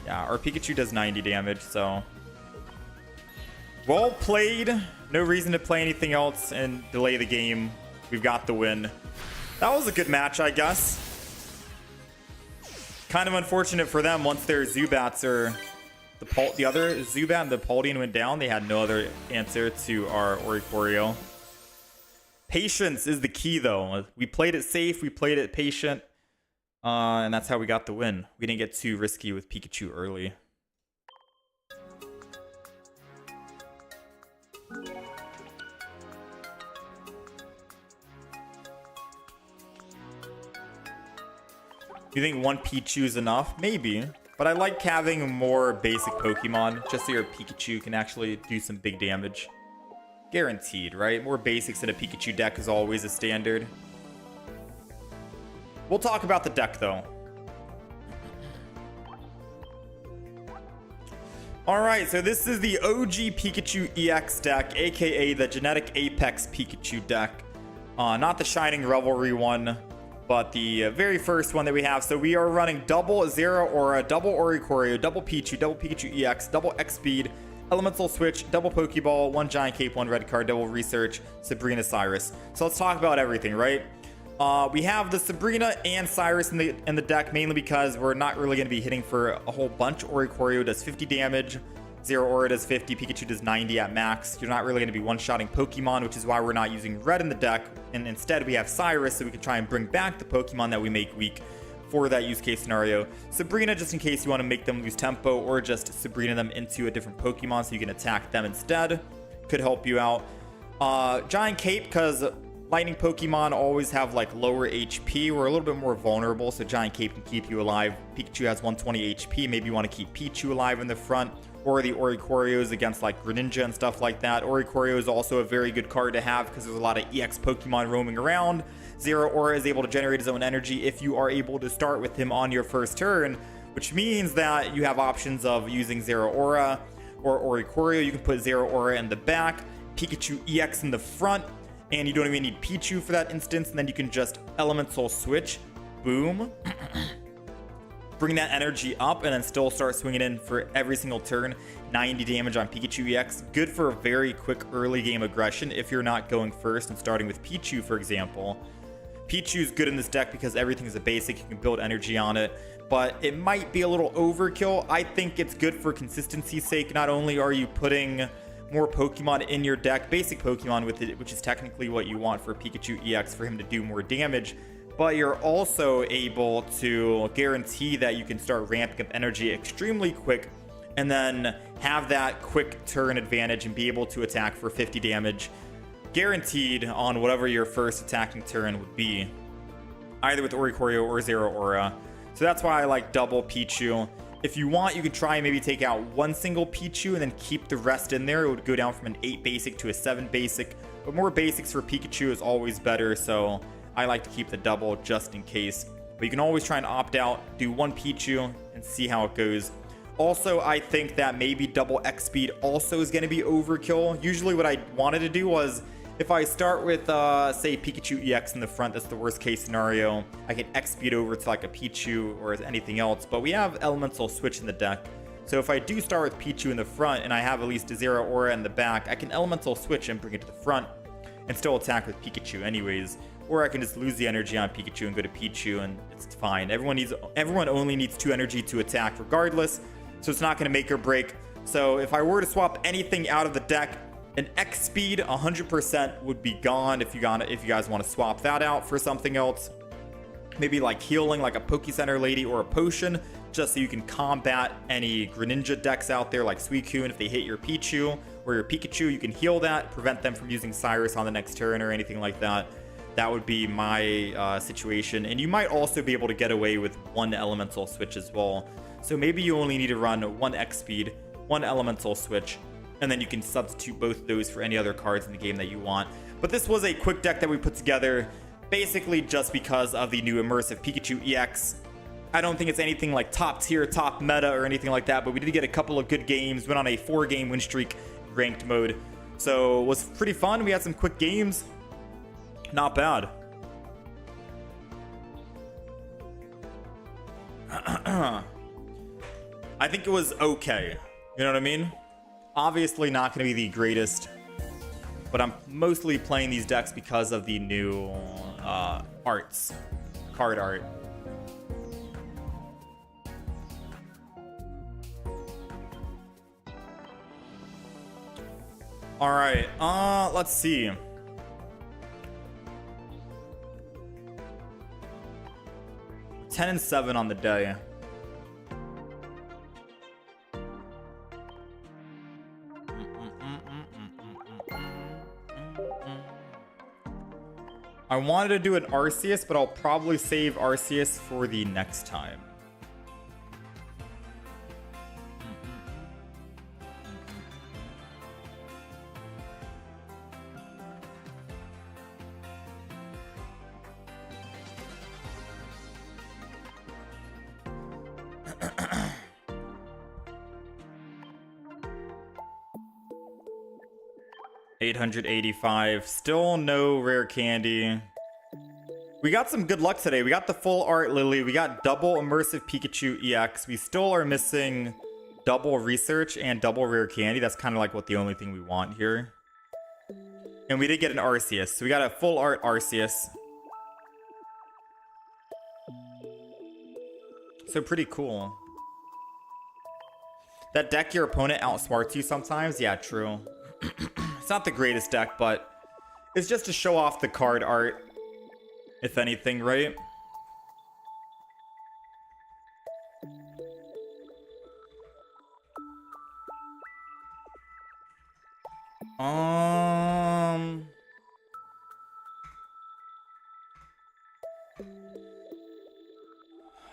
Yeah, our Pikachu does 90 damage, so... Well played. No reason to play anything else and delay the game. We've got the win. That was a good match, I guess. Kind of unfortunate for them once their Zubats are... The other Zubat and the Paldean went down. They had no other answer to our Oricorio. Patience is the key, though. We played it safe. We played it patient. And that's how we got the win. We didn't get too risky with Pikachu early. You think one Pichu is enough? Maybe. But I like having more basic Pokemon, just so your Pikachu can actually do some big damage. Guaranteed, right? More basics in a Pikachu deck is always a standard. We'll talk about the deck, though. Alright, so this is the OG Pikachu EX deck, aka the Genetic Apex Pikachu deck. Not the Shining Revelry one, but the very first one that we have. So we are running double Zero Aura, double Oricorio, double Pichu, double Pikachu EX, double X Speed, Elemental Switch, double Pokeball, 1 Giant Cape, 1 Red Card, double Research, Sabrina, Cyrus. So let's talk about everything, right? We have the Sabrina and Cyrus in the deck, mainly because we're not really going to be hitting for a whole bunch. Oricorio does 50 damage. Zero Aura does 50, Pikachu does 90 at max. You're not really going to be one-shotting Pokemon, which is why we're not using red in the deck. And instead, we have Cyrus, so we can try and bring back the Pokemon that we make weak for that use case scenario. Sabrina, just in case you want to make them lose tempo, or just Sabrina them into a different Pokemon so you can attack them instead. Could help you out. Giant Cape, because lightning Pokemon always have like lower HP. We're a little bit more vulnerable, so Giant Cape can keep you alive. Pikachu has 120 HP. Maybe you want to keep Pichu alive in the front. Or the Oricorios against like Greninja and stuff like that. Oricorio is also a very good card to have because there's a lot of EX Pokemon roaming around. Zero Aura is able to generate his own energy if you are able to start with him on your first turn, which means that you have options of using Zero Aura or Oricorio. You can put Zero Aura in the back, Pikachu EX in the front, and you don't even need Pichu for that instance, and then you can just Elemental Switch. Boom. Bring that energy up and then still start swinging in for every single turn. 90 damage on Pikachu EX. Good for a very quick early game aggression if you're not going first and starting with Pichu, for example. Pichu is good in this deck because everything is a basic. You can build energy on it. but it might be a little overkill. I think it's good for consistency's sake. Not only are you putting more Pokemon in your deck, basic Pokemon with it, which is technically what you want for Pikachu EX for him to do more damage, but you're also able to guarantee that you can start ramping up energy extremely quick and then have that quick turn advantage and be able to attack for 50 damage guaranteed on whatever your first attacking turn would be, either with Oricorio or Zero Aura. So that's why I like double Pichu. If you want, you could try and maybe take out one single Pichu and then keep the rest in there. It would go down from an 8 basic to a 7 basic, but more basics for Pikachu is always better, so I like to keep the double just in case. But you can always try and opt out, do one Pichu, and see how it goes. Also, I think that maybe double X speed also is going to be overkill. Usually what I wanted to do was, if I start with, say, Pikachu EX in the front, that's the worst case scenario. I can X speed over to like a Pichu or anything else, but we have Elemental Switch in the deck. So if I do start with Pichu in the front and I have at least a Zero Aura in the back, I can Elemental Switch and bring it to the front and still attack with Pikachu anyways. Or I can just lose the energy on Pikachu and go to Pichu and it's fine. Everyone only needs 2 energy to attack regardless, so it's not going to make or break. So if I were to swap anything out of the deck, an X speed 100% would be gone if you guys want to swap that out for something else. Maybe like healing, like a Poke Center Lady or a potion, just so you can combat any Greninja decks out there like Suicune. If they hit your Pichu or your Pikachu, you can heal that, prevent them from using Cyrus on the next turn or anything like that. That would be my situation. And you might also be able to get away with one Elemental Switch as well. So maybe you only need to run one X speed, one Elemental Switch, and then you can substitute both those for any other cards in the game that you want. But this was a quick deck that we put together basically just because of the new Immersive Pikachu EX. I don't think it's anything like top tier, top meta or anything like that, but we did get a couple of good games, went on a 4-game win streak ranked mode. So it was pretty fun. We had some quick games. Not bad. I think it was okay. You know what I mean? Obviously not going to be the greatest, but I'm mostly playing these decks because of the new card art. All right, let's see. Ten and 7 on the day. I wanted to do an Arceus, but I'll probably save Arceus for the next time. $885. Still no rare candy. We got some good luck today. We got the full art Lily. We got double Immersive Pikachu EX. We still are missing double research and double rare candy. That's kind of like what the only thing we want here. And we did get an Arceus. So we got a full art Arceus. So pretty cool. That deck your opponent outsmarts you sometimes? Yeah, true. It's not the greatest deck, but it's just to show off the card art, if anything, right?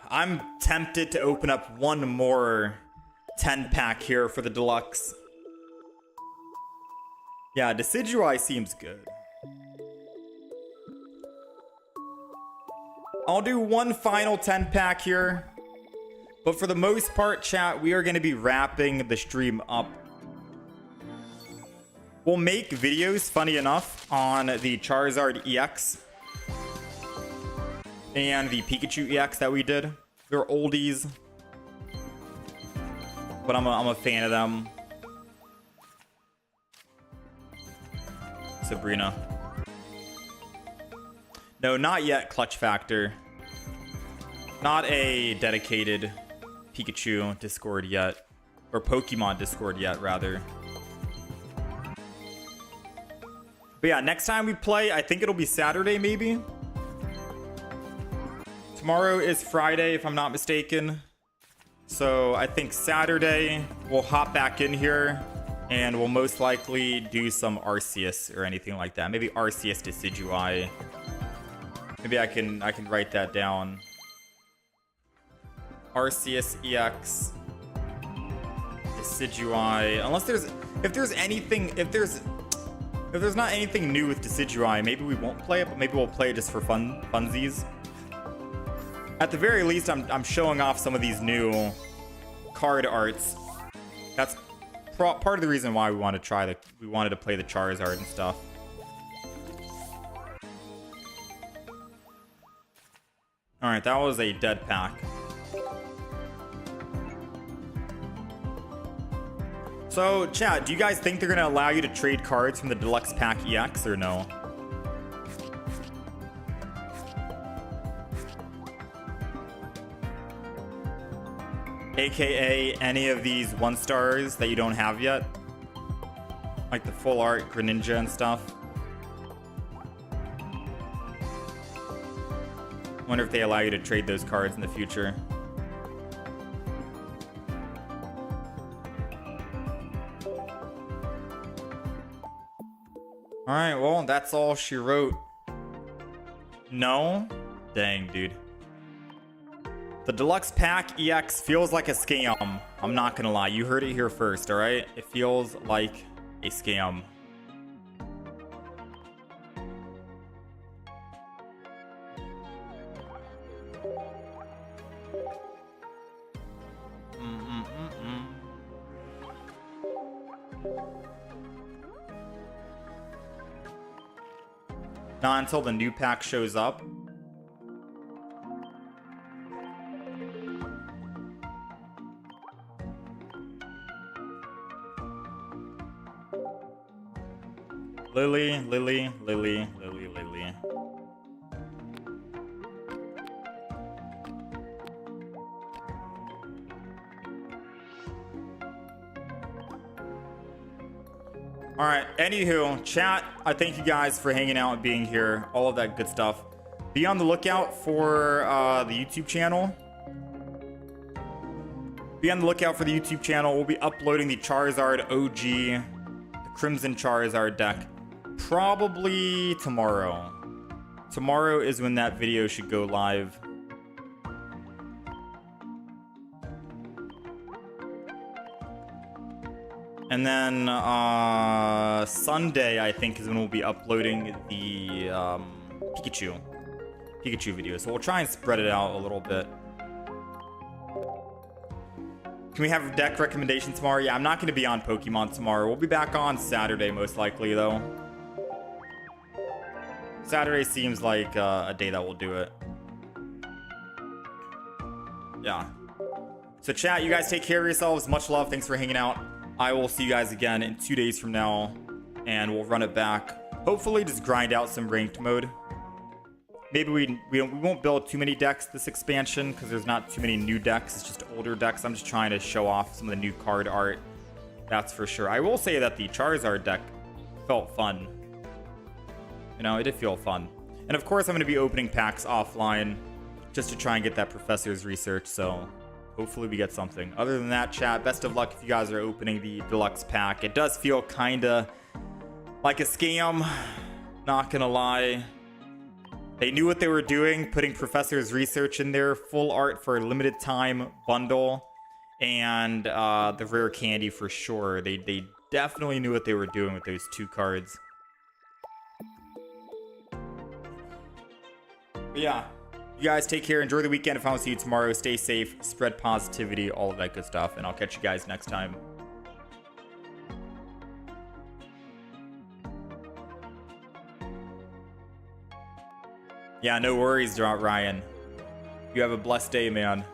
I'm tempted to open up one more 10-pack here for the deluxe. Yeah, Decidueye seems good. I'll do one final 10-pack here. But for the most part, chat, we are going to be wrapping the stream up. We'll make videos, funny enough, on the Charizard EX and the Pikachu EX that we did. They're oldies, but I'm a fan of them. Sabrina. No, not yet, Clutch Factor. Not a dedicated Pikachu Discord yet. Or Pokemon Discord yet, rather. But yeah, next time we play, I think it'll be Saturday, maybe? Tomorrow is Friday, if I'm not mistaken. So I think Saturday, we'll hop back in here. And we'll most likely do some Arceus or anything like that. Maybe Arceus Decidueye. Maybe I can write that down. Arceus EX Decidueye. Unless if there's not anything new with Decidueye, maybe we won't play it, but maybe we'll play it just for funsies. At the very least, I'm showing off some of these new card arts. That's part of the reason why we wanted to play the Charizard and stuff. All right, that was a dead pack. So, chat, do you guys think they're gonna allow you to trade cards from the Deluxe Pack EX or no? AKA any of these 1-stars that you don't have yet? Like the full art Greninja and stuff. Wonder if they allow you to trade those cards in the future. Alright, well, that's all she wrote. No? Dang, dude. The Deluxe Pack EX feels like a scam. I'm not gonna lie. You heard it here first, alright? It feels like a scam. Not until the new pack shows up. Lily. Alright, anywho, chat, I thank you guys for hanging out and being here. All of that good stuff. Be on the lookout for the YouTube channel. Be on the lookout for the YouTube channel. We'll be uploading the Charizard OG, the Crimson Charizard deck, probably tomorrow. Tomorrow is when that video should go live. And then Sunday, I think, is when we'll be uploading the Pikachu video. So we'll try and spread it out a little bit. Can we have a deck recommendation tomorrow? Yeah, I'm not going to be on Pokemon tomorrow. We'll be back on Saturday, most likely, though. Saturday seems like a day that we'll do it. Yeah. So chat, you guys take care of yourselves. Much love. Thanks for hanging out. I will see you guys again in 2 days from now, and we'll run it back. Hopefully just grind out some ranked mode. Maybe we won't build too many decks this expansion because there's not too many new decks. It's just older decks. I'm just trying to show off some of the new card art. That's for sure. I will say that the Charizard deck felt fun. You know, it did feel fun. And of course, I'm going to be opening packs offline just to try and get that professor's research. So hopefully we get something. Other than that, chat, best of luck if you guys are opening the Deluxe Pack. It does feel kind of like a scam. Not going to lie. They knew what they were doing, putting Professor's Research in there, full art for a limited time bundle, and the rare candy for sure. They definitely knew what they were doing with those two cards. But yeah, you guys take care. Enjoy the weekend. If I don't see you tomorrow, stay safe, spread positivity, all of that good stuff, and I'll catch you guys next time. Yeah, no worries, Ryan. You have a blessed day, man.